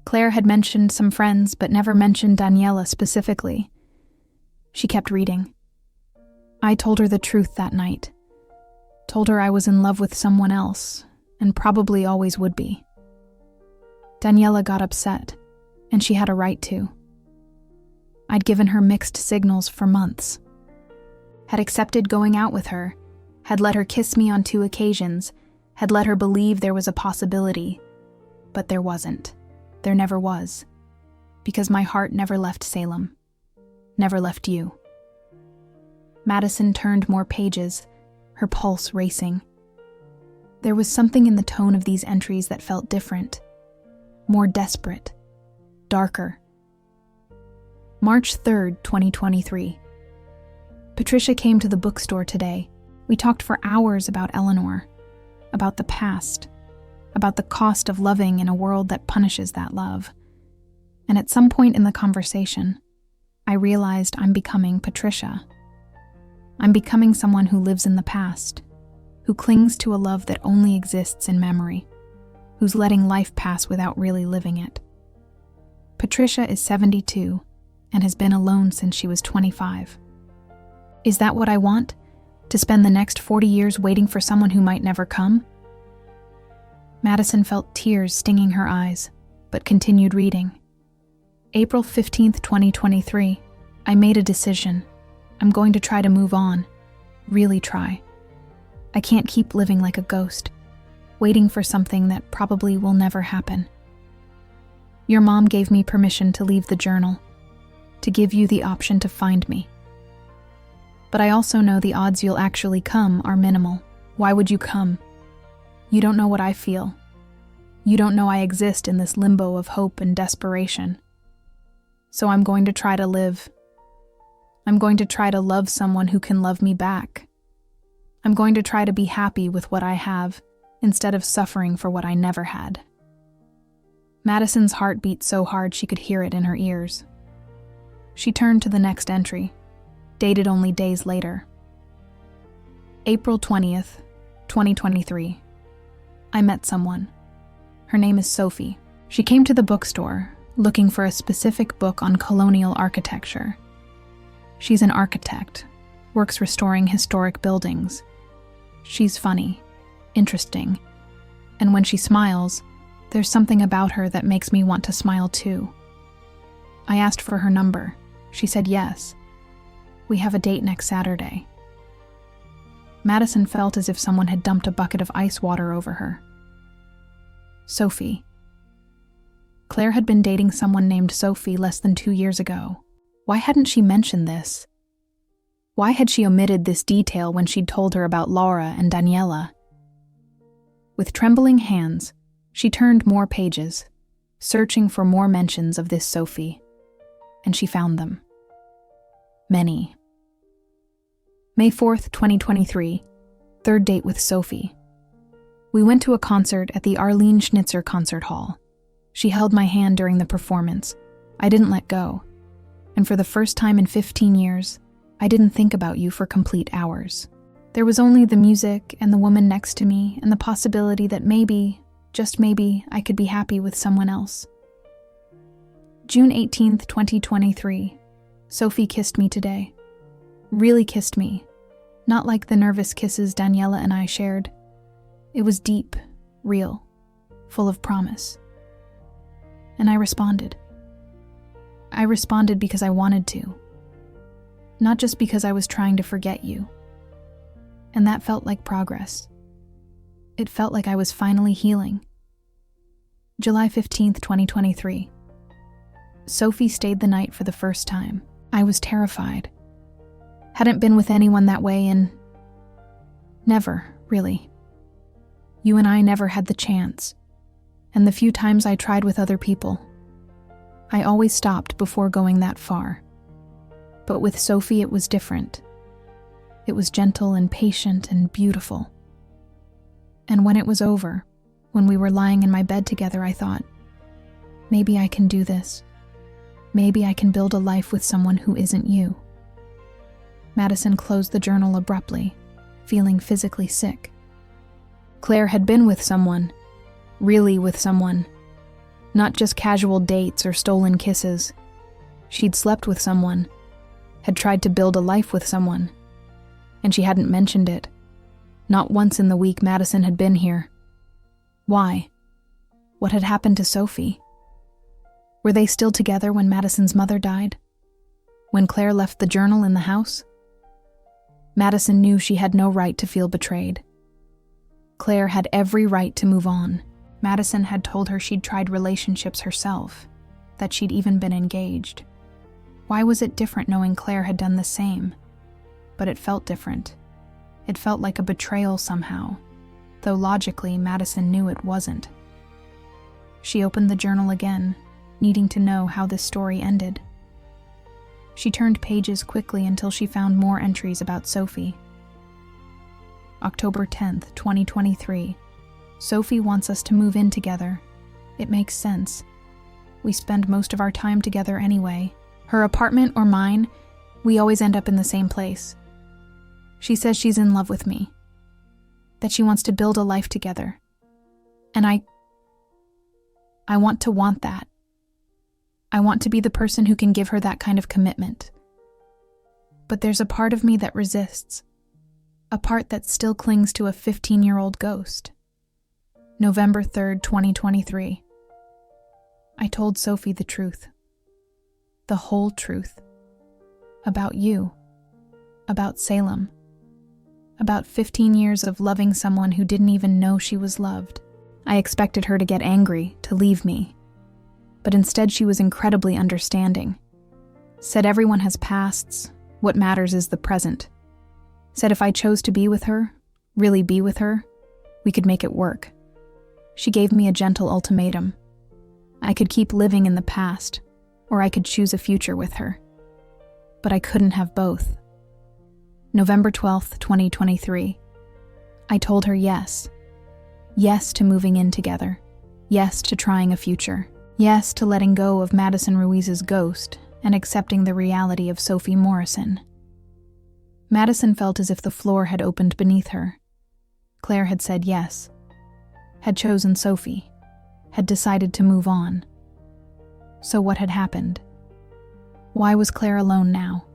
Claire had mentioned some friends, but never mentioned Daniela specifically. She kept reading. I told her the truth that night. Told her I was in love with someone else, and probably always would be. Daniela got upset, and she had a right to. I'd given her mixed signals for months. Had accepted going out with her, had let her kiss me on 2 occasions, had let her believe there was a possibility. But there wasn't. There never was. Because my heart never left Salem. Never left you. Madison turned more pages, her pulse racing. There was something in the tone of these entries that felt different. More desperate. Darker. March 3rd, 2023. Patricia came to the bookstore today. We talked for hours about Eleanor, about the past, about the cost of loving in a world that punishes that love. And at some point in the conversation, I realized I'm becoming Patricia. I'm becoming someone who lives in the past, who clings to a love that only exists in memory, who's letting life pass without really living it. Patricia is 72 and has been alone since she was 25. Is that what I want? To spend the next 40 years waiting for someone who might never come? Madison felt tears stinging her eyes, but continued reading. April 15th, 2023. I made a decision. I'm going to try to move on. Really try. I can't keep living like a ghost, waiting for something that probably will never happen. Your mom gave me permission to leave the journal, to give you the option to find me. But I also know the odds you'll actually come are minimal. Why would you come? You don't know what I feel. You don't know I exist in this limbo of hope and desperation. So I'm going to try to live. I'm going to try to love someone who can love me back. I'm going to try to be happy with what I have instead of suffering for what I never had. Madison's heart beat so hard she could hear it in her ears. She turned to the next entry, dated only days later. April 20th, 2023. I met someone. Her name is Sophie. She came to the bookstore looking for a specific book on colonial architecture. She's an architect, works restoring historic buildings. She's funny. interesting. And when she smiles, there's something about her that makes me want to smile too. I asked for her number. She said yes. We have a date next Saturday. Madison felt as if someone had dumped a bucket of ice water over her. Sophie. Claire had been dating someone named Sophie less than 2 years ago. Why hadn't she mentioned this? Why had she omitted this detail when she'd told her about Laura and Daniela? With trembling hands, she turned more pages, searching for more mentions of this Sophie, and she found them. Many. May 4th, 2023, third date with Sophie. We went to a concert at the Arlene Schnitzer Concert Hall. She held my hand during the performance. I didn't let go. And for the first time in 15 years, I didn't think about you for complete hours. There was only the music and the woman next to me and the possibility that maybe, just maybe, I could be happy with someone else. June 18th, 2023. Sophie kissed me today. Really kissed me. Not like the nervous kisses Daniela and I shared. It was deep, real, full of promise. And I responded. I responded because I wanted to. Not just because I was trying to forget you. And that felt like progress. It felt like I was finally healing. July 15th, 2023. Sophie stayed the night for the first time. I was terrified. Hadn't been with anyone that way in... never, really. You and I never had the chance. And the few times I tried with other people, I always stopped before going that far. But with Sophie it was different. It was gentle and patient and beautiful. And when it was over, when we were lying in my bed together, I thought, maybe I can do this. Maybe I can build a life with someone who isn't you. Madison closed the journal abruptly, feeling physically sick. Claire had been with someone, really with someone. Not just casual dates or stolen kisses. She'd slept with someone, had tried to build a life with someone. And she hadn't mentioned it. Not once in the week Madison had been here. Why? What had happened to Sophie? Were they still together when Madison's mother died? When Claire left the journal in the house? Madison knew she had no right to feel betrayed. Claire had every right to move on. Madison had told her she'd tried relationships herself, that she'd even been engaged. Why was it different knowing Claire had done the same? But it felt different. It felt like a betrayal somehow, though logically Madison knew it wasn't. She opened the journal again, needing to know how this story ended. She turned pages quickly until she found more entries about Sophie. October 10th, 2023. Sophie wants us to move in together. It makes sense. We spend most of our time together anyway. Her apartment or mine, we always end up in the same place. She says she's in love with me, that she wants to build a life together. And I want that. I want to be the person who can give her that kind of commitment. But there's a part of me that resists, a part that still clings to a 15-year-old ghost. November 3rd, 2023. I told Sophie the truth. The whole truth. About you. About Salem. About 15 years of loving someone who didn't even know she was loved. I expected her to get angry, to leave me. But instead she was incredibly understanding. Said everyone has pasts, what matters is the present. Said if I chose to be with her, really be with her, we could make it work. She gave me a gentle ultimatum. I could keep living in the past, or I could choose a future with her. But I couldn't have both. November 12th, 2023. I told her yes. Yes to moving in together. Yes to trying a future. Yes to letting go of Madison Ruiz's ghost and accepting the reality of Sophie Morrison. Madison felt as if the floor had opened beneath her. Claire had said yes, had chosen Sophie, had decided to move on. So what had happened? Why was Claire alone now?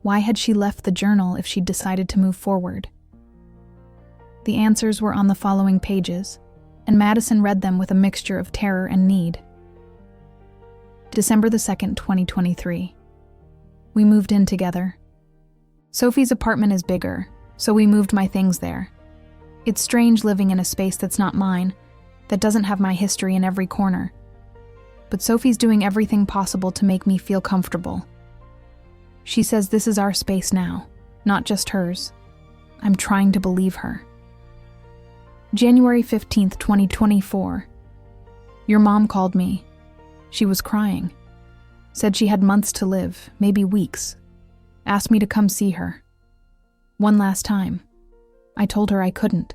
Why had she left the journal if she'd decided to move forward? The answers were on the following pages, and Madison read them with a mixture of terror and need. December the 2nd, 2023. We moved in together. Sophie's apartment is bigger, so we moved my things there. It's strange living in a space that's not mine, that doesn't have my history in every corner. But Sophie's doing everything possible to make me feel comfortable. She says this is our space now, not just hers. I'm trying to believe her. January 15th, 2024. Your mom called me. She was crying. Said she had months to live, maybe weeks. Asked me to come see her. One last time. I told her I couldn't.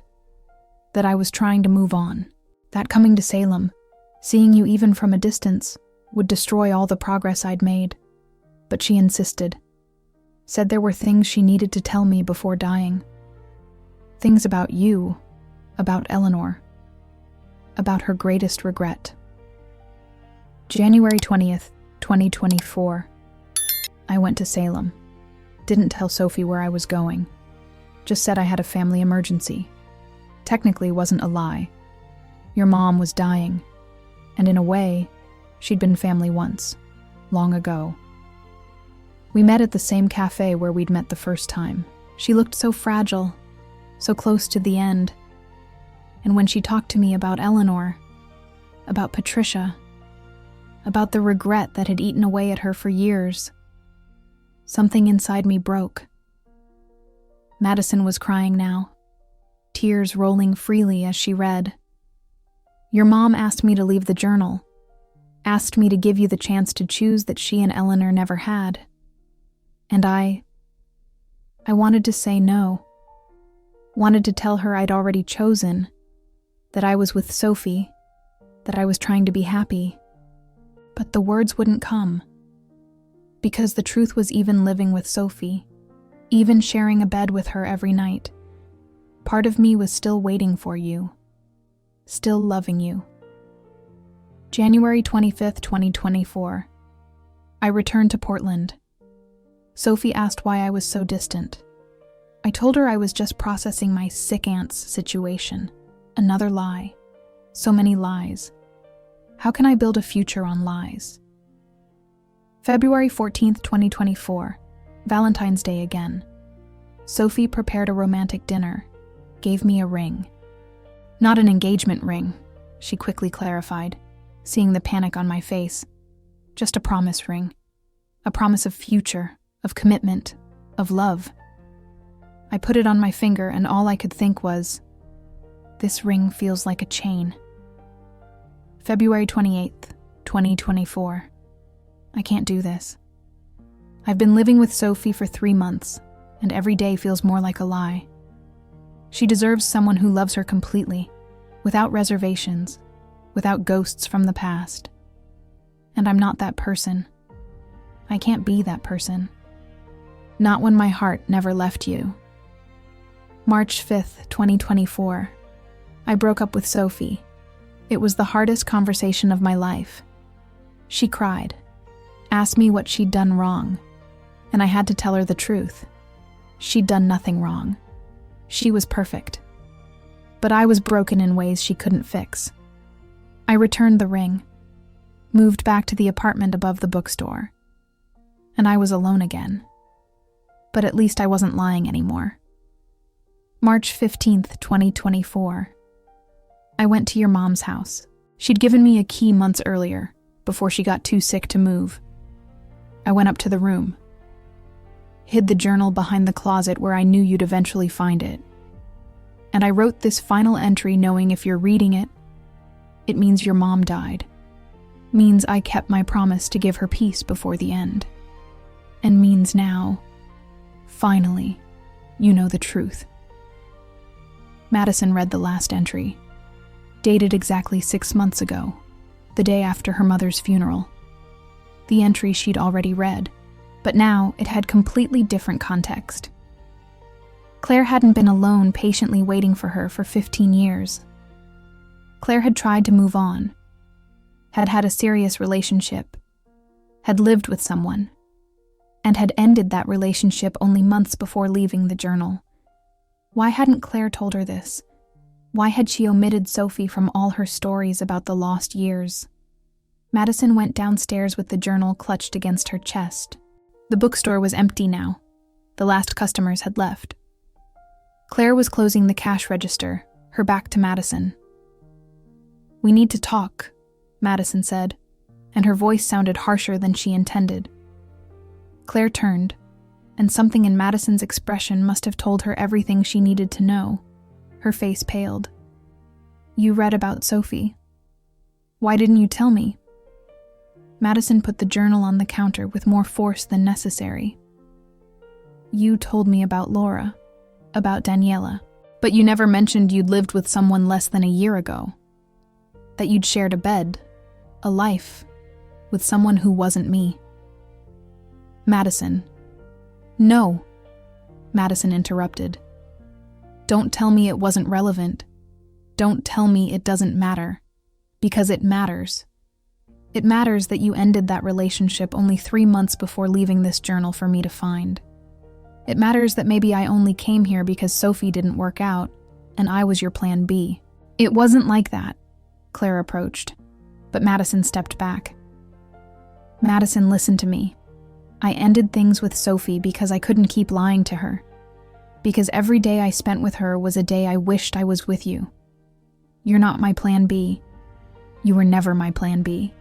That I was trying to move on. That coming to Salem, seeing you even from a distance, would destroy all the progress I'd made. But she insisted. Said there were things she needed to tell me before dying. Things about you, about Eleanor, about her greatest regret. January 20th, 2024. I went to Salem. Didn't tell Sophie where I was going. Just said I had a family emergency. Technically wasn't a lie. Your mom was dying, and in a way, she'd been family once, long ago. We met at the same cafe where we'd met the first time. She looked so fragile, so close to the end. And when she talked to me about Eleanor, about Patricia, about the regret that had eaten away at her for years, something inside me broke. Madison was crying now, tears rolling freely as she read. Your mom asked me to leave the journal, asked me to give you the chance to choose that she and Eleanor never had. And I wanted to say no. Wanted to tell her I'd already chosen, that I was with Sophie, that I was trying to be happy. But the words wouldn't come. Because the truth was, even living with Sophie, even sharing a bed with her every night, part of me was still waiting for you, still loving you. January 25th, 2024. I returned to Portland. Sophie asked why I was so distant. I told her I was just processing my sick aunt's situation. Another lie. So many lies. How can I build a future on lies? February 14th, 2024. Valentine's Day again. Sophie prepared a romantic dinner. Gave me a ring. Not an engagement ring, she quickly clarified, seeing the panic on my face. Just a promise ring. A promise of future, of commitment, of love. I put it on my finger and all I could think was, this ring feels like a chain. February 28th, 2024. I can't do this. I've been living with Sophie for 3 months, and every day feels more like a lie. She deserves someone who loves her completely, without reservations, without ghosts from the past. And I'm not that person. I can't be that person. Not when my heart never left you. March 5th, 2024. I broke up with Sophie. It was the hardest conversation of my life. She cried, asked me what she'd done wrong, and I had to tell her the truth. She'd done nothing wrong. She was perfect. But I was broken in ways she couldn't fix. I returned the ring, moved back to the apartment above the bookstore, and I was alone again. But at least I wasn't lying anymore. March 15th, 2024. I went to your mom's house. She'd given me a key months earlier, before she got too sick to move. I went up to the room, hid the journal behind the closet where I knew you'd eventually find it. And I wrote this final entry knowing if you're reading it, it means your mom died. Means I kept my promise to give her peace before the end. And means now, finally, you know the truth. Madison read the last entry, dated exactly 6 months ago, the day after her mother's funeral. The entry she'd already read, but now it had completely different context. Claire hadn't been alone patiently waiting for her for 15 years. Claire had tried to move on, had had a serious relationship, had lived with someone, and had ended that relationship only months before leaving the journal. Why hadn't Claire told her this? Why had she omitted Sophie from all her stories about the lost years? Madison went downstairs with the journal clutched against her chest. The bookstore was empty now. The last customers had left. Claire was closing the cash register, her back to Madison. "We need to talk," Madison said, and her voice sounded harsher than she intended. Claire turned, and something in Madison's expression must have told her everything she needed to know. Her face paled. "You read about Sophie. Why didn't you tell me?" Madison put the journal on the counter with more force than necessary. "You told me about Laura, about Daniela, but you never mentioned you'd lived with someone less than a year ago. That you'd shared a bed, a life, with someone who wasn't me." "Madison." "No," Madison interrupted. "Don't tell me it wasn't relevant. Don't tell me it doesn't matter. Because it matters. It matters that you ended that relationship only 3 months before leaving this journal for me to find. It matters that maybe I only came here because Sophie didn't work out, and I was your plan B." "It wasn't like that," Claire approached, but Madison stepped back. "Madison, listen to me. I ended things with Sophie because I couldn't keep lying to her. Because every day I spent with her was a day I wished I was with you. You're not my plan B. You were never my plan B."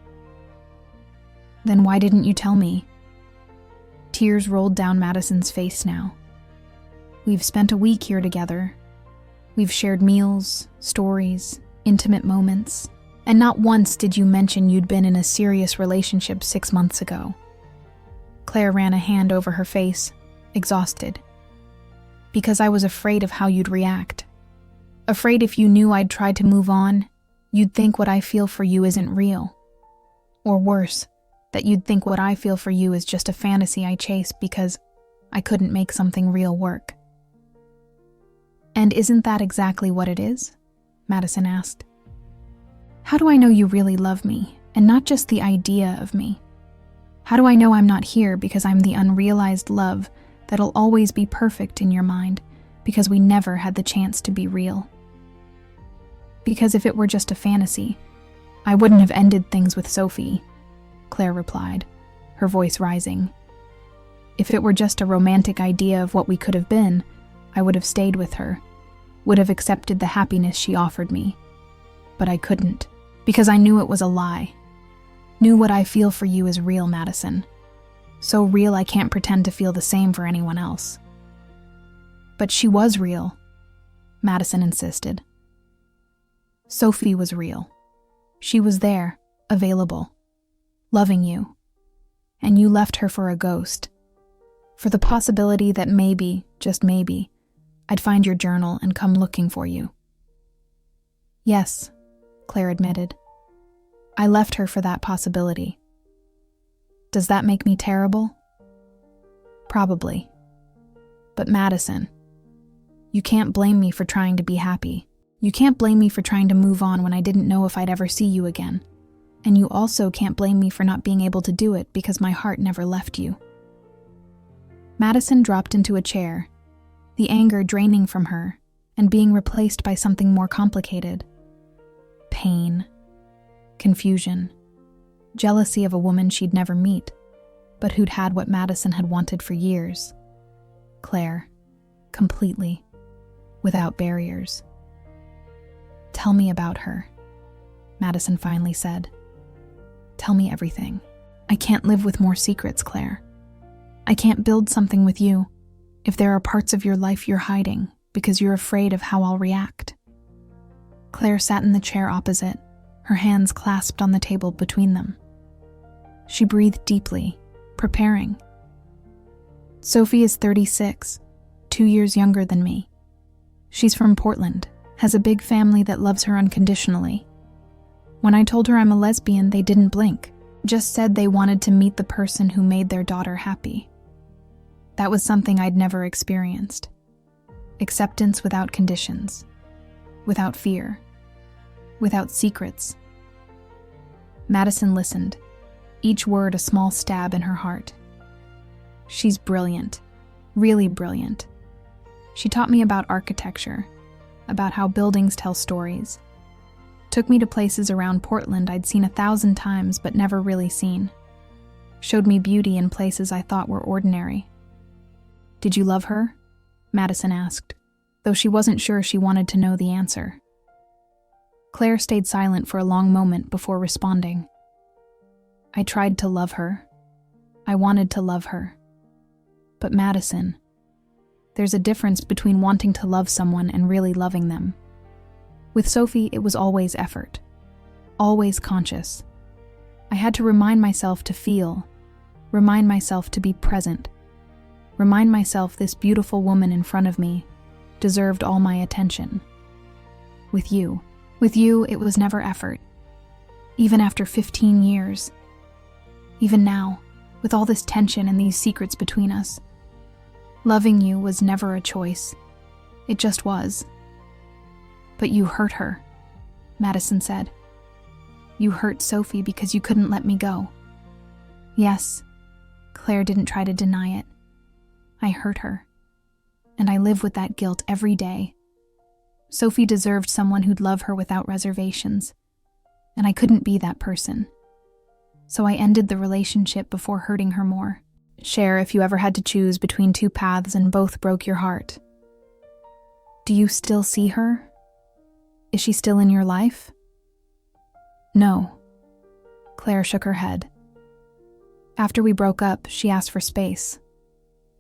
"Then why didn't you tell me?" Tears rolled down Madison's face now. "We've spent a week here together. We've shared meals, stories, intimate moments, and not once did you mention you'd been in a serious relationship 6 months ago." Claire ran a hand over her face, exhausted. "Because I was afraid of how you'd react. Afraid if you knew I'd tried to move on, you'd think what I feel for you isn't real. Or worse, that you'd think what I feel for you is just a fantasy I chase because I couldn't make something real work." "And isn't that exactly what it is?" Madison asked. "How do I know you really love me, and not just the idea of me? How do I know I'm not here because I'm the unrealized love that'll always be perfect in your mind because we never had the chance to be real? Because if it were just a fantasy, I wouldn't have ended things with Sophie," Claire replied, her voice rising. "If it were just a romantic idea of what we could have been, I would have stayed with her, would have accepted the happiness she offered me. But I couldn't, because I knew it was a lie. Knew what I feel for you is real, Madison. So real I can't pretend to feel the same for anyone else." "But she was real," Madison insisted. "Sophie was real. She was there, available, loving you. And you left her for a ghost. For the possibility that maybe, just maybe, I'd find your journal and come looking for you." "Yes," Claire admitted. "I left her for that possibility. Does that make me terrible? Probably. But Madison, you can't blame me for trying to be happy. You can't blame me for trying to move on when I didn't know if I'd ever see you again. And you also can't blame me for not being able to do it because my heart never left you." Madison dropped into a chair, the anger draining from her and being replaced by something more complicated. Pain, confusion, jealousy of a woman she'd never meet, but who'd had what Madison had wanted for years. Claire, completely, without barriers. "Tell me about her," Madison finally said. "Tell me everything. I can't live with more secrets, Claire. I can't build something with you if there are parts of your life you're hiding because you're afraid of how I'll react." Claire sat in the chair opposite, her hands clasped on the table between them. She breathed deeply, preparing. "Sophie is 36, 2 years younger than me. She's from Portland, has a big family that loves her unconditionally. When I told her I'm a lesbian, they didn't blink, just said they wanted to meet the person who made their daughter happy. That was something I'd never experienced. Acceptance without conditions, without fear, without secrets." Madison listened, each word a small stab in her heart. "She's brilliant, really brilliant. She taught me about architecture, about how buildings tell stories. Took me to places around Portland I'd seen 1,000 times but never really seen. Showed me beauty in places I thought were ordinary. "Did you love her?" Madison asked, though she wasn't sure she wanted to know the answer. Claire stayed silent for a long moment before responding. "I tried to love her. I wanted to love her. But Madison, there's a difference between wanting to love someone and really loving them. With Sophie, it was always effort, always conscious. I had to remind myself to feel, remind myself to be present, remind myself this beautiful woman in front of me deserved all my attention. With you, it was never effort. Even after 15 years. Even now, with all this tension and these secrets between us. Loving you was never a choice. It just was." "But you hurt her," Madison said. "You hurt Sophie because you couldn't let me go." "Yes," Claire didn't try to deny it. "I hurt her. And I live with that guilt every day. Sophie deserved someone who'd love her without reservations. And I couldn't be that person. So I ended the relationship before hurting her more. Share if you ever had to choose between two paths and both broke your heart. Do you still see her? Is she still in your life?" "No." Claire shook her head. "After we broke up, she asked for space.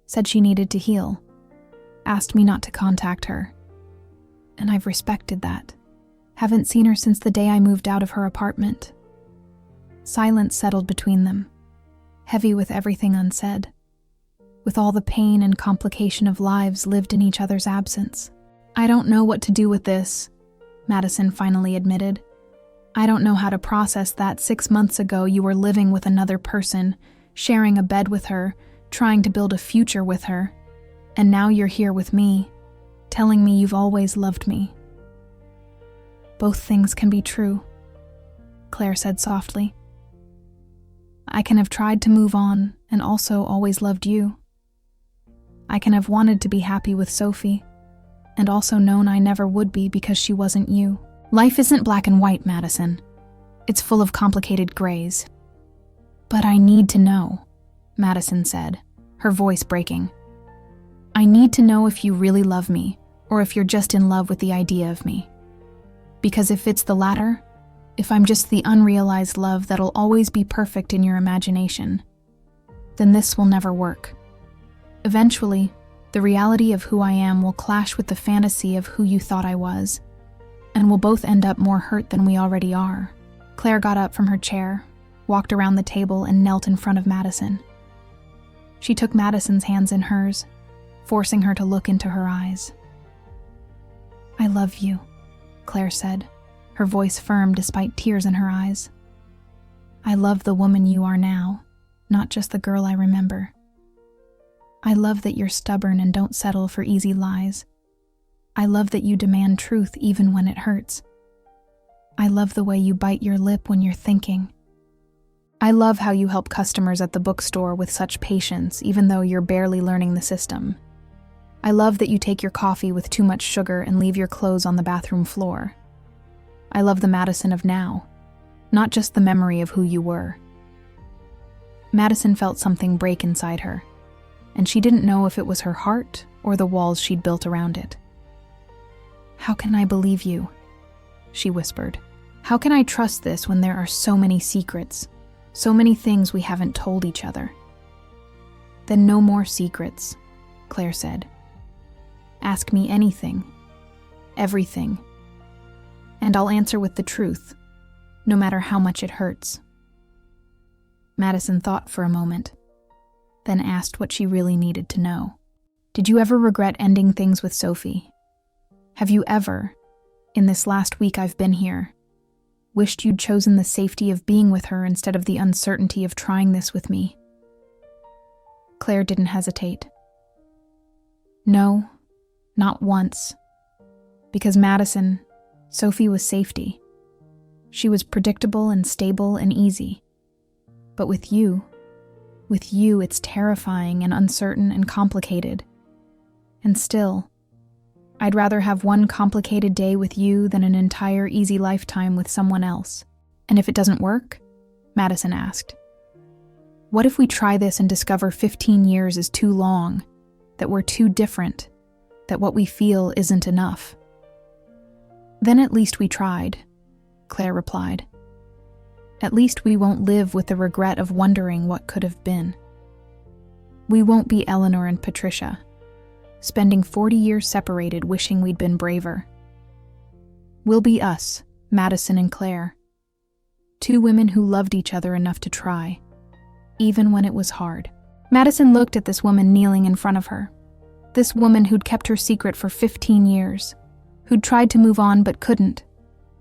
Said she needed to heal. Asked me not to contact her. And I've respected that. Haven't seen her since the day I moved out of her apartment." Silence settled between them, heavy with everything unsaid, with all the pain and complication of lives lived in each other's absence. "I don't know what to do with this," Madison finally admitted. "I don't know how to process that 6 months ago you were living with another person, sharing a bed with her, trying to build a future with her, and now you're here with me, telling me you've always loved me." "Both things can be true," Claire said softly. "I can have tried to move on and also always loved you. I can have wanted to be happy with Sophie and also known I never would be because she wasn't you. Life isn't black and white, Madison. It's full of complicated grays." "But I need to know," Madison said, her voice breaking. "I need to know if you really love me or if you're just in love with the idea of me. Because if it's the latter, if I'm just the unrealized love that'll always be perfect in your imagination, then this will never work. Eventually, the reality of who I am will clash with the fantasy of who you thought I was, and we'll both end up more hurt than we already are." Claire got up from her chair, walked around the table, and knelt in front of Madison. She took Madison's hands in hers, forcing her to look into her eyes. "I love you," Claire said, her voice firm despite tears in her eyes. "I love the woman you are now, not just the girl I remember. I love that you're stubborn and don't settle for easy lies. I love that you demand truth even when it hurts. I love the way you bite your lip when you're thinking. I love how you help customers at the bookstore with such patience even though you're barely learning the system. I love that you take your coffee with too much sugar and leave your clothes on the bathroom floor. I love the Madison of now, not just the memory of who you were." Madison felt something break inside her, and she didn't know if it was her heart or the walls she'd built around it. "How can I believe you?" she whispered. "How can I trust this when there are so many secrets, so many things we haven't told each other?" "Then no more secrets," Claire said. "Ask me anything, everything, and I'll answer with the truth, no matter how much it hurts." Madison thought for a moment, then asked what she really needed to know. "Did you ever regret ending things with Sophie? Have you ever, in this last week I've been here, wished you'd chosen the safety of being with her instead of the uncertainty of trying this with me?" Claire didn't hesitate. "No, not once. Because Madison, Sophie was safety. She was predictable and stable and easy. But with you, it's terrifying and uncertain and complicated. And still, I'd rather have one complicated day with you than an entire easy lifetime with someone else. And if it doesn't work? Madison asked. What if we try this and discover 15 years is too long, that we're too different, that what we feel isn't enough? Then at least we tried, Claire replied. At least we won't live with the regret of wondering what could have been. We won't be Eleanor and Patricia, spending 40 years separated wishing we'd been braver. We'll be us, Madison and Claire. Two women who loved each other enough to try, even when it was hard. Madison looked at this woman kneeling in front of her. This woman who'd kept her secret for 15 years, who'd tried to move on but couldn't,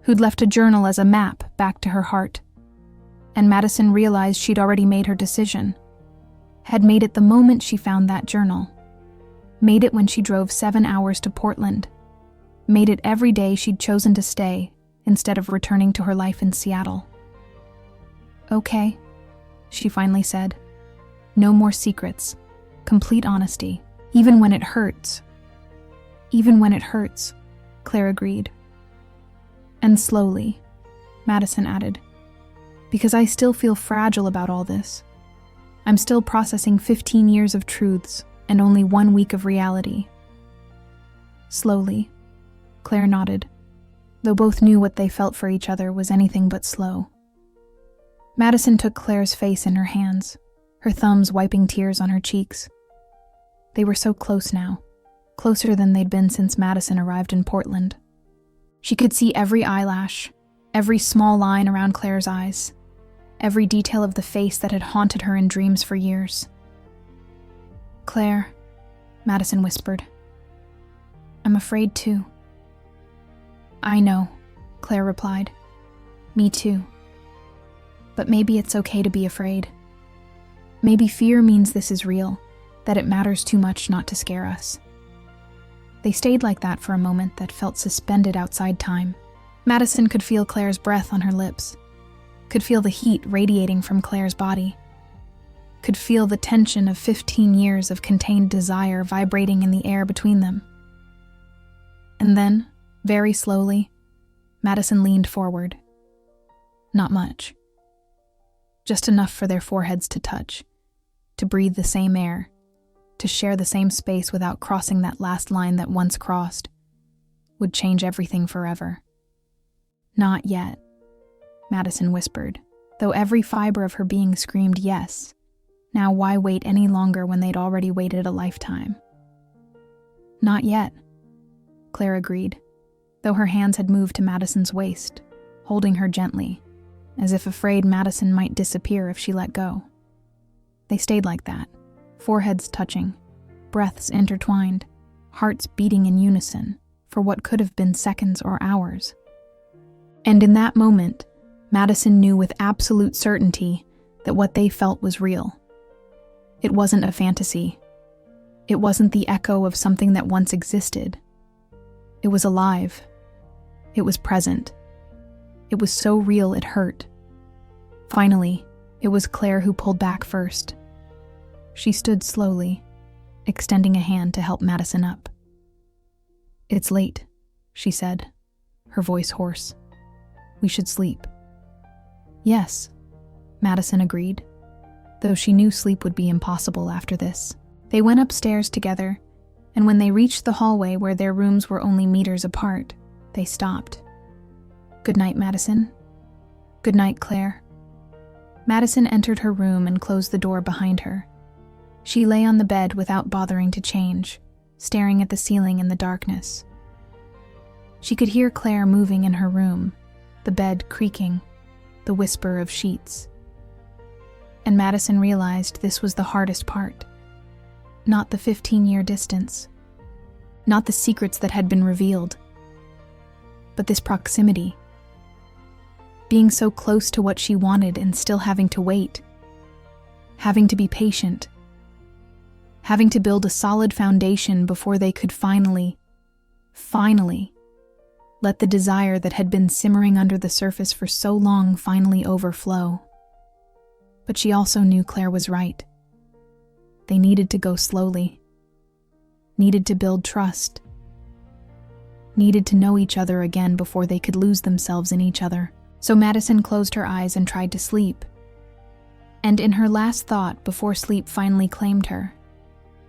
who'd left a journal as a map back to her heart. And Madison realized she'd already made her decision. Had made it the moment she found that journal. Made it when she drove 7 hours to Portland. Made it every day she'd chosen to stay instead of returning to her life in Seattle. Okay, she finally said. No more secrets. Complete honesty. Even when it hurts. Even when it hurts, Claire agreed. And slowly, Madison added, because I still feel fragile about all this. I'm still processing 15 years of truths and only 1 week of reality. Slowly, Claire nodded, though both knew what they felt for each other was anything but slow. Madison took Claire's face in her hands, her thumbs wiping tears on her cheeks. They were so close now, closer than they'd been since Madison arrived in Portland. She could see every eyelash, every small line around Claire's eyes, every detail of the face that had haunted her in dreams for years. Claire, Madison whispered. I'm afraid too. I know, Claire replied. Me too. But maybe it's okay to be afraid. Maybe fear means this is real, that it matters too much not to scare us. They stayed like that for a moment that felt suspended outside time. Madison could feel Claire's breath on her lips, could feel the heat radiating from Claire's body, could feel the tension of 15 years of contained desire vibrating in the air between them. And then, very slowly, Madison leaned forward. Not much. Just enough for their foreheads to touch, to breathe the same air, to share the same space without crossing that last line that once crossed, would change everything forever. Not yet, Madison whispered, though every fiber of her being screamed yes. Now why wait any longer when they'd already waited a lifetime? Not yet, Claire agreed, though her hands had moved to Madison's waist, holding her gently, as if afraid Madison might disappear if she let go. They stayed like that, foreheads touching, breaths intertwined, hearts beating in unison for what could have been seconds or hours. And in that moment, Madison knew with absolute certainty that what they felt was real. It wasn't a fantasy. It wasn't the echo of something that once existed. It was alive. It was present. It was so real it hurt. Finally, it was Claire who pulled back first. She stood slowly, extending a hand to help Madison up. It's late, she said, her voice hoarse. We should sleep. Yes, Madison agreed, though she knew sleep would be impossible after this. They went upstairs together, and when they reached the hallway where their rooms were only meters apart, they stopped. Good night, Madison. Good night, Claire. Madison entered her room and closed the door behind her. She lay on the bed without bothering to change, staring at the ceiling in the darkness. She could hear Claire moving in her room, the bed creaking, the whisper of sheets. And Madison realized this was the hardest part. Not the 15-year distance. Not the secrets that had been revealed. But this proximity. Being so close to what she wanted and still having to wait. Having to be patient. Having to build a solid foundation before they could finally, let the desire that had been simmering under the surface for so long finally overflow. But she also knew Claire was right. They needed to go slowly. Needed to build trust. needed to know each other again before they could lose themselves in each other. So Madison closed her eyes and tried to sleep. And in her last thought before sleep finally claimed her,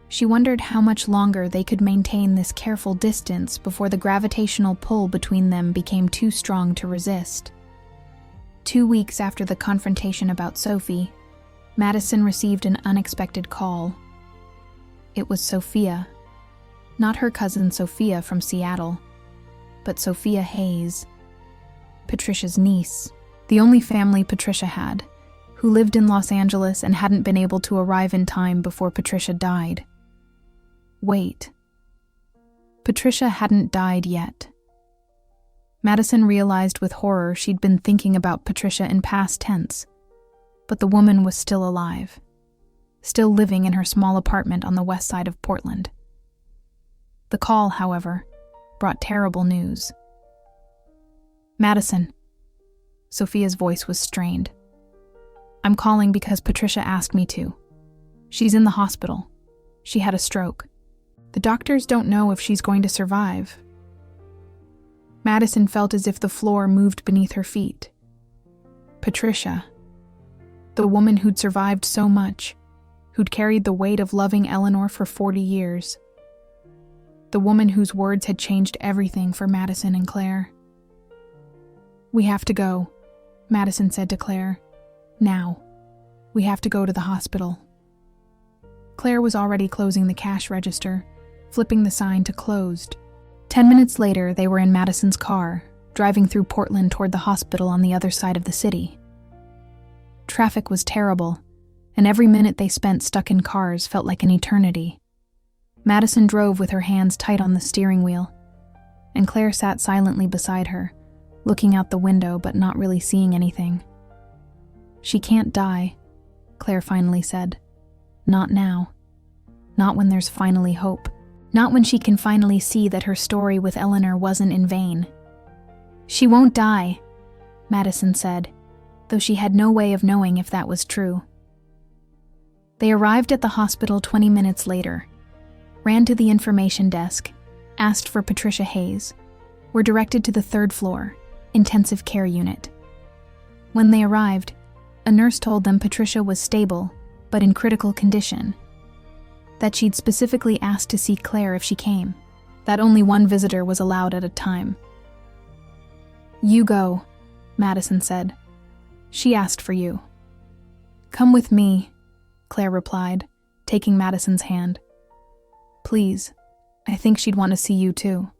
she wondered how much longer they could maintain this careful distance before the gravitational pull between them became too strong to resist. 2 weeks after the confrontation about Sophie, Madison received an unexpected call. It was Sophia. Not her cousin Sophia from Seattle, but Sophia Hayes, Patricia's niece, the only family Patricia had, who lived in Los Angeles and hadn't been able to arrive in time before Patricia died. Wait. Patricia hadn't died yet. Madison realized with horror she'd been thinking about Patricia in past tense, but the woman was still alive, still living in her small apartment on the west side of Portland. The call, however, brought terrible news. Madison. Sophia's voice was strained. I'm calling because Patricia asked me to. She's in the hospital. She had a stroke. The doctors don't know if she's going to survive. Madison felt as if the floor moved beneath her feet. Patricia, the woman who'd survived so much, who'd carried the weight of loving Eleanor for 40 years. The woman whose words had changed everything for Madison and Claire. We have to go, Madison said to Claire. Now. We have to go to the hospital. Claire was already closing the cash register, flipping the sign to closed. 10 minutes later, they were in Madison's car, driving through Portland toward the hospital on the other side of the city. Traffic was terrible, and every minute they spent stuck in cars felt like an eternity. Madison drove with her hands tight on the steering wheel, and Claire sat silently beside her, looking out the window but not really seeing anything. She can't die, Claire finally said. Not now. Not when there's finally hope. Not when she can finally see that her story with Eleanor wasn't in vain. She won't die, Madison said, though she had no way of knowing if that was true. They arrived at the hospital 20 minutes later, ran to the information desk, asked for Patricia Hayes, were directed to the 3rd floor, intensive care unit. When they arrived, a nurse told them Patricia was stable, but in critical condition, that she'd specifically asked to see Claire if she came, that only one visitor was allowed at a time. You go, Madison said. She asked for you. Come with me, Claire replied, taking Madison's hand. Please, I think she'd want to see you too.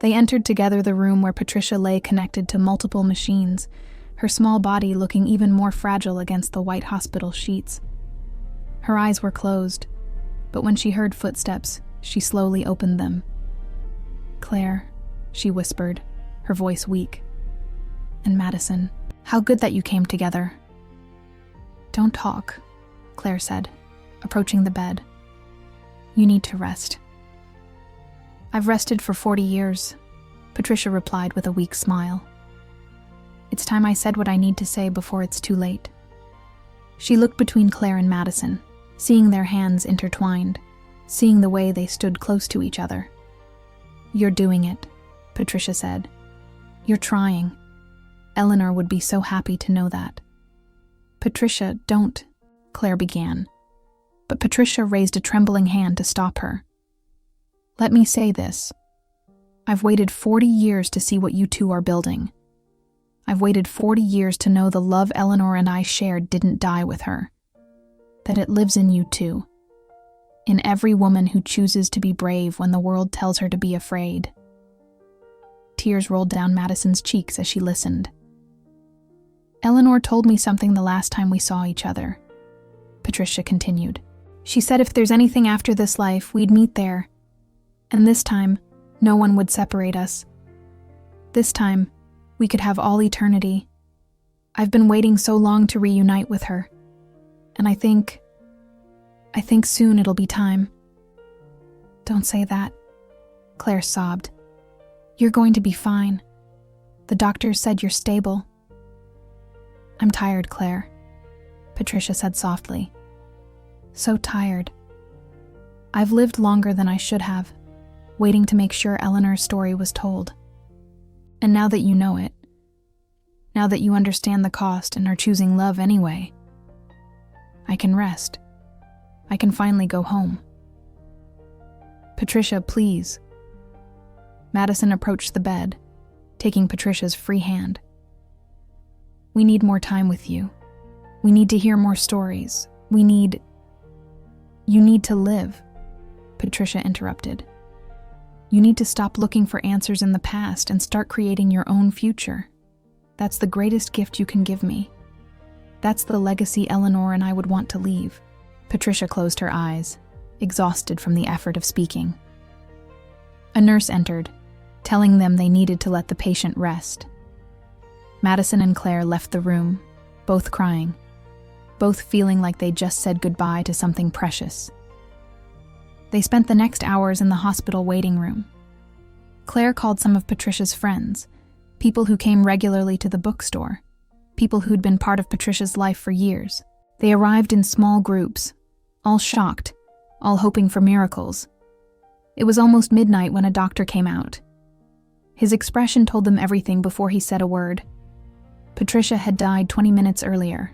They entered together the room where Patricia lay connected to multiple machines, her small body looking even more fragile against the white hospital sheets. Her eyes were closed, but when she heard footsteps, she slowly opened them. Claire, she whispered, her voice weak. And Madison, how good that you came together. Don't talk, Claire said, approaching the bed. You need to rest. I've rested for 40 years, Patricia replied with a weak smile. It's time I said what I need to say before it's too late. She looked between Claire and Madison, seeing their hands intertwined, seeing the way they stood close to each other. You're doing it, Patricia said. You're trying. Eleanor would be so happy to know that. Patricia, don't, Claire began. But Patricia raised a trembling hand to stop her. Let me say this. I've waited 40 years to see what you two are building. I've waited 40 years to know the love Eleanor and I shared didn't die with her. That it lives in you too. In every woman who chooses to be brave when the world tells her to be afraid. Tears rolled down Madison's cheeks as she listened. Eleanor told me something the last time we saw each other, Patricia continued. She said if there's anything after this life, we'd meet there. And this time, no one would separate us. This time, we could have all eternity. I've been waiting so long to reunite with her. And I think soon it'll be time. Don't say that, Claire sobbed. You're going to be fine. The doctors said you're stable. I'm tired, Claire, Patricia said softly. So tired. I've lived longer than I should have. waiting to make sure Eleanor's story was told. And now that you know it, now that you understand the cost and are choosing love anyway, I can rest. I can finally go home. Patricia, please. Madison approached the bed, taking Patricia's free hand. We need more time with you. We need to hear more stories. You need to live, Patricia interrupted. You need to stop looking for answers in the past and start creating your own future. That's the greatest gift you can give me. That's the legacy Eleanor and I would want to leave. Patricia closed her eyes, exhausted from the effort of speaking. A nurse entered, telling them they needed to let the patient rest. Madison and Claire left the room, both crying, both feeling like they just said goodbye to something precious. They spent the next hours in the hospital waiting room. Claire called some of Patricia's friends, people who came regularly to the bookstore, people who'd been part of Patricia's life for years. They arrived in small groups, all shocked, all hoping for miracles. It was almost midnight when a doctor came out. His expression told them everything before he said a word. Patricia had died 20 minutes earlier,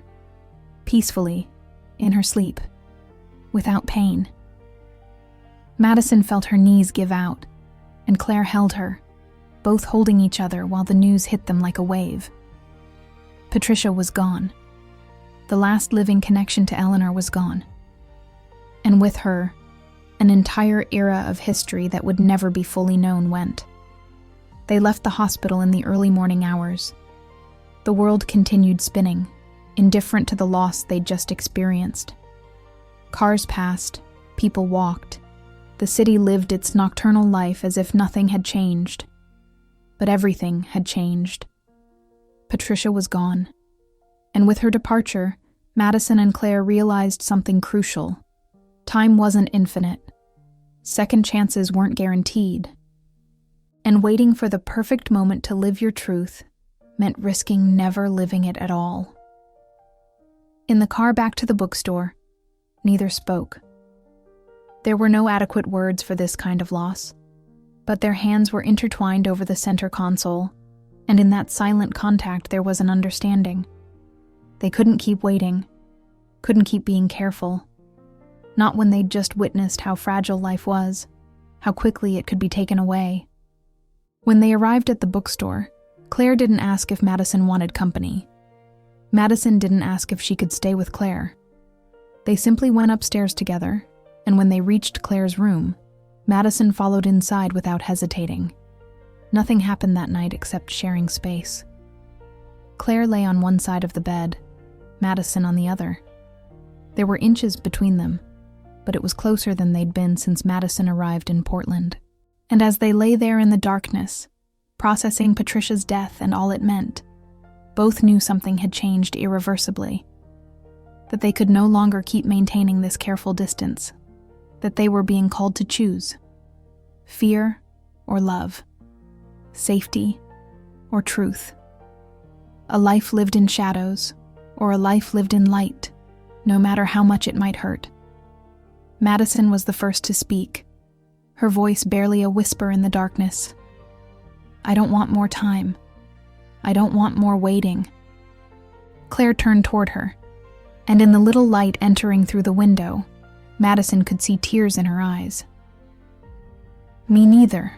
peacefully, in her sleep, without pain. Madison felt her knees give out, and Claire held her, both holding each other while the news hit them like a wave. Patricia was gone. The last living connection to Eleanor was gone. And with her, an entire era of history that would never be fully known went. They left the hospital in the early morning hours. The world continued spinning, indifferent to the loss they'd just experienced. Cars passed, people walked. The city lived its nocturnal life as if nothing had changed. But everything had changed. Patricia was gone. And with her departure, Madison and Claire realized something crucial. Time wasn't infinite. Second chances weren't guaranteed. And waiting for the perfect moment to live your truth meant risking never living it at all. In the car back to the bookstore, neither spoke. There were no adequate words for this kind of loss, but their hands were intertwined over the center console, and in that silent contact there was an understanding. They couldn't keep waiting, couldn't keep being careful. Not when they'd just witnessed how fragile life was, how quickly it could be taken away. When they arrived at the bookstore, Claire didn't ask if Madison wanted company. Madison didn't ask if she could stay with Claire. They simply went upstairs together, and when they reached Claire's room, Madison followed inside without hesitating. Nothing happened that night except sharing space. Claire lay on one side of the bed, Madison on the other. There were inches between them, but it was closer than they'd been since Madison arrived in Portland. And as they lay there in the darkness, processing Patricia's death and all it meant, both knew something had changed irreversibly. That they could no longer keep maintaining this careful distance. That they were being called to choose. Fear or love. Safety or truth. A life lived in shadows or a life lived in light, no matter how much it might hurt. Madison was the first to speak, her voice barely a whisper in the darkness. I don't want more time. I don't want more waiting. Claire turned toward her, and in the little light entering through the window, Madison could see tears in her eyes. Me neither,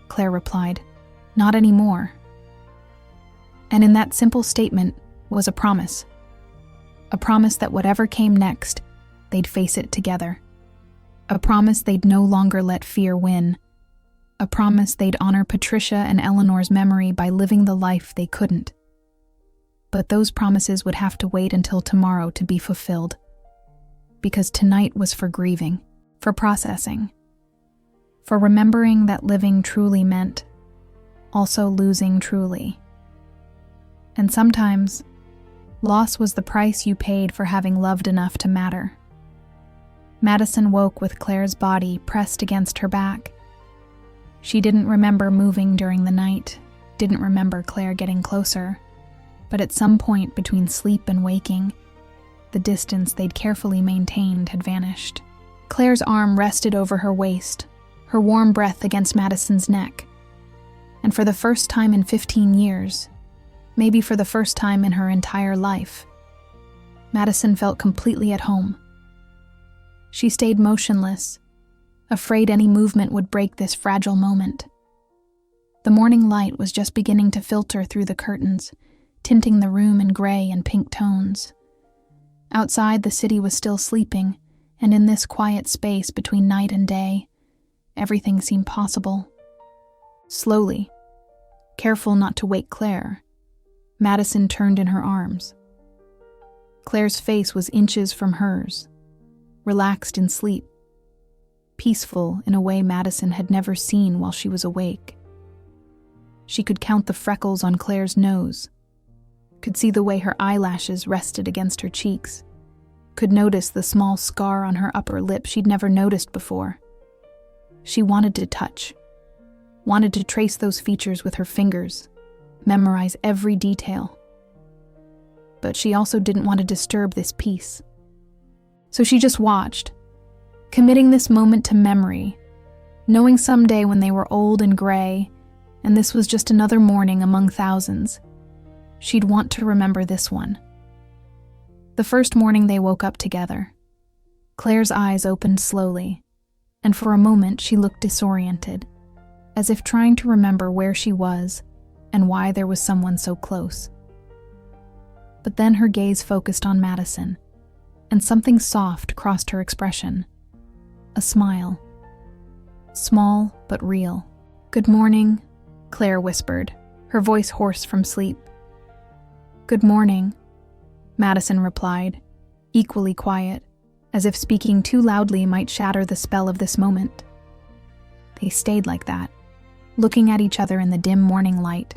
Claire replied. Not anymore. And in that simple statement was a promise. A promise that whatever came next, they'd face it together. A promise they'd no longer let fear win. A promise they'd honor Patricia and Eleanor's memory by living the life they couldn't. But those promises would have to wait until tomorrow to be fulfilled. Because tonight was for grieving, for processing, for remembering that living truly meant also losing truly. And sometimes, loss was the price you paid for having loved enough to matter. Madison woke with Claire's body pressed against her back. She didn't remember moving during the night, didn't remember Claire getting closer, but at some point between sleep and waking, the distance they'd carefully maintained had vanished. Claire's arm rested over her waist, her warm breath against Madison's neck. And for the first time in 15 years, maybe for the first time in her entire life, Madison felt completely at home. She stayed motionless, afraid any movement would break this fragile moment. The morning light was just beginning to filter through the curtains, tinting the room in gray and pink tones. Outside, the city was still sleeping, and in this quiet space between night and day, everything seemed possible. Slowly, careful not to wake Claire, Madison turned in her arms. Claire's face was inches from hers, relaxed in sleep, peaceful in a way Madison had never seen while she was awake. She could count the freckles on Claire's nose, could see the way her eyelashes rested against her cheeks, could notice the small scar on her upper lip she'd never noticed before. She wanted to touch, wanted to trace those features with her fingers, memorize every detail. But she also didn't want to disturb this peace. So she just watched, committing this moment to memory, knowing someday when they were old and gray, and this was just another morning among thousands, she'd want to remember this one. The first morning they woke up together, Claire's eyes opened slowly, and for a moment she looked disoriented, as if trying to remember where she was and why there was someone so close. But then her gaze focused on Madison, and something soft crossed her expression. A smile. Small but real. "Good morning," Claire whispered, her voice hoarse from sleep. "Good morning," Madison replied, equally quiet, as if speaking too loudly might shatter the spell of this moment. They stayed like that, looking at each other in the dim morning light,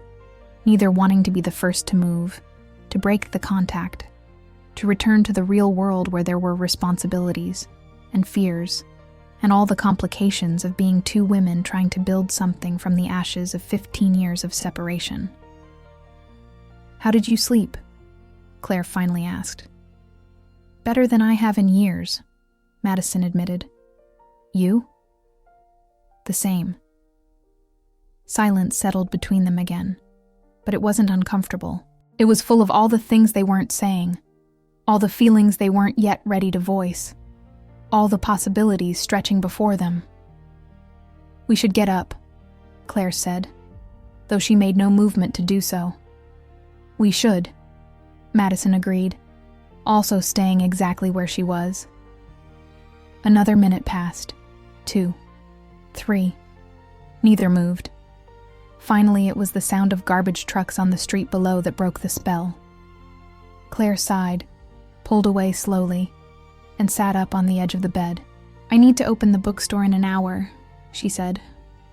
neither wanting to be the first to move, to break the contact, to return to the real world where there were responsibilities and fears and all the complications of being two women trying to build something from the ashes of 15 years of separation. "How did you sleep?" Claire finally asked. "Better than I have in years," Madison admitted. "You?" "The same." Silence settled between them again, but it wasn't uncomfortable. It was full of all the things they weren't saying, all the feelings they weren't yet ready to voice, all the possibilities stretching before them. "We should get up," Claire said, though she made no movement to do so. "We should," Madison agreed, also staying exactly where she was. Another minute passed, 2, 3. Neither moved. Finally, it was the sound of garbage trucks on the street below that broke the spell. Claire sighed, pulled away slowly, and sat up on the edge of the bed. "I need to open the bookstore in an hour," she said,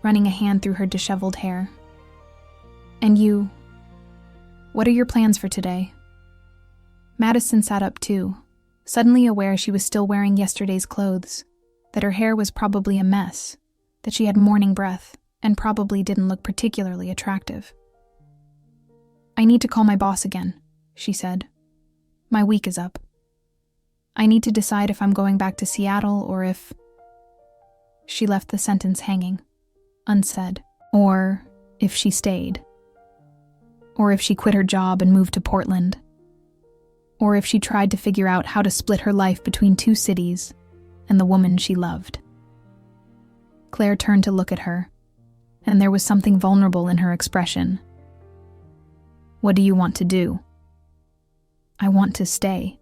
running a hand through her disheveled hair. "And you, what are your plans for today?" Madison sat up too, suddenly aware she was still wearing yesterday's clothes, that her hair was probably a mess, that she had morning breath, and probably didn't look particularly attractive. "I need to call my boss again," she said. "My week is up. I need to decide if I'm going back to Seattle or if—" She left the sentence hanging, unsaid. Or if she stayed. Or if she quit her job and moved to Portland. Or if she tried to figure out how to split her life between two cities and the woman she loved. Claire turned to look at her, and there was something vulnerable in her expression. "What do you want to do?" "I want to stay,"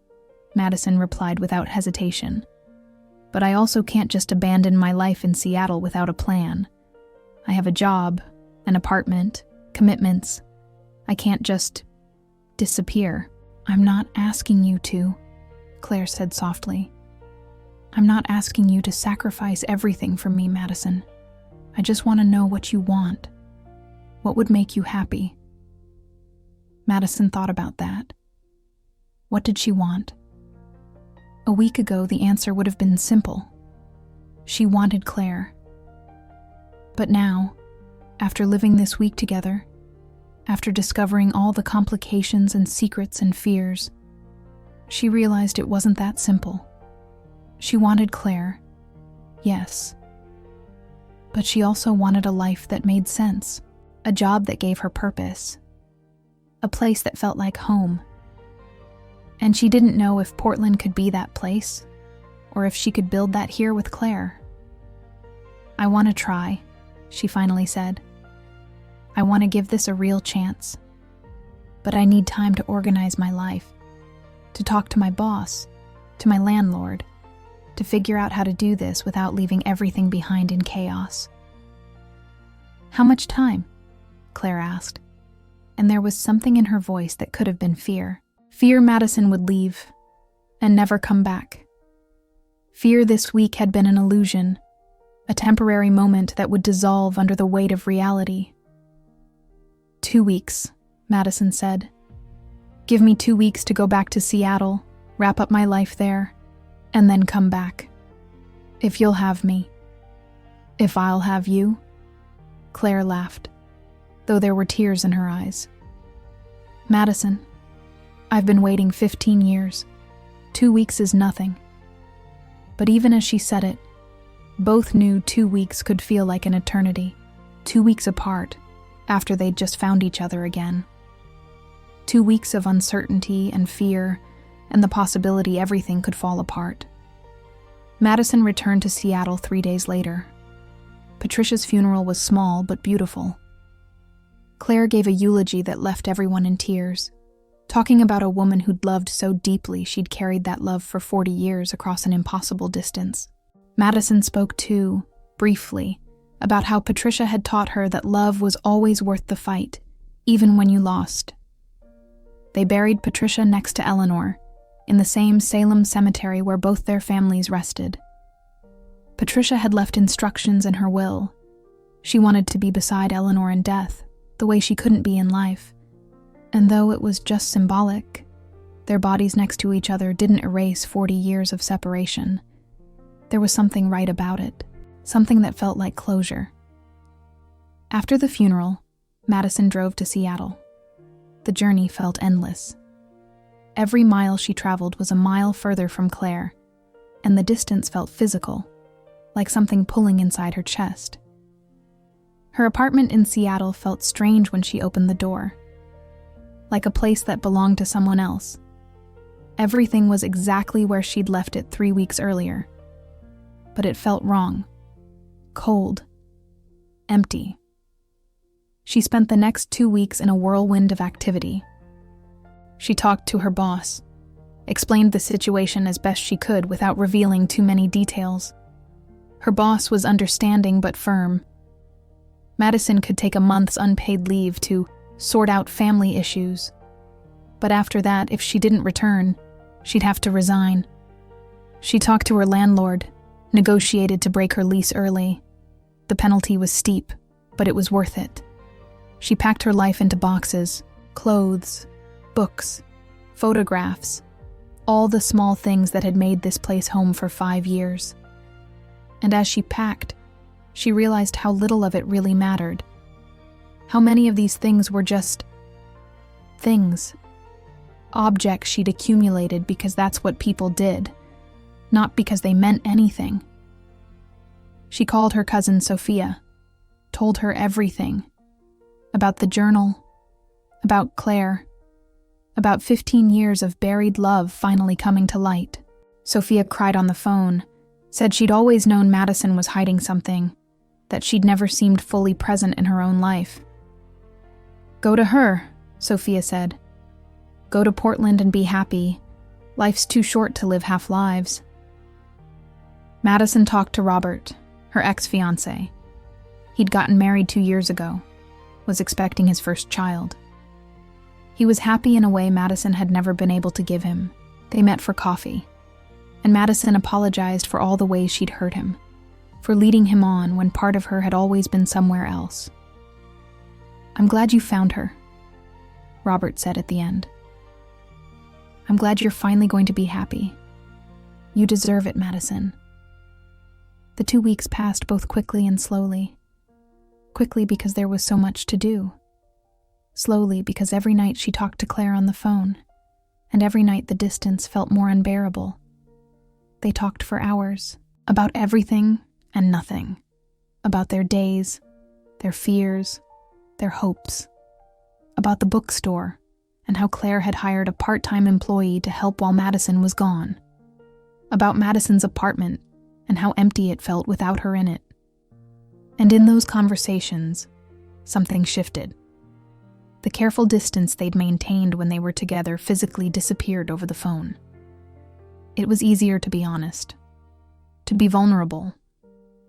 Madison replied without hesitation. "But I also can't just abandon my life in Seattle without a plan. I have a job, an apartment, commitments. I can't just disappear." "I'm not asking you to," Claire said softly. "I'm not asking you to sacrifice everything for me, Madison. I just want to know what you want. What would make you happy?" Madison thought about that. What did she want? A week ago, the answer would have been simple. She wanted Claire. But now, after living this week together, after discovering all the complications and secrets and fears, she realized it wasn't that simple. She wanted Claire, yes. But she also wanted a life that made sense, a job that gave her purpose, a place that felt like home. And she didn't know if Portland could be that place, or if she could build that here with Claire. "I want to try," she finally said. "I want to give this a real chance. But I need time to organize my life, to talk to my boss, to my landlord, to figure out how to do this without leaving everything behind in chaos." "How much time?" Claire asked, and there was something in her voice that could have been fear. Fear Madison would leave and never come back. Fear this week had been an illusion, a temporary moment that would dissolve under the weight of reality. 2 weeks, Madison said. "Give me 2 weeks to go back to Seattle, wrap up my life there, and then come back. If you'll have me." "If I'll have you?" Claire laughed, though there were tears in her eyes. "Madison, I've been waiting 15 years. 2 weeks is nothing." But even as she said it, both knew 2 weeks could feel like an eternity. 2 weeks apart, after they'd just found each other again. 2 weeks of uncertainty and fear, and the possibility everything could fall apart. Madison returned to Seattle 3 days later. Patricia's funeral was small but beautiful. Claire gave a eulogy that left everyone in tears, talking about a woman who'd loved so deeply she'd carried that love for 40 years across an impossible distance. Madison spoke too, briefly, about how Patricia had taught her that love was always worth the fight, even when you lost. They buried Patricia next to Eleanor, in the same Salem cemetery where both their families rested. Patricia had left instructions in her will. She wanted to be beside Eleanor in death, the way she couldn't be in life. And though it was just symbolic, their bodies next to each other didn't erase 40 years of separation. There was something right about it, something that felt like closure. After the funeral, Madison drove to Seattle. The journey felt endless. Every mile she traveled was a mile further from Claire, and the distance felt physical, like something pulling inside her chest. Her apartment in Seattle felt strange when she opened the door, like a place that belonged to someone else. Everything was exactly where she'd left it 3 weeks earlier, but it felt wrong, cold, empty. She spent the next 2 weeks in a whirlwind of activity. She talked to her boss, explained the situation as best she could without revealing too many details. Her boss was understanding but firm. Madison could take a month's unpaid leave to sort out family issues. But after that, if she didn't return, she'd have to resign. She talked to her landlord, negotiated to break her lease early. The penalty was steep, but it was worth it. She packed her life into boxes, clothes, books, photographs, all the small things that had made this place home for 5 years. And as she packed, she realized how little of it really mattered. How many of these things were just things, objects she'd accumulated because that's what people did, not because they meant anything. She called her cousin Sophia, told her everything, about the journal, about Claire, about 15 years of buried love finally coming to light. Sophia cried on the phone, said she'd always known Madison was hiding something, that she'd never seemed fully present in her own life. "Go to her," Sophia said. "Go to Portland and be happy. Life's too short to live half lives." Madison talked to Robert, her ex-fiancé. He'd gotten married 2 years ago, was expecting his first child. He was happy in a way Madison had never been able to give him. They met for coffee, and Madison apologized for all the ways she'd hurt him, for leading him on when part of her had always been somewhere else. "I'm glad you found her," Robert said at the end. "I'm glad you're finally going to be happy. You deserve it, Madison." The 2 weeks passed both quickly and slowly. Quickly because there was so much to do. Slowly because every night she talked to Claire on the phone, and every night the distance felt more unbearable. They talked for hours, about everything and nothing. about their days, their fears, their hopes, about the bookstore and how Claire had hired a part-time employee to help while Madison was gone, about Madison's apartment and how empty it felt without her in it. And in those conversations, something shifted. The careful distance they'd maintained when they were together physically disappeared over the phone. It was easier to be honest, to be vulnerable,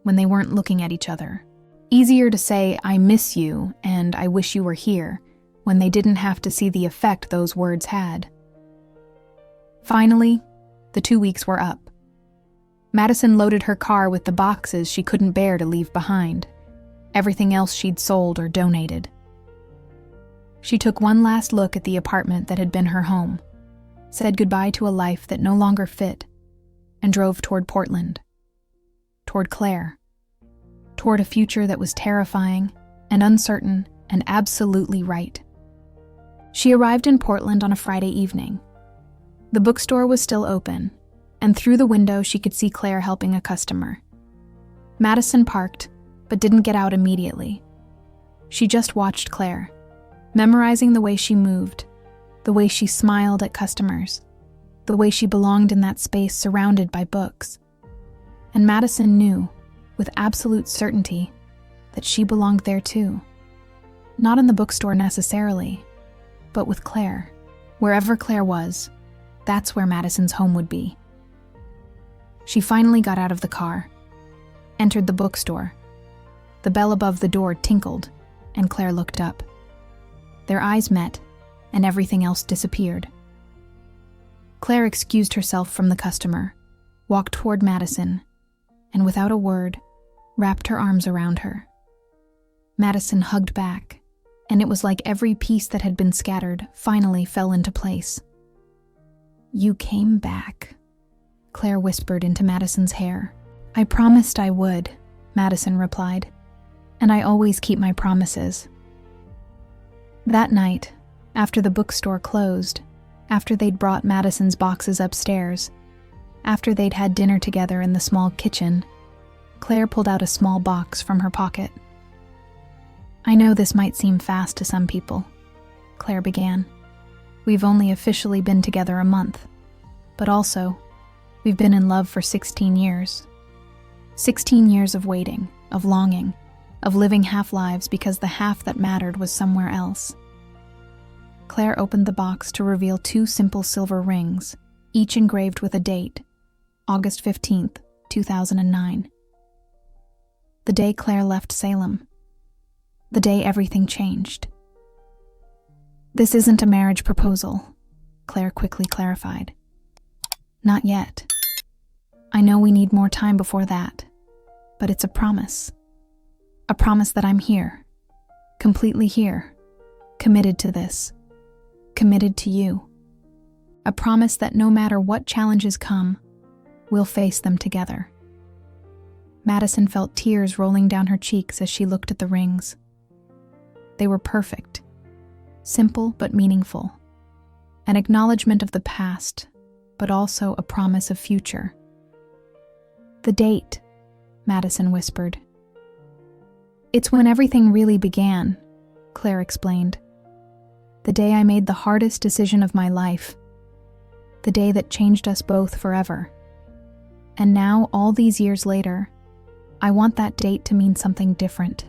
when they weren't looking at each other. Easier to say, "I miss you," and "I wish you were here," when they didn't have to see the effect those words had. Finally, the 2 weeks were up. Madison loaded her car with the boxes she couldn't bear to leave behind, everything else she'd sold or donated. She took one last look at the apartment that had been her home, said goodbye to a life that no longer fit, and drove toward Portland, toward Claire, toward a future that was terrifying and uncertain and absolutely right. She arrived in Portland on a Friday evening. The bookstore was still open, and through the window she could see Claire helping a customer. Madison parked, but didn't get out immediately. She just watched Claire, memorizing the way she moved, the way she smiled at customers, the way she belonged in that space surrounded by books. And Madison knew, with absolute certainty, that she belonged there too. Not in the bookstore necessarily, but with Claire. Wherever Claire was, that's where Madison's home would be. She finally got out of the car, entered the bookstore. The bell above the door tinkled, and Claire looked up. Their eyes met, and everything else disappeared. Claire excused herself from the customer, walked toward Madison, and without a word, wrapped her arms around her. Madison hugged back, and it was like every piece that had been scattered finally fell into place. "You came back," Claire whispered into Madison's hair. "I promised I would," Madison replied, "and I always keep my promises." That night, after the bookstore closed, after they'd brought Madison's boxes upstairs, after they'd had dinner together in the small kitchen, Claire pulled out a small box from her pocket. "I know this might seem fast to some people," Claire began. "We've only officially been together a month, but also, we've been in love for 16 years. 16 years of waiting, of longing, of living half-lives because the half that mattered was somewhere else." Claire opened the box to reveal 2 simple silver rings, each engraved with a date, August 15th, 2009. The day Claire left Salem. The day everything changed. "This isn't a marriage proposal," Claire quickly clarified. "Not yet. I know we need more time before that, but it's a promise. A promise that I'm here, completely here, committed to this, committed to you. A promise that no matter what challenges come, we'll face them together." Madison felt tears rolling down her cheeks as she looked at the rings. They were perfect, simple but meaningful, an acknowledgement of the past, but also a promise of future. "The date," Madison whispered. "It's when everything really began," Claire explained. "The day I made the hardest decision of my life. The day that changed us both forever. And now, all these years later, I want that date to mean something different.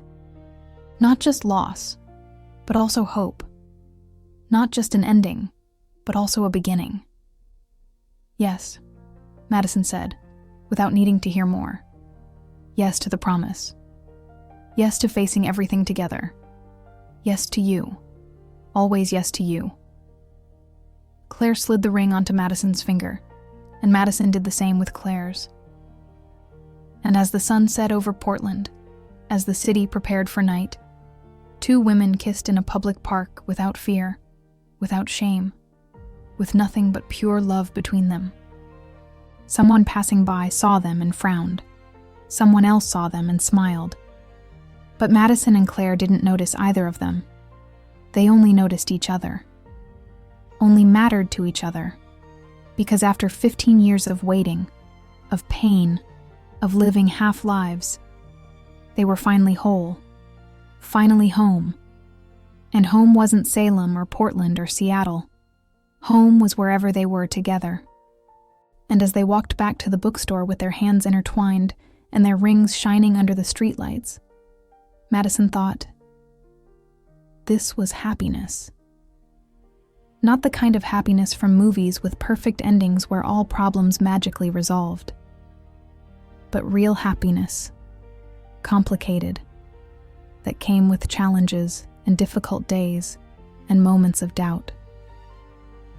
Not just loss, but also hope. Not just an ending, but also a beginning." "Yes," Madison said, without needing to hear more. "Yes to the promise. Yes to facing everything together. Yes to you. Always yes to you." Claire slid the ring onto Madison's finger, and Madison did the same with Claire's. And as the sun set over Portland, as the city prepared for night, 2 women kissed in a public park without fear, without shame, with nothing but pure love between them. Someone passing by saw them and frowned. Someone else saw them and smiled. But Madison and Claire didn't notice either of them. They only noticed each other. Only mattered to each other. Because after 15 years of waiting, of pain, of living half-lives, They were finally whole. Finally home. And home wasn't Salem or Portland or Seattle. Home was wherever they were together. And as they walked back to the bookstore with their hands intertwined and their rings shining under the streetlights, Madison thought, this was happiness. Not the kind of happiness from movies with perfect endings where all problems magically resolved, but real happiness, complicated, that came with challenges and difficult days and moments of doubt.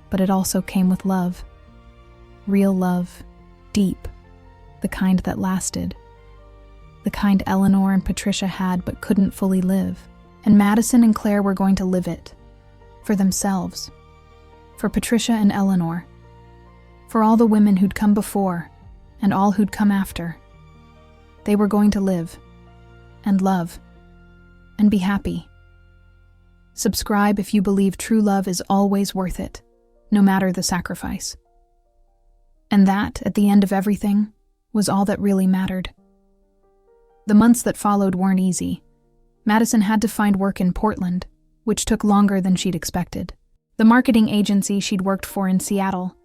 But it also came with love, real love, deep, the kind that lasted, the kind Eleanor and Patricia had but couldn't fully live. And Madison and Claire were going to live it, for themselves, for Patricia and Eleanor, for all the women who'd come before and all who'd come after. They were going to live, and love, and be happy. Subscribe if you believe true love is always worth it, no matter the sacrifice. And that, at the end of everything, was all that really mattered. The months that followed weren't easy. Madison had to find work in Portland, which took longer than she'd expected. The marketing agency she'd worked for in Seattle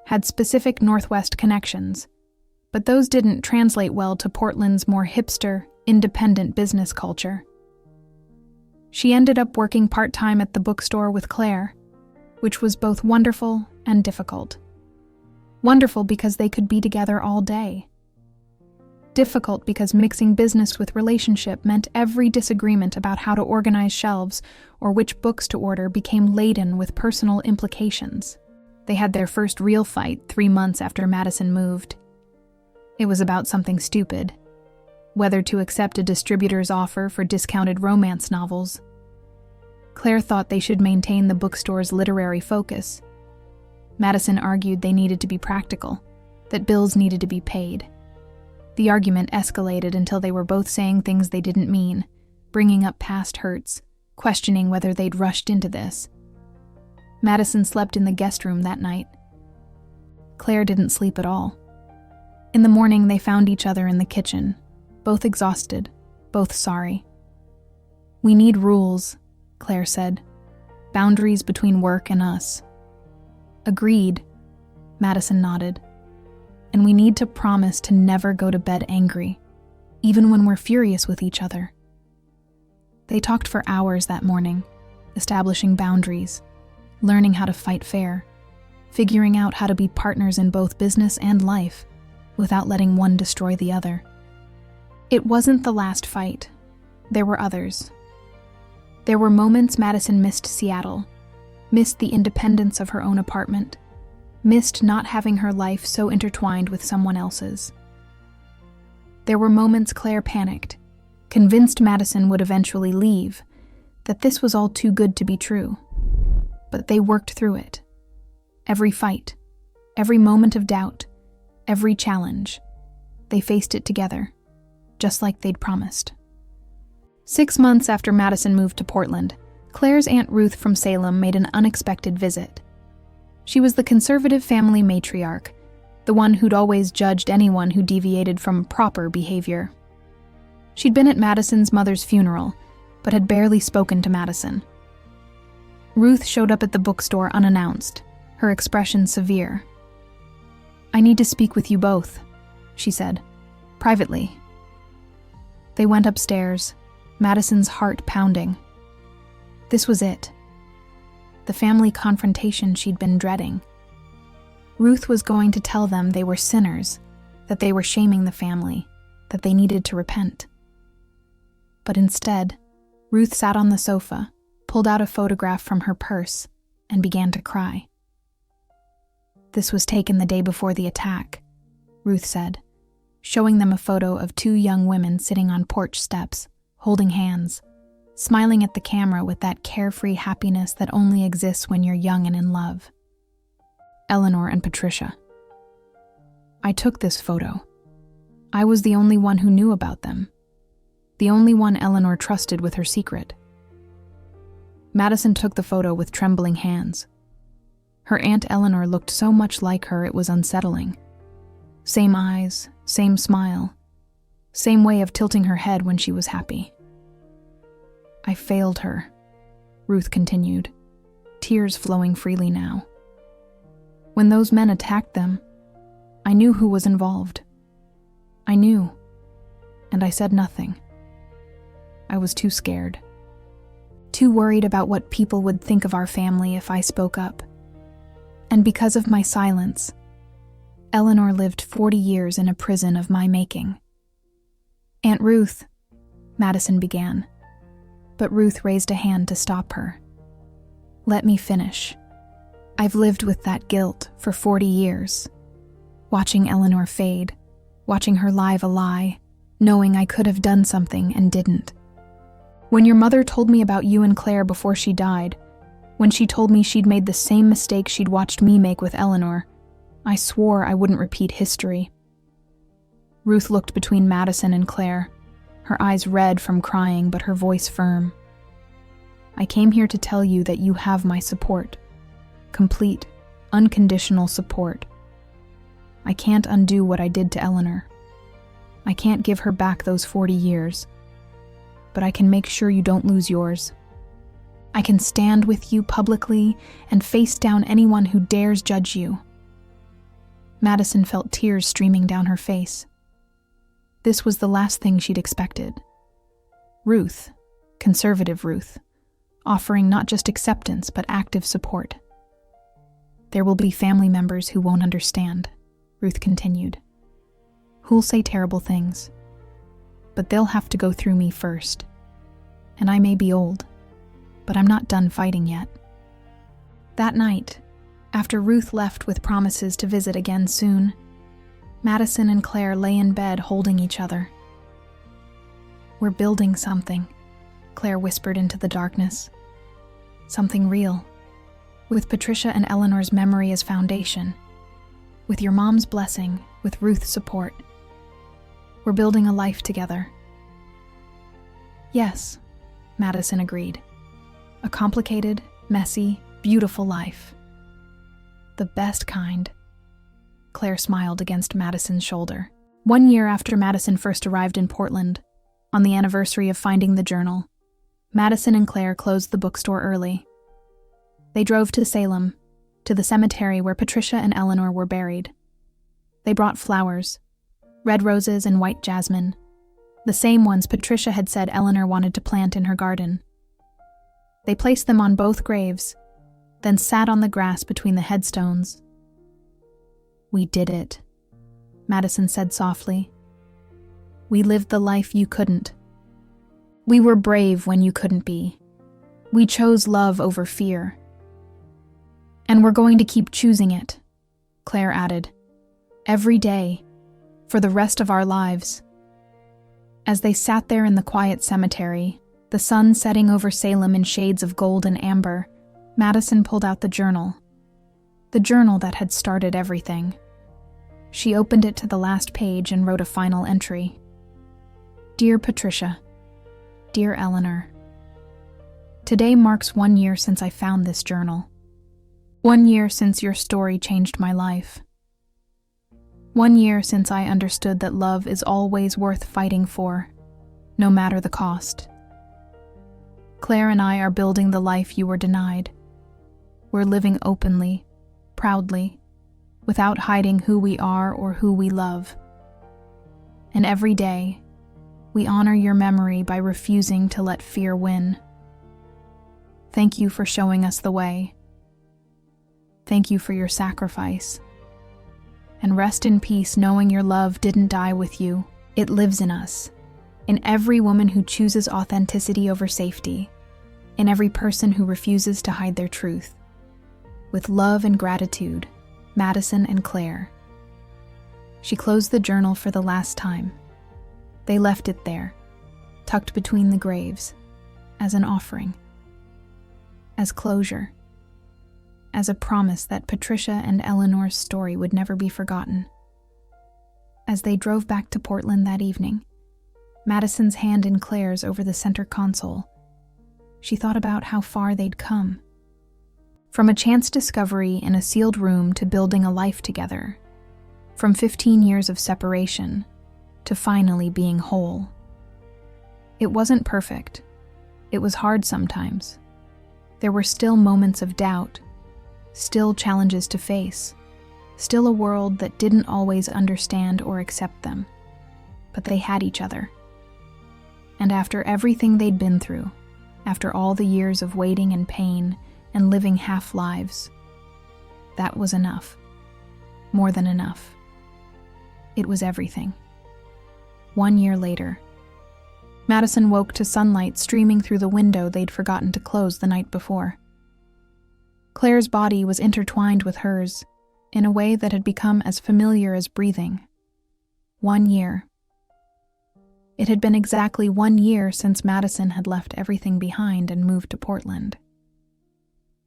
had specific Northwest connections, but those didn't translate well to Portland's more hipster, independent business culture. She ended up working part-time at the bookstore with Claire, which was both wonderful and difficult. Wonderful because they could be together all day. Difficult because mixing business with relationship meant every disagreement about how to organize shelves or which books to order became laden with personal implications. They had their first real fight 3 months after Madison moved. It was about something stupid, whether to accept a distributor's offer for discounted romance novels. Claire thought they should maintain the bookstore's literary focus. Madison argued they needed to be practical, that bills needed to be paid. The argument escalated until they were both saying things they didn't mean, bringing up past hurts, questioning whether they'd rushed into this. Madison slept in the guest room that night. Claire didn't sleep at all. In the morning, they found each other in the kitchen, both exhausted, both sorry. "We need rules," Claire said. "Boundaries between work and us." "Agreed," Madison nodded. "And we need to promise to never go to bed angry, even when we're furious with each other." They talked for hours that morning, establishing boundaries, learning how to fight fair, figuring out how to be partners in both business and life without letting one destroy the other. It wasn't the last fight. There were others. There were moments Madison missed Seattle, missed the independence of her own apartment, missed not having her life so intertwined with someone else's. There were moments Claire panicked, convinced Madison would eventually leave, that this was all too good to be true. But they worked through it. Every fight, every moment of doubt, every challenge, they faced it together, just like they'd promised. 6 months after Madison moved to Portland, Claire's Aunt Ruth from Salem made an unexpected visit. She was the conservative family matriarch, the one who'd always judged anyone who deviated from proper behavior. She'd been at Madison's mother's funeral, but had barely spoken to Madison. Ruth showed up at the bookstore unannounced, her expression severe. "I need to speak with you both," she said, "privately." They went upstairs, Madison's heart pounding. This was it. The family confrontation she'd been dreading. Ruth was going to tell them they were sinners, that they were shaming the family, that they needed to repent. But instead, Ruth sat on the sofa, pulled out a photograph from her purse, and began to cry. "This was taken the day before the attack," Ruth said, showing them a photo of 2 young women sitting on porch steps, holding hands, smiling at the camera with that carefree happiness that only exists when you're young and in love. Eleanor and Patricia. "I took this photo. I was the only one who knew about them. The only one Eleanor trusted with her secret." Madison took the photo with trembling hands. Her Aunt Eleanor looked so much like her it was unsettling. Same eyes, same smile. Same way of tilting her head when she was happy. I failed her, Ruth continued, tears flowing freely now. When those men attacked them, I knew who was involved. I knew, and I said nothing. I was too scared. Too worried about what people would think of our family if I spoke up. And because of my silence, Eleanor lived 40 years in a prison of my making. Aunt Ruth, Madison began, but Ruth raised a hand to stop her. Let me finish. I've lived with that guilt for 40 years, watching Eleanor fade, watching her live a lie, knowing I could have done something and didn't. When your mother told me about you and Claire before she died, when she told me she'd made the same mistake she'd watched me make with Eleanor, I swore I wouldn't repeat history. Ruth looked between Madison and Claire, her eyes red from crying but her voice firm. I came here to tell you that you have my support. Complete, unconditional support. I can't undo what I did to Eleanor. I can't give her back those 40 years, but I can make sure you don't lose yours. I can stand with you publicly and face down anyone who dares judge you. Madison felt tears streaming down her face. This was the last thing she'd expected. Ruth, conservative Ruth, offering not just acceptance but active support. There will be family members who won't understand, Ruth continued. Who'll say terrible things. But they'll have to go through me first. And I may be old, but I'm not done fighting yet. That night, after Ruth left with promises to visit again soon, Madison and Claire lay in bed holding each other. We're building something, Claire whispered into the darkness. Something real, with Patricia and Eleanor's memory as foundation, with your mom's blessing, with Ruth's support. We're building a life together. Yes, Madison agreed. A complicated, messy, beautiful life. The best kind. Claire smiled against Madison's shoulder. 1 year after Madison first arrived in Portland, on the anniversary of finding the journal, Madison and Claire closed the bookstore early. They drove to Salem, to the cemetery where Patricia and Eleanor were buried. They brought flowers, red roses and white jasmine, the same ones Patricia had said Eleanor wanted to plant in her garden. They placed them on both graves, then sat on the grass between the headstones. We did it, Madison said softly. We lived the life you couldn't. We were brave when you couldn't be. We chose love over fear. And we're going to keep choosing it, Claire added. Every day, for the rest of our lives. As they sat there in the quiet cemetery, the sun setting over Salem in shades of gold and amber, Madison pulled out the journal that had started everything. She opened it to the last page and wrote a final entry. Dear Patricia, Dear Eleanor, today marks 1 year since I found this journal. 1 year since your story changed my life. 1 year since I understood that love is always worth fighting for, no matter the cost. Claire and I are building the life you were denied. We're living openly, proudly, without hiding who we are or who we love. And every day, we honor your memory by refusing to let fear win. Thank you for showing us the way. Thank you for your sacrifice. And rest in peace knowing your love didn't die with you. It lives in us, in every woman who chooses authenticity over safety, in every person who refuses to hide their truth. With love and gratitude, Madison and Claire. She closed the journal for the last time. They left it there, tucked between the graves, as an offering, as closure, as a promise that Patricia and Eleanor's story would never be forgotten. As they drove back to Portland that evening, Madison's hand in Claire's over the center console, she thought about how far they'd come. From a chance discovery in a sealed room to building a life together. From 15 years of separation to finally being whole. It wasn't perfect. It was hard sometimes. There were still moments of doubt, still challenges to face, still a world that didn't always understand or accept them. But they had each other. And after everything they'd been through, after all the years of waiting and pain and living half lives, that was enough. More than enough. It was everything. 1 year later, Madison woke to sunlight streaming through the window they'd forgotten to close the night before. Claire's body was intertwined with hers in a way that had become as familiar as breathing. 1 year. It had been exactly 1 year since Madison had left everything behind and moved to Portland.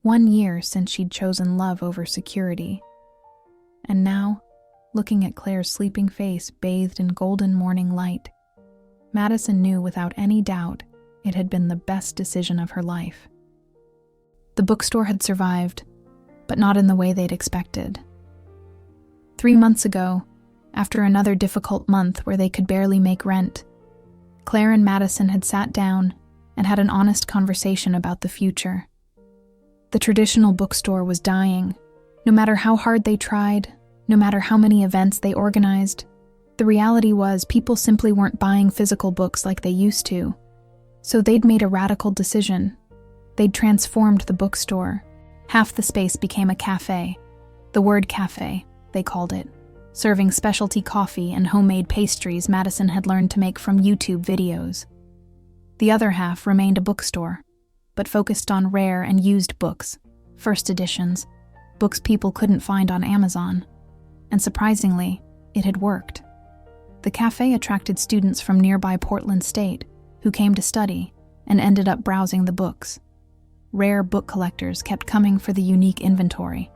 1 year since she'd chosen love over security. And now, looking at Claire's sleeping face bathed in golden morning light, Madison knew without any doubt it had been the best decision of her life. The bookstore had survived, but not in the way they'd expected. 3 months ago, after another difficult month where they could barely make rent, Claire and Madison had sat down and had an honest conversation about the future. The traditional bookstore was dying. No matter how hard they tried, no matter how many events they organized, the reality was people simply weren't buying physical books like they used to. So they'd made a radical decision. They'd transformed the bookstore. Half the space became a cafe. The word cafe, they called it, serving specialty coffee and homemade pastries Madison had learned to make from YouTube videos. The other half remained a bookstore, but focused on rare and used books, first editions, books people couldn't find on Amazon. And surprisingly, it had worked. The cafe attracted students from nearby Portland State who came to study and ended up browsing the books. Rare book collectors kept coming for the unique inventory.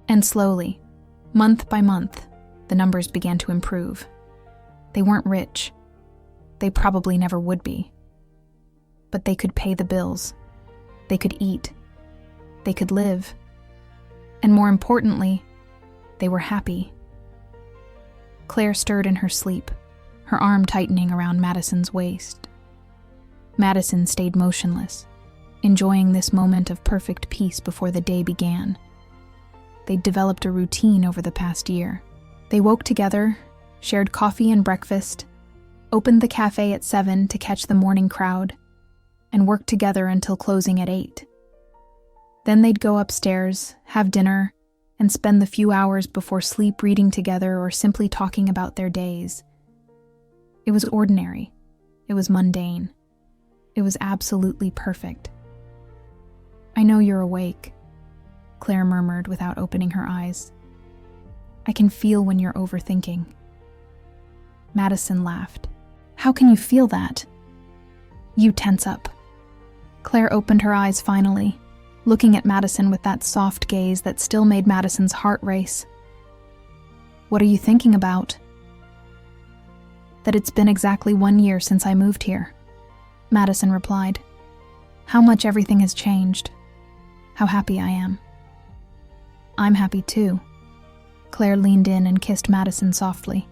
And slowly, month by month, the numbers began to improve. They weren't rich. They probably never would be. But they could pay the bills. They could eat. They could live. And more importantly, they were happy. Claire stirred in her sleep, her arm tightening around Madison's waist. Madison stayed motionless, enjoying this moment of perfect peace before the day began. They'd developed a routine over the past year. They woke together, shared coffee and breakfast, opened the cafe at 7 to catch the morning crowd, and worked together until closing at 8. Then they'd go upstairs, have dinner, and spend the few hours before sleep reading together or simply talking about their days. It was ordinary. It was mundane. It was absolutely perfect. "I know you're awake," Claire murmured without opening her eyes. "I can feel when you're overthinking." Madison laughed. "How can you feel that?" "You tense up." Claire opened her eyes finally, looking at Madison with that soft gaze that still made Madison's heart race. "What are you thinking about?" "That it's been exactly 1 year since I moved here," Madison replied. "How much everything has changed. How happy I am." "I'm happy too." Claire leaned in and kissed Madison softly.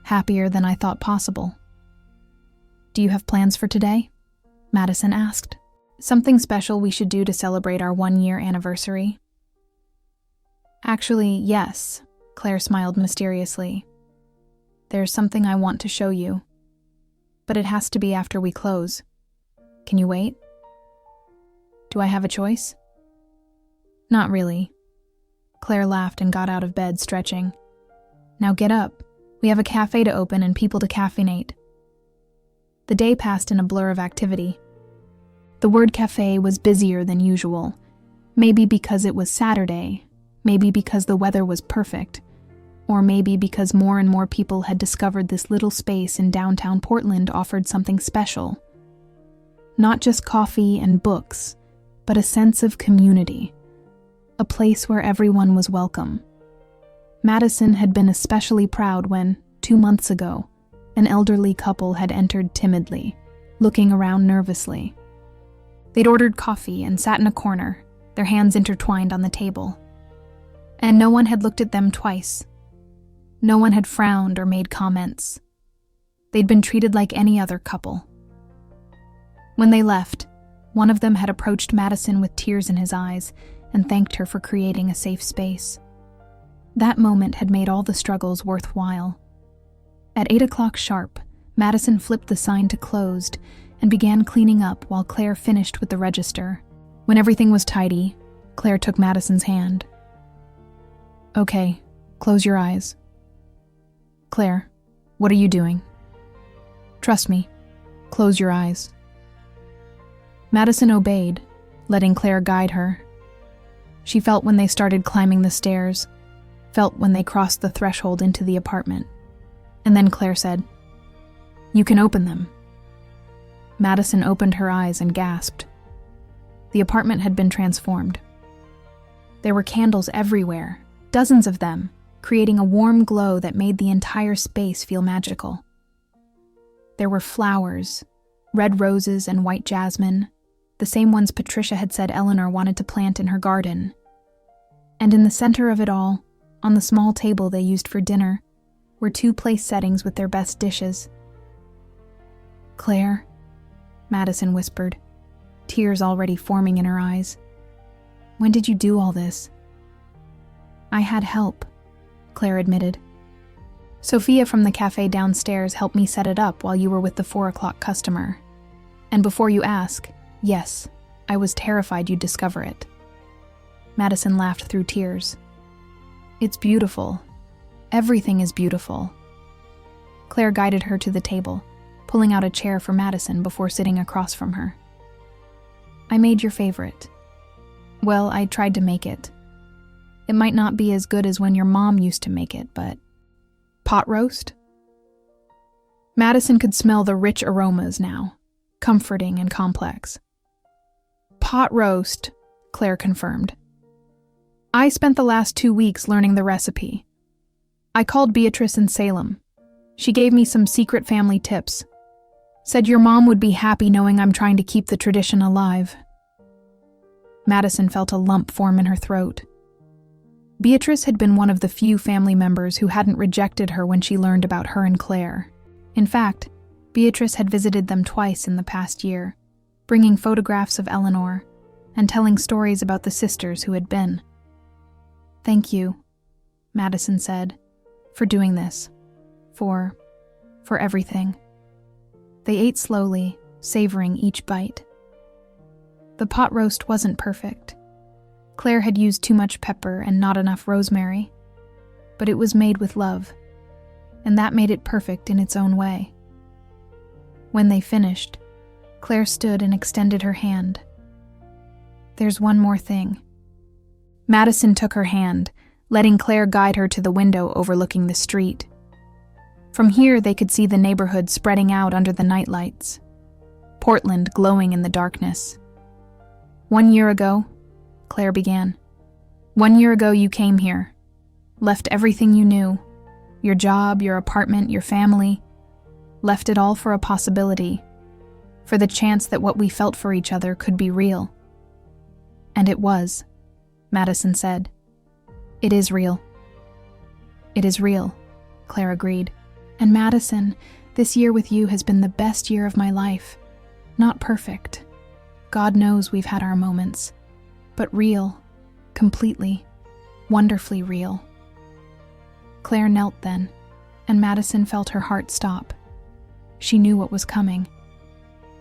"Happier than I thought possible." "Do you have plans for today?" Madison asked. "Something special we should do to celebrate our 1-year anniversary?" "Actually, yes," Claire smiled mysteriously. "There's something I want to show you. But it has to be after we close. Can you wait?" "Do I have a choice?" "Not really." Claire laughed and got out of bed, stretching. "Now get up. We have a cafe to open and people to caffeinate." The day passed in a blur of activity. The word cafe was busier than usual, maybe because it was Saturday, maybe because the weather was perfect, or maybe because more and more people had discovered this little space in downtown Portland offered something special. Not just coffee and books, but a sense of community, a place where everyone was welcome. Madison had been especially proud when, 2 months ago, an elderly couple had entered timidly, looking around nervously. They'd ordered coffee and sat in a corner, their hands intertwined on the table. And no one had looked at them twice. No one had frowned or made comments. They'd been treated like any other couple. When they left, one of them had approached Madison with tears in his eyes and thanked her for creating a safe space. That moment had made all the struggles worthwhile. At 8 o'clock sharp, Madison flipped the sign to closed and began cleaning up while Claire finished with the register. When everything was tidy, Claire took Madison's hand. "Okay, close your eyes." "Claire, what are you doing?" "Trust me, close your eyes." Madison obeyed, letting Claire guide her. She felt when they started climbing the stairs, felt when they crossed the threshold into the apartment. And then Claire said, "You can open them." Madison opened her eyes and gasped. The apartment had been transformed. There were candles everywhere, dozens of them, creating a warm glow that made the entire space feel magical. There were flowers, red roses and white jasmine, the same ones Patricia had said Eleanor wanted to plant in her garden. And in the center of it all, on the small table they used for dinner, were 2 place settings with their best dishes. "Claire," Madison whispered, tears already forming in her eyes. "When did you do all this?" "I had help," Claire admitted. "Sophia from the cafe downstairs helped me set it up while you were with the 4 o'clock customer. And before you ask, yes, I was terrified you'd discover it." Madison laughed through tears. "It's beautiful. Everything is beautiful." Claire guided her to the table, pulling out a chair for Madison before sitting across from her. "I made your favorite. Well, I tried to make it. It might not be as good as when your mom used to make it, but..." "Pot roast?" Madison could smell the rich aromas now, comforting and complex. "Pot roast," Claire confirmed. "I spent the last 2 weeks learning the recipe. I called Beatrice in Salem. She gave me some secret family tips. Said your mom would be happy knowing I'm trying to keep the tradition alive." Madison felt a lump form in her throat. Beatrice had been one of the few family members who hadn't rejected her when she learned about her and Claire. In fact, Beatrice had visited them twice in the past year, bringing photographs of Eleanor and telling stories about the sisters who had been. "Thank you," Madison said, "for doing this. For everything." They ate slowly, savoring each bite. The pot roast wasn't perfect. Claire had used too much pepper and not enough rosemary, but it was made with love, and that made it perfect in its own way. When they finished, Claire stood and extended her hand. "There's one more thing." Madison took her hand, letting Claire guide her to the window overlooking the street. From here they could see the neighborhood spreading out under the nightlights, Portland glowing in the darkness. "1 year ago," Claire began, "1 year ago you came here, left everything you knew, your job, your apartment, your family, left it all for a possibility, for the chance that what we felt for each other could be real." "And it was," Madison said. "It is real." "It is real," Claire agreed. "And Madison, this year with you has been the best year of my life. Not perfect. God knows we've had our moments. But real, completely, wonderfully real." Claire knelt then, and Madison felt her heart stop. She knew what was coming.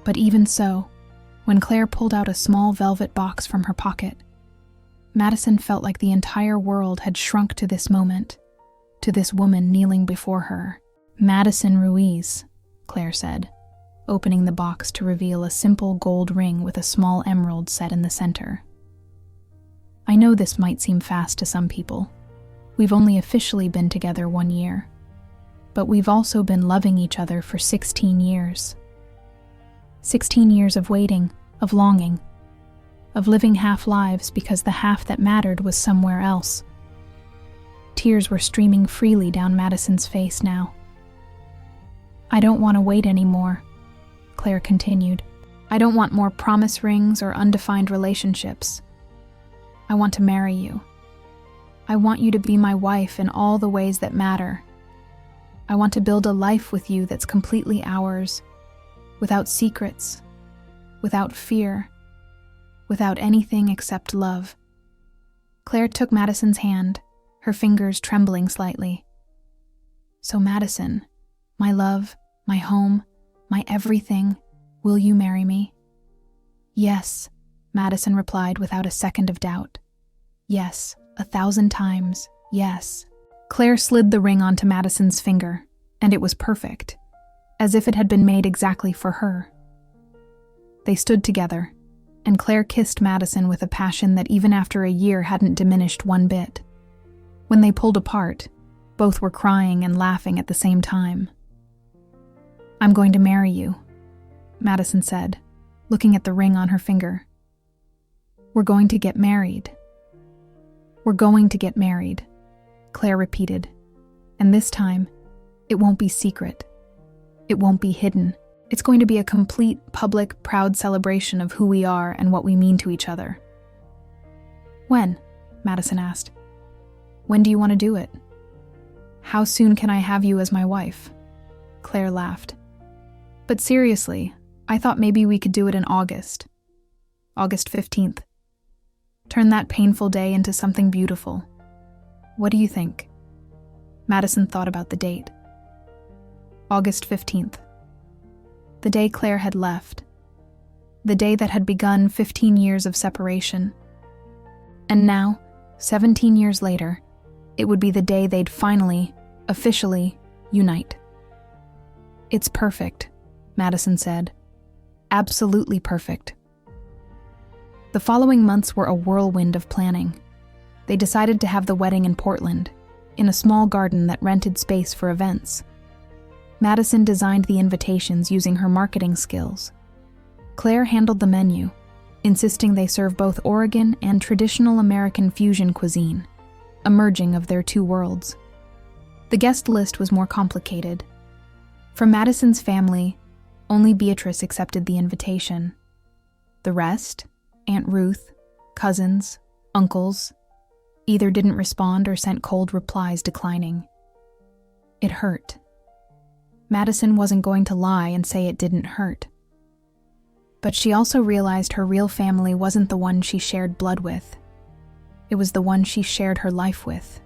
But even so, when Claire pulled out a small velvet box from her pocket, Madison felt like the entire world had shrunk to this moment, to this woman kneeling before her. "Madison Ruiz," Claire said, opening the box to reveal a simple gold ring with a small emerald set in the center. "I know this might seem fast to some people. We've only officially been together 1 year. But we've also been loving each other for 16 years. 16 years of waiting, of longing, of living half lives because the half that mattered was somewhere else." Tears were streaming freely down Madison's face now. "I don't want to wait anymore," Claire continued. "I don't want more promise rings or undefined relationships. I want to marry you. I want you to be my wife in all the ways that matter, I want to build a life with you that's completely ours, without secrets, without fear, without anything except love. Claire took Madison's hand, her fingers trembling slightly. So Madison, my love, my home, my everything, will you marry me? Yes, Madison replied without a second of doubt. Yes, 1,000 times, yes. Claire slid the ring onto Madison's finger, and it was perfect, as if it had been made exactly for her. They stood together, and Claire kissed Madison with a passion that even after a year hadn't diminished one bit. When they pulled apart, both were crying and laughing at the same time. I'm going to marry you, Madison said, looking at the ring on her finger. We're going to get married. We're going to get married, Claire repeated. And this time, it won't be secret. It won't be hidden. It's going to be a complete, public, proud celebration of who we are and what we mean to each other. When? Madison asked. When do you want to do it? How soon can I have you as my wife? Claire laughed. But seriously, I thought maybe we could do it in August. August 15th. Turn that painful day into something beautiful. What do you think? Madison thought about the date. August 15th. The day Claire had left. The day that had begun 15 years of separation. And now, 17 years later, it would be the day they'd finally, officially, unite. It's perfect, Madison said. Absolutely perfect. The following months were a whirlwind of planning. They decided to have the wedding in Portland, in a small garden that rented space for events. Madison designed the invitations using her marketing skills. Claire handled the menu, insisting they serve both Oregon and traditional American fusion cuisine, a merging of their two worlds. The guest list was more complicated. From Madison's family, only Beatrice accepted the invitation. The rest, Aunt Ruth, cousins, uncles, either didn't respond or sent cold replies declining. It hurt. Madison wasn't going to lie and say it didn't hurt. But she also realized her real family wasn't the one she shared blood with. It was the one she shared her life with.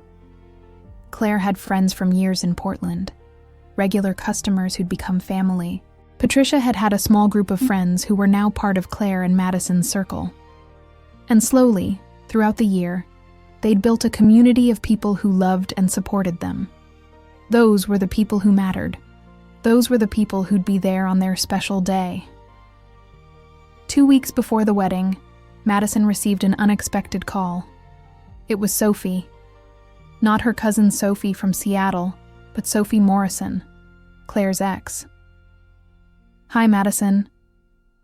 Claire had friends from years in Portland, regular customers who'd become family. Patricia had had a small group of friends who were now part of Claire and Madison's circle. And slowly, throughout the year, they'd built a community of people who loved and supported them. Those were the people who mattered. Those were the people who'd be there on their special day. 2 weeks before the wedding, Madison received an unexpected call. It was Sophie. Not her cousin Sophie from Seattle, but Sophie Morrison, Claire's ex. Hi, Madison.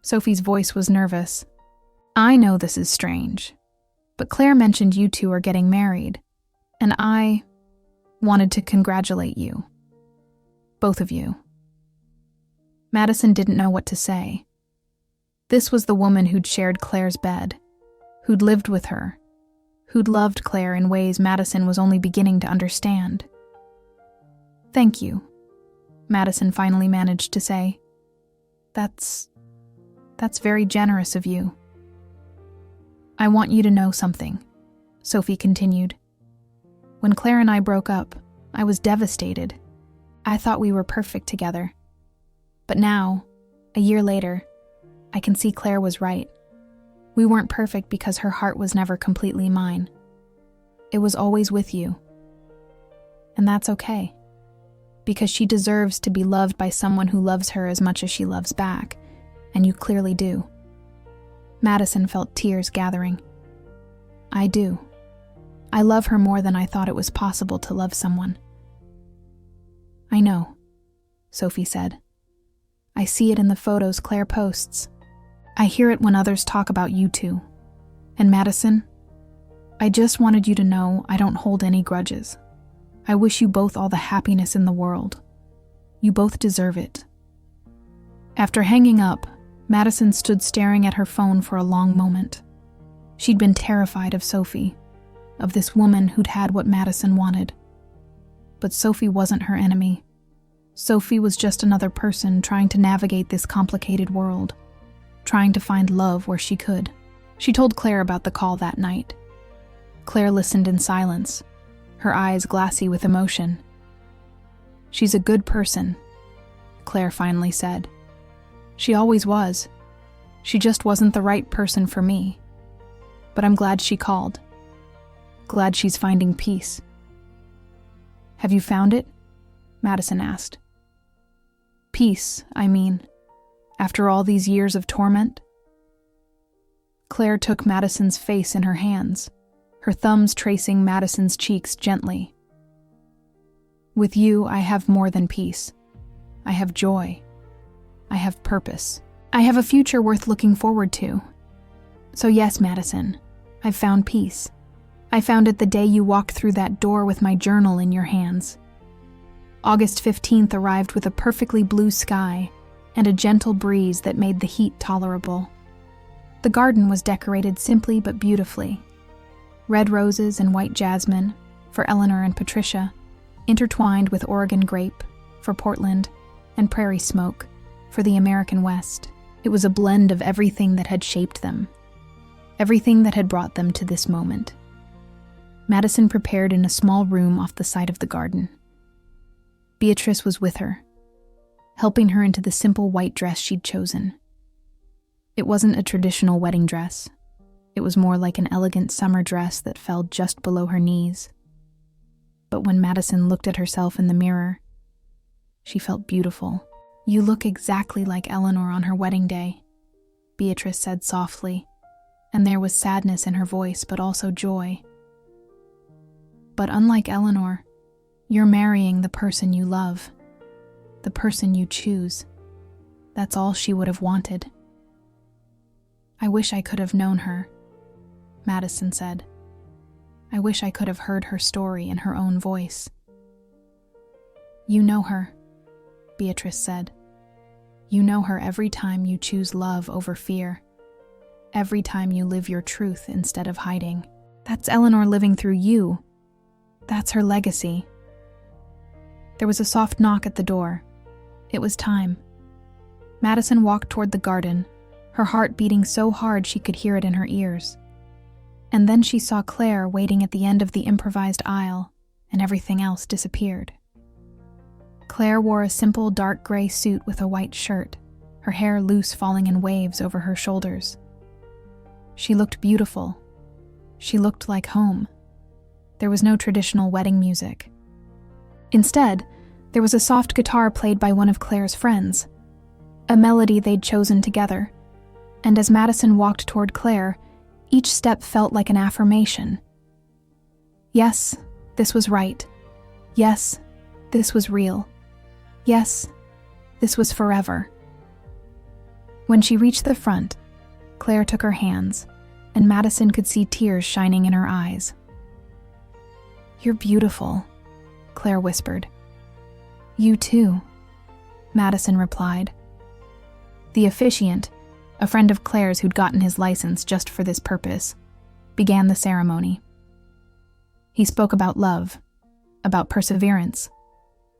Sophie's voice was nervous. I know this is strange, but Claire mentioned you two are getting married, and I wanted to congratulate you. Both of you. Madison didn't know what to say. This was the woman who'd shared Claire's bed, who'd lived with her, who'd loved Claire in ways Madison was only beginning to understand. Thank you, Madison finally managed to say. That's very generous of you. I want you to know something, Sophie continued. When Claire and I broke up, I was devastated. I thought we were perfect together. But now, a year later, I can see Claire was right. We weren't perfect because her heart was never completely mine. It was always with you. And that's okay. Because she deserves to be loved by someone who loves her as much as she loves back, and you clearly do. Madison felt tears gathering. I do. I love her more than I thought it was possible to love someone. I know, Sophie said. I see it in the photos Claire posts. I hear it when others talk about you two. And Madison, I just wanted you to know I don't hold any grudges. I wish you both all the happiness in the world. You both deserve it. After hanging up, Madison stood staring at her phone for a long moment. She'd been terrified of Sophie, of this woman who'd had what Madison wanted. But Sophie wasn't her enemy. Sophie was just another person trying to navigate this complicated world, trying to find love where she could. She told Claire about the call that night. Claire listened in silence, her eyes glassy with emotion. "She's a good person," Claire finally said. "She always was. She just wasn't the right person for me. But I'm glad she called. Glad she's finding peace." "Have you found it?" Madison asked. "Peace, I mean, after all these years of torment?" Claire took Madison's face in her hands, her thumbs tracing Madison's cheeks gently. "With you, I have more than peace. I have joy. I have purpose. I have a future worth looking forward to. So yes, Madison, I've found peace. I found it the day you walked through that door with my journal in your hands. August 15th arrived with a perfectly blue sky and a gentle breeze that made the heat tolerable. The garden was decorated simply but beautifully. Red roses and white jasmine, for Eleanor and Patricia, intertwined with Oregon grape, for Portland, and prairie smoke, for the American West. It was a blend of everything that had shaped them, everything that had brought them to this moment. Madison prepared in a small room off the side of the garden. Beatrice was with her, helping her into the simple white dress she'd chosen. It wasn't a traditional wedding dress. It was more like an elegant summer dress that fell just below her knees. But when Madison looked at herself in the mirror, she felt beautiful. "You look exactly like Eleanor on her wedding day," Beatrice said softly, and there was sadness in her voice but also joy. "But unlike Eleanor, you're marrying the person you love, the person you choose. That's all she would have wanted." "I wish I could have known her," Madison said. "I wish I could have heard her story in her own voice." "You know her," Beatrice said. "You know her every time you choose love over fear, every time you live your truth instead of hiding. That's Eleanor living through you. That's her legacy." There was a soft knock at the door. It was time. Madison walked toward the garden, her heart beating so hard she could hear it in her ears. And then she saw Claire waiting at the end of the improvised aisle, and everything else disappeared. Claire wore a simple dark gray suit with a white shirt, her hair loose falling in waves over her shoulders. She looked beautiful. She looked like home. There was no traditional wedding music. Instead, there was a soft guitar played by one of Claire's friends, a melody they'd chosen together, and as Madison walked toward Claire, each step felt like an affirmation. Yes, this was right. Yes, this was real. Yes, this was forever. When she reached the front, Claire took her hands, and Madison could see tears shining in her eyes. "You're beautiful," Claire whispered. "You too," Madison replied. The officiant, a friend of Claire's who'd gotten his license just for this purpose, began the ceremony. He spoke about love, about perseverance,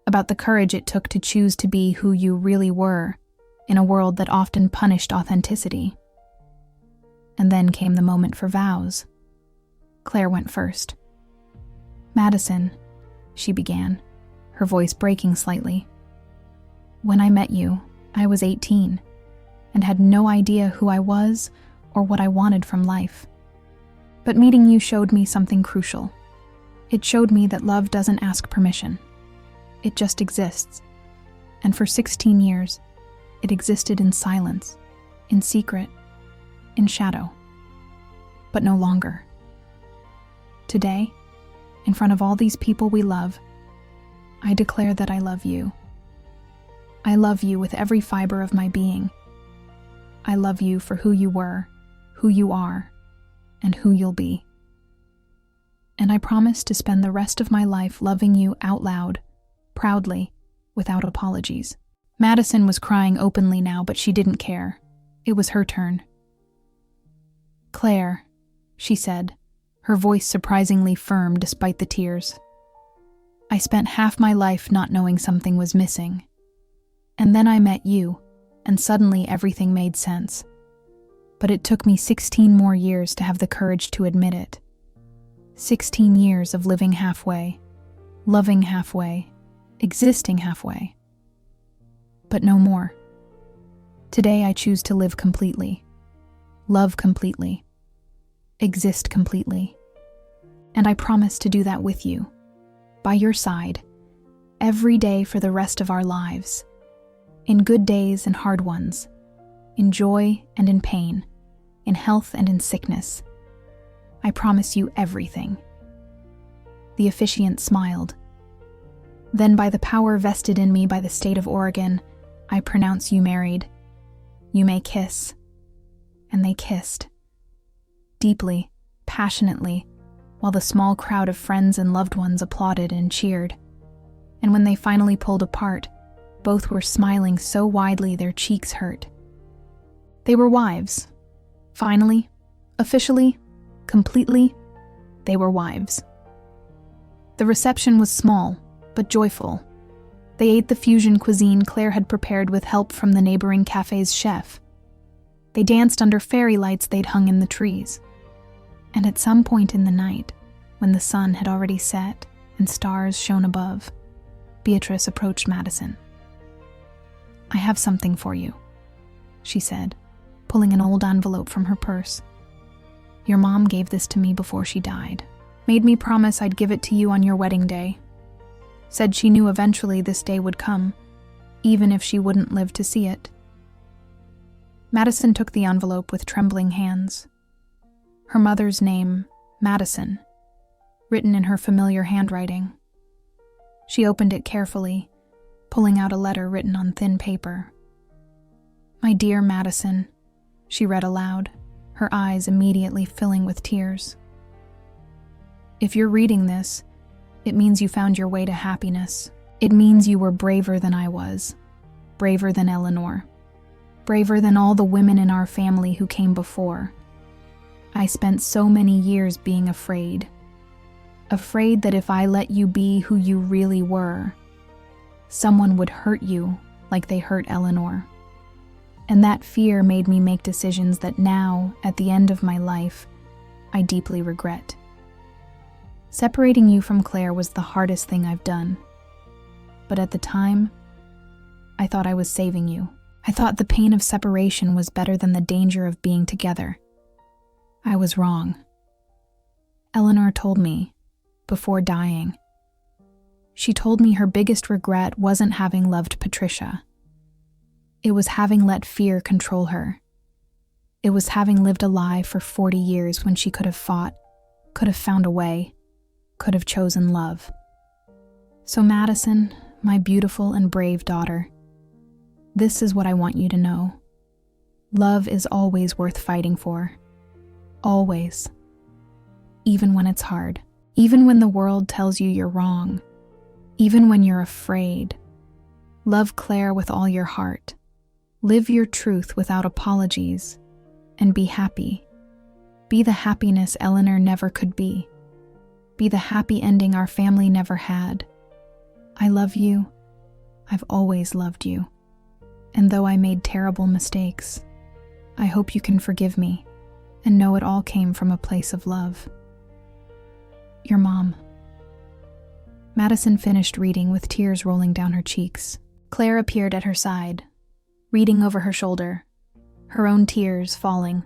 about the courage it took to choose to be who you really were in a world that often punished authenticity. And then came the moment for vows. Claire went first. "Madison," she began, her voice breaking slightly. "When I met you, I was 18 and had no idea who I was or what I wanted from life. But meeting you showed me something crucial. It showed me that love doesn't ask permission. It just exists. And for 16 years, it existed in silence, in secret, in shadow. But no longer. Today, in front of all these people we love, I declare that I love you. I love you with every fiber of my being. I love you for who you were, who you are, and who you'll be. And I promise to spend the rest of my life loving you out loud, proudly, without apologies." Madison was crying openly now, but she didn't care. It was her turn. "Claire," she said, her voice surprisingly firm despite the tears, I spent half my life not knowing something was missing. And then I met you, and suddenly everything made sense. But it took me 16 more years to have the courage to admit it. 16 years of living halfway, loving halfway, existing halfway. But no more. Today I choose to live completely, love completely, exist completely. And I promise to do that with you, by your side, every day for the rest of our lives, in good days and hard ones, in joy and in pain, in health and in sickness. I promise you everything. The officiant smiled. Then, by the power vested in me by the state of Oregon, I pronounce you married. You may kiss. And they kissed. Deeply, passionately, while the small crowd of friends and loved ones applauded and cheered. And when they finally pulled apart, both were smiling so widely their cheeks hurt. They were wives. Finally, officially, completely, they were wives. The reception was small, but joyful. They ate the fusion cuisine Claire had prepared with help from the neighboring cafe's chef. They danced under fairy lights they'd hung in the trees. And at some point in the night, when the sun had already set and stars shone above, Beatrice approached Madison. "I have something for you," she said, pulling an old envelope from her purse. "Your mom gave this to me before she died. Made me promise I'd give it to you on your wedding day. Said she knew eventually this day would come, even if she wouldn't live to see it." Madison took the envelope with trembling hands. Her mother's name, Madison, written in her familiar handwriting. She opened it carefully, pulling out a letter written on thin paper. "My dear Madison," she read aloud, her eyes immediately filling with tears. "If you're reading this, it means you found your way to happiness. It means you were braver than I was, braver than Eleanor, braver than all the women in our family who came before. I spent so many years being afraid that if I let you be who you really were, someone would hurt you like they hurt Eleanor. And that fear made me make decisions that now, at the end of my life, I deeply regret. Separating you from Claire was the hardest thing I've done. But at the time, I thought I was saving you. I thought the pain of separation was better than the danger of being together. I was wrong. Eleanor told me, before dying. She told me her biggest regret wasn't having loved Patricia. It was having let fear control her. It was having lived a lie for 40 years when she could have fought, could have found a way, could have chosen love. So Madison, my beautiful and brave daughter, this is what I want you to know. Love is always worth fighting for. Always. Even when it's hard. Even when the world tells you you're wrong. Even when you're afraid. Love Claire with all your heart. Live your truth without apologies. And be happy. Be the happiness Eleanor never could be. Be the happy ending our family never had. I love you. I've always loved you. And though I made terrible mistakes, I hope you can forgive me and know it all came from a place of love. Your mom. Madison finished reading with tears rolling down her cheeks. Claire appeared at her side, reading over her shoulder, her own tears falling.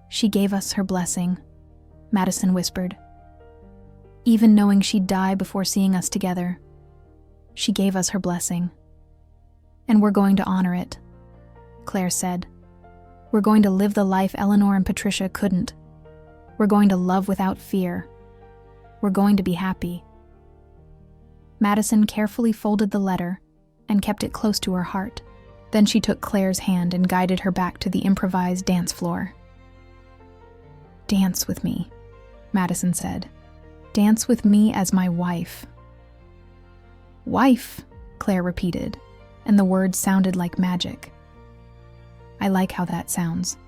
She gave us her blessing, Madison whispered. Even knowing she'd die before seeing us together, she gave us her blessing. And we're going to honor it, Claire said. We're going to live the life Eleanor and Patricia couldn't. We're going to love without fear. We're going to be happy. Madison carefully folded the letter and kept it close to her heart. Then she took Claire's hand and guided her back to the improvised dance floor. "Dance with me," Madison said. "Dance with me as my wife." "Wife," Claire repeated, and the words sounded like magic. I like how that sounds.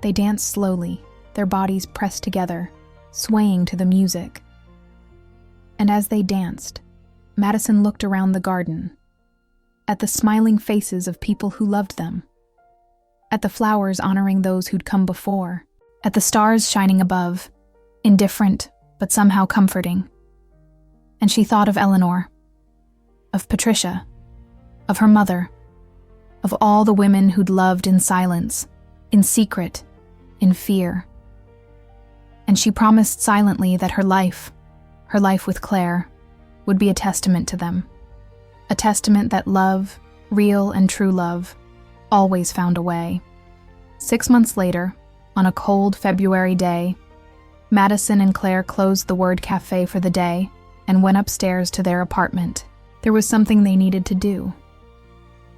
They danced slowly, their bodies pressed together, swaying to the music. And as they danced, Madison looked around the garden, at the smiling faces of people who loved them, at the flowers honoring those who'd come before, at the stars shining above, indifferent but somehow comforting. And she thought of Eleanor, of Patricia, of her mother, of all the women who'd loved in silence, in secret, in fear. And she promised silently that her life with Claire, would be a testament to them. A testament that love, real and true love, always found a way. 6 months later, on a cold February day, Madison and Claire closed the Word Cafe for the day and went upstairs to their apartment. There was something they needed to do.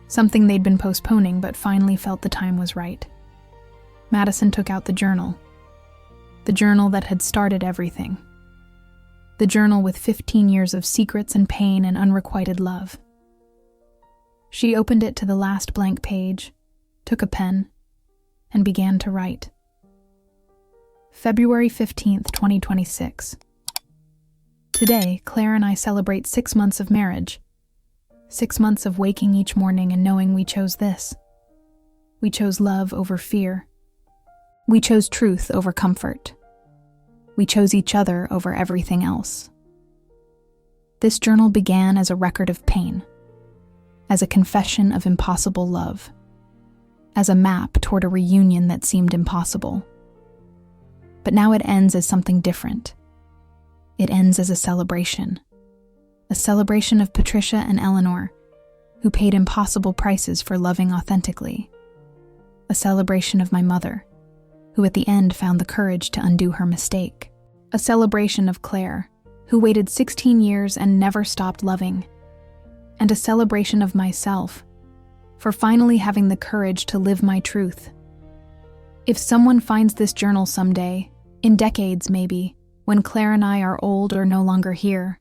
Something they'd been postponing but finally felt the time was right. Madison took out the journal that had started everything. The journal with 15 years of secrets and pain and unrequited love. She opened it to the last blank page, took a pen, and began to write. February 15th, 2026. Today, Claire and I celebrate 6 months of marriage. 6 months of waking each morning and knowing we chose this. We chose love over fear. We chose truth over comfort. We chose each other over everything else. This journal began as a record of pain, as a confession of impossible love, as a map toward a reunion that seemed impossible. But now it ends as something different. It ends as a celebration of Patricia and Eleanor, who paid impossible prices for loving authentically. A celebration of my mother, who at the end found the courage to undo her mistake. A celebration of Claire, who waited 16 years and never stopped loving. And a celebration of myself, for finally having the courage to live my truth. If someone finds this journal someday, in decades maybe, when Claire and I are old or no longer here,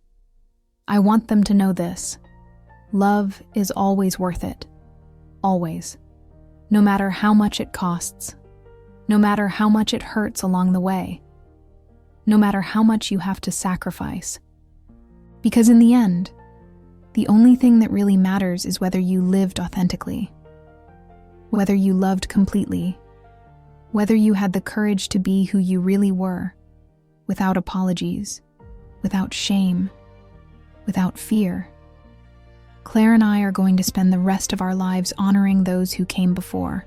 I want them to know this. Love is always worth it. Always. No matter how much it costs. No matter how much it hurts along the way. No matter how much you have to sacrifice. Because in the end, the only thing that really matters is whether you lived authentically. Whether you loved completely. Whether you had the courage to be who you really were, without apologies, without shame, without fear. Claire and I are going to spend the rest of our lives honoring those who came before.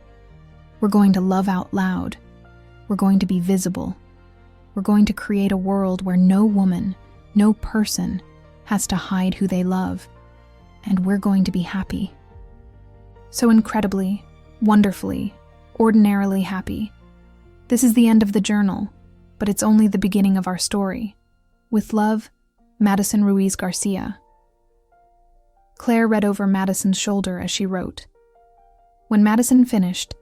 We're going to love out loud. We're going to be visible. We're going to create a world where no woman, no person has to hide who they love, and we're going to be happy. So incredibly, wonderfully, ordinarily happy. This is the end of the journal, but it's only the beginning of our story. With love, Madison Ruiz Garcia. Claire read over Madison's shoulder as she wrote. When Madison finished,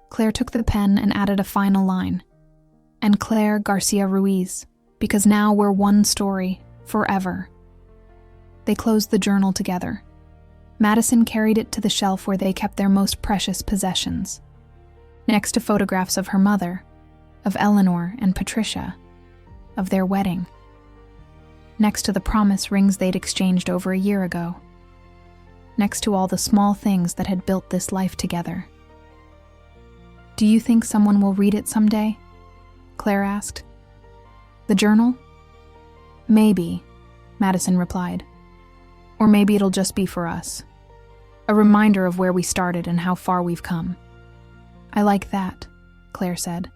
Claire took the pen and added a final line. And Claire Garcia Ruiz, because now we're one story, forever. They closed the journal together. Madison carried it to the shelf where they kept their most precious possessions. Next to photographs of her mother, of Eleanor and Patricia, of their wedding. Next to the promise rings they'd exchanged over a year ago. Next to all the small things that had built this life together. Do you think someone will read it someday? Claire asked. The journal? Maybe, Madison replied. Or maybe it'll just be for us. A reminder of where we started and how far we've come. I like that, Claire said.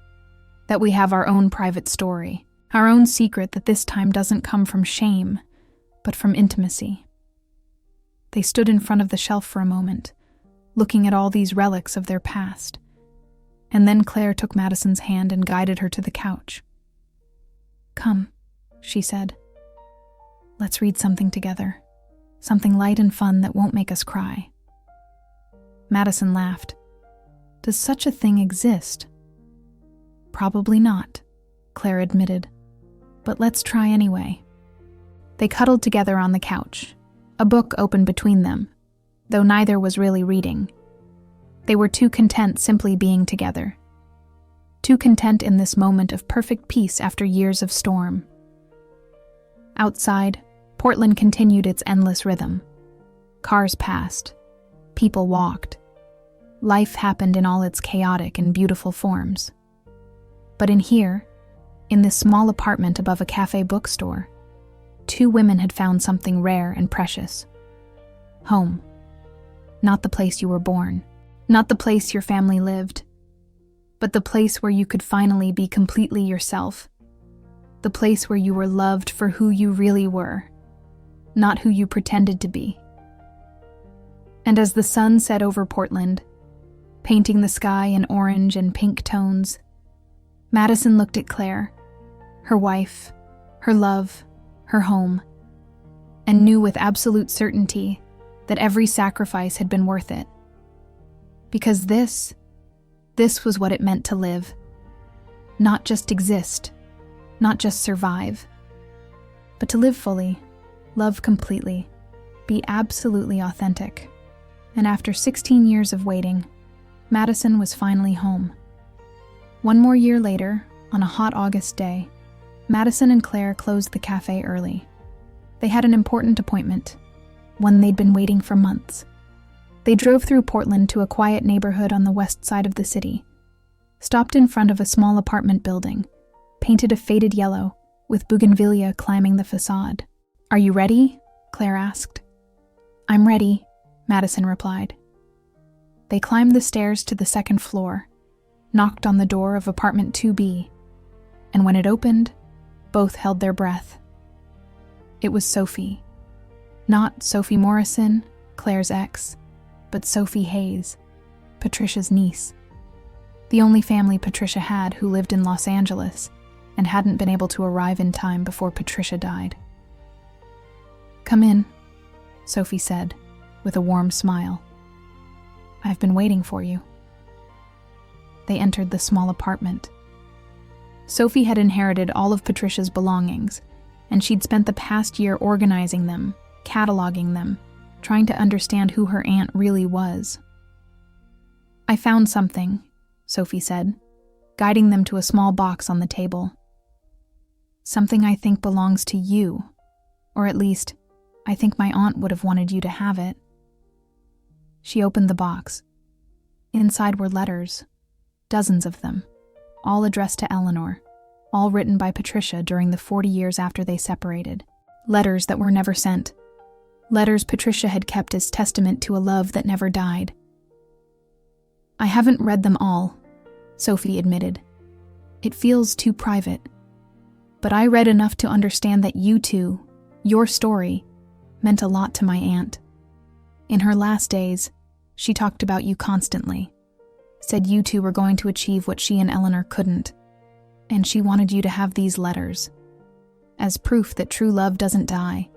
That we have our own private story, our own secret that this time doesn't come from shame, but from intimacy. They stood in front of the shelf for a moment, looking at all these relics of their past. And then Claire took Madison's hand and guided her to the couch. Come, she said. Let's read something together. Something light and fun that won't make us cry. Madison laughed. Does such a thing exist? Probably not, Claire admitted. But let's try anyway. They cuddled together on the couch, a book open between them, though neither was really reading. They were too content simply being together. Too content in this moment of perfect peace after years of storm. Outside, Portland continued its endless rhythm. Cars passed. People walked. Life happened in all its chaotic and beautiful forms. But in here, in this small apartment above a cafe bookstore, two women had found something rare and precious. Home. Not the place you were born, not the place your family lived, but the place where you could finally be completely yourself. The place where you were loved for who you really were, not who you pretended to be. And as the sun set over Portland, painting the sky in orange and pink tones, Madison looked at Claire, her wife, her love, her home, and knew with absolute certainty that every sacrifice had been worth it. Because this was what it meant to live. Not just exist, not just survive, but to live fully, love completely, be absolutely authentic. And after 16 years of waiting, Madison was finally home. One more year later, on a hot August day, Madison and Claire closed the cafe early. They had an important appointment, one they'd been waiting for months. They drove through Portland to a quiet neighborhood on the west side of the city, stopped in front of a small apartment building, painted a faded yellow, with bougainvillea climbing the facade. "Are you ready?" Claire asked. "I'm ready," Madison replied. They climbed the stairs to the second floor, knocked on the door of apartment 2B, and when it opened, both held their breath. It was Sophie. Not Sophie Morrison, Claire's ex, but Sophie Hayes, Patricia's niece. The only family Patricia had who lived in Los Angeles and hadn't been able to arrive in time before Patricia died. "Come in," Sophie said, with a warm smile. "I've been waiting for you." They entered the small apartment. Sophie had inherited all of Patricia's belongings, and she'd spent the past year organizing them, cataloging them, trying to understand who her aunt really was. "I found something," Sophie said, guiding them to a small box on the table. "Something I think belongs to you, or at least, I think my aunt would have wanted you to have it." She opened the box. Inside were letters, dozens of them, all addressed to Eleanor, all written by Patricia during the 40 years after they separated. Letters that were never sent. Letters Patricia had kept as testament to a love that never died. "I haven't read them all," Sophie admitted. "It feels too private. But I read enough to understand that you two, your story, meant a lot to my aunt. In her last days, she talked about you constantly, said you two were going to achieve what she and Eleanor couldn't, and she wanted you to have these letters, as proof that true love doesn't die.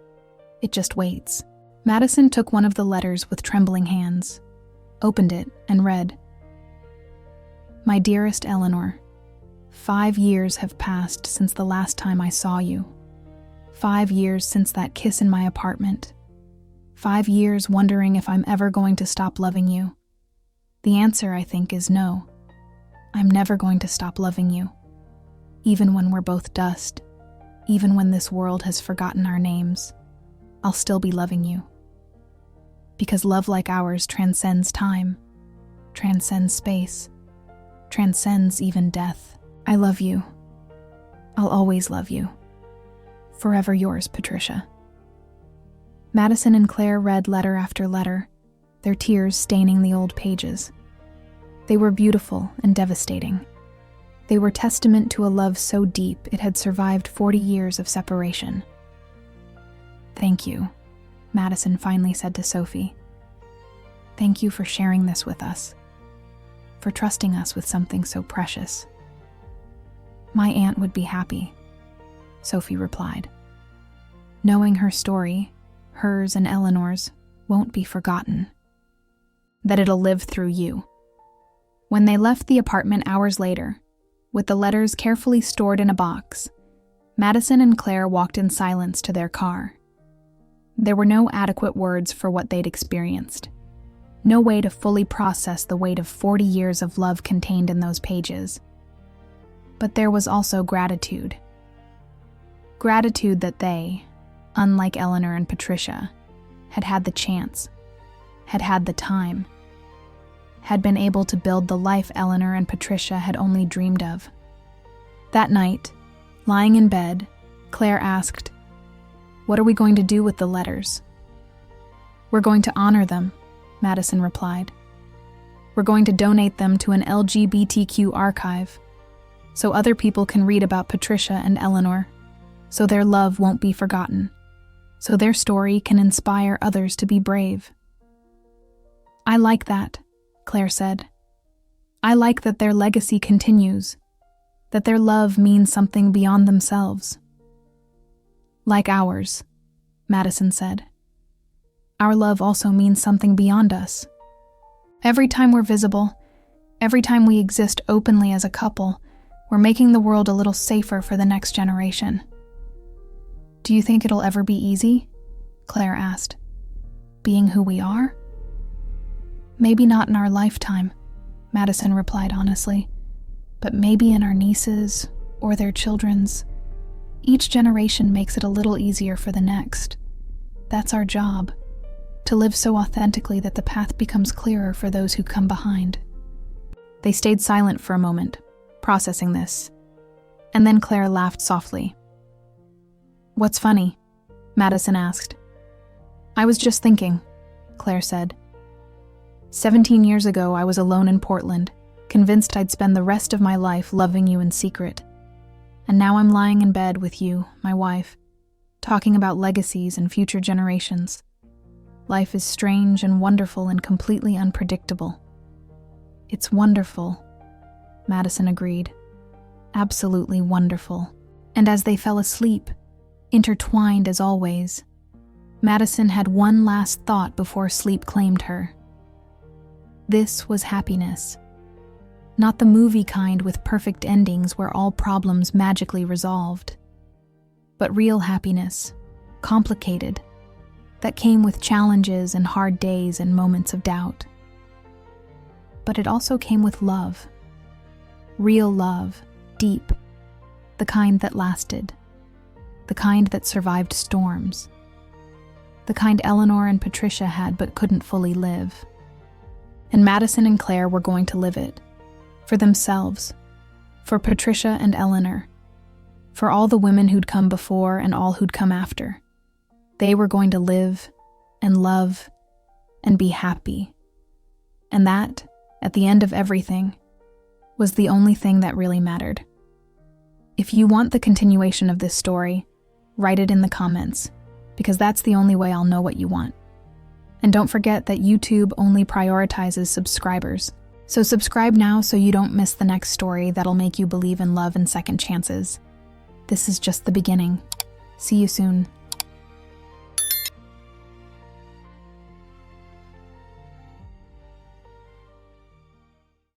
It just waits." Madison took one of the letters with trembling hands, opened it, and read, "My dearest Eleanor, 5 years have passed since the last time I saw you. 5 years since that kiss in my apartment. 5 years wondering if I'm ever going to stop loving you. The answer, I think, is no. I'm never going to stop loving you. Even when we're both dust, even when this world has forgotten our names, I'll still be loving you. Because love like ours transcends time, transcends space, transcends even death. I love you. I'll always love you. Forever yours, Patricia." Madison and Claire read letter after letter, their tears staining the old pages. They were beautiful and devastating. They were testament to a love so deep it had survived 40 years of separation. "Thank you," Madison finally said to Sophie. "Thank you for sharing this with us, for trusting us with something so precious." "My aunt would be happy," Sophie replied. "Knowing her story, hers and Eleanor's, won't be forgotten. That it'll live through you." When they left the apartment hours later, with the letters carefully stored in a box, Madison and Claire walked in silence to their car. There were no adequate words for what they'd experienced. No way to fully process the weight of 40 years of love contained in those pages. But there was also gratitude. Gratitude that they, unlike Eleanor and Patricia, had had the chance, had had the time, had been able to build the life Eleanor and Patricia had only dreamed of. That night, lying in bed, Claire asked, "What are we going to do with the letters?" "We're going to honor them," Madison replied. "We're going to donate them to an LGBTQ archive, so other people can read about Patricia and Eleanor, so their love won't be forgotten, so their story can inspire others to be brave." "I like that," Claire said. "I like that their legacy continues, that their love means something beyond themselves." "Like ours," Madison said. "Our love also means something beyond us. Every time we're visible, every time we exist openly as a couple, we're making the world a little safer for the next generation." "Do you think it'll ever be easy?" Claire asked. "Being who we are?" "Maybe not in our lifetime," Madison replied honestly, "but maybe in our nieces or their children's. Each generation makes it a little easier for the next. That's our job, to live so authentically that the path becomes clearer for those who come behind." They stayed silent for a moment, processing this, and then Claire laughed softly. "What's funny?" Madison asked. "I was just thinking," Claire said. 17 years ago, I was alone in Portland, convinced I'd spend the rest of my life loving you in secret. And now I'm lying in bed with you, my wife, talking about legacies and future generations. Life is strange and wonderful and completely unpredictable." "It's wonderful," Madison agreed. "Absolutely wonderful." And as they fell asleep, intertwined as always, Madison had one last thought before sleep claimed her. This was happiness. Not the movie kind with perfect endings where all problems magically resolved, but real happiness, complicated, that came with challenges and hard days and moments of doubt. But it also came with love. Real love, deep, the kind that lasted, the kind that survived storms, the kind Eleanor and Patricia had but couldn't fully live. And Madison and Claire were going to live it, for themselves, for Patricia and Eleanor, for all the women who'd come before and all who'd come after. They were going to live and love and be happy. And that, at the end of everything, was the only thing that really mattered. If you want the continuation of this story, write it in the comments, because that's the only way I'll know what you want. And don't forget that YouTube only prioritizes subscribers. So subscribe now so you don't miss the next story that'll make you believe in love and second chances. This is just the beginning. See you soon.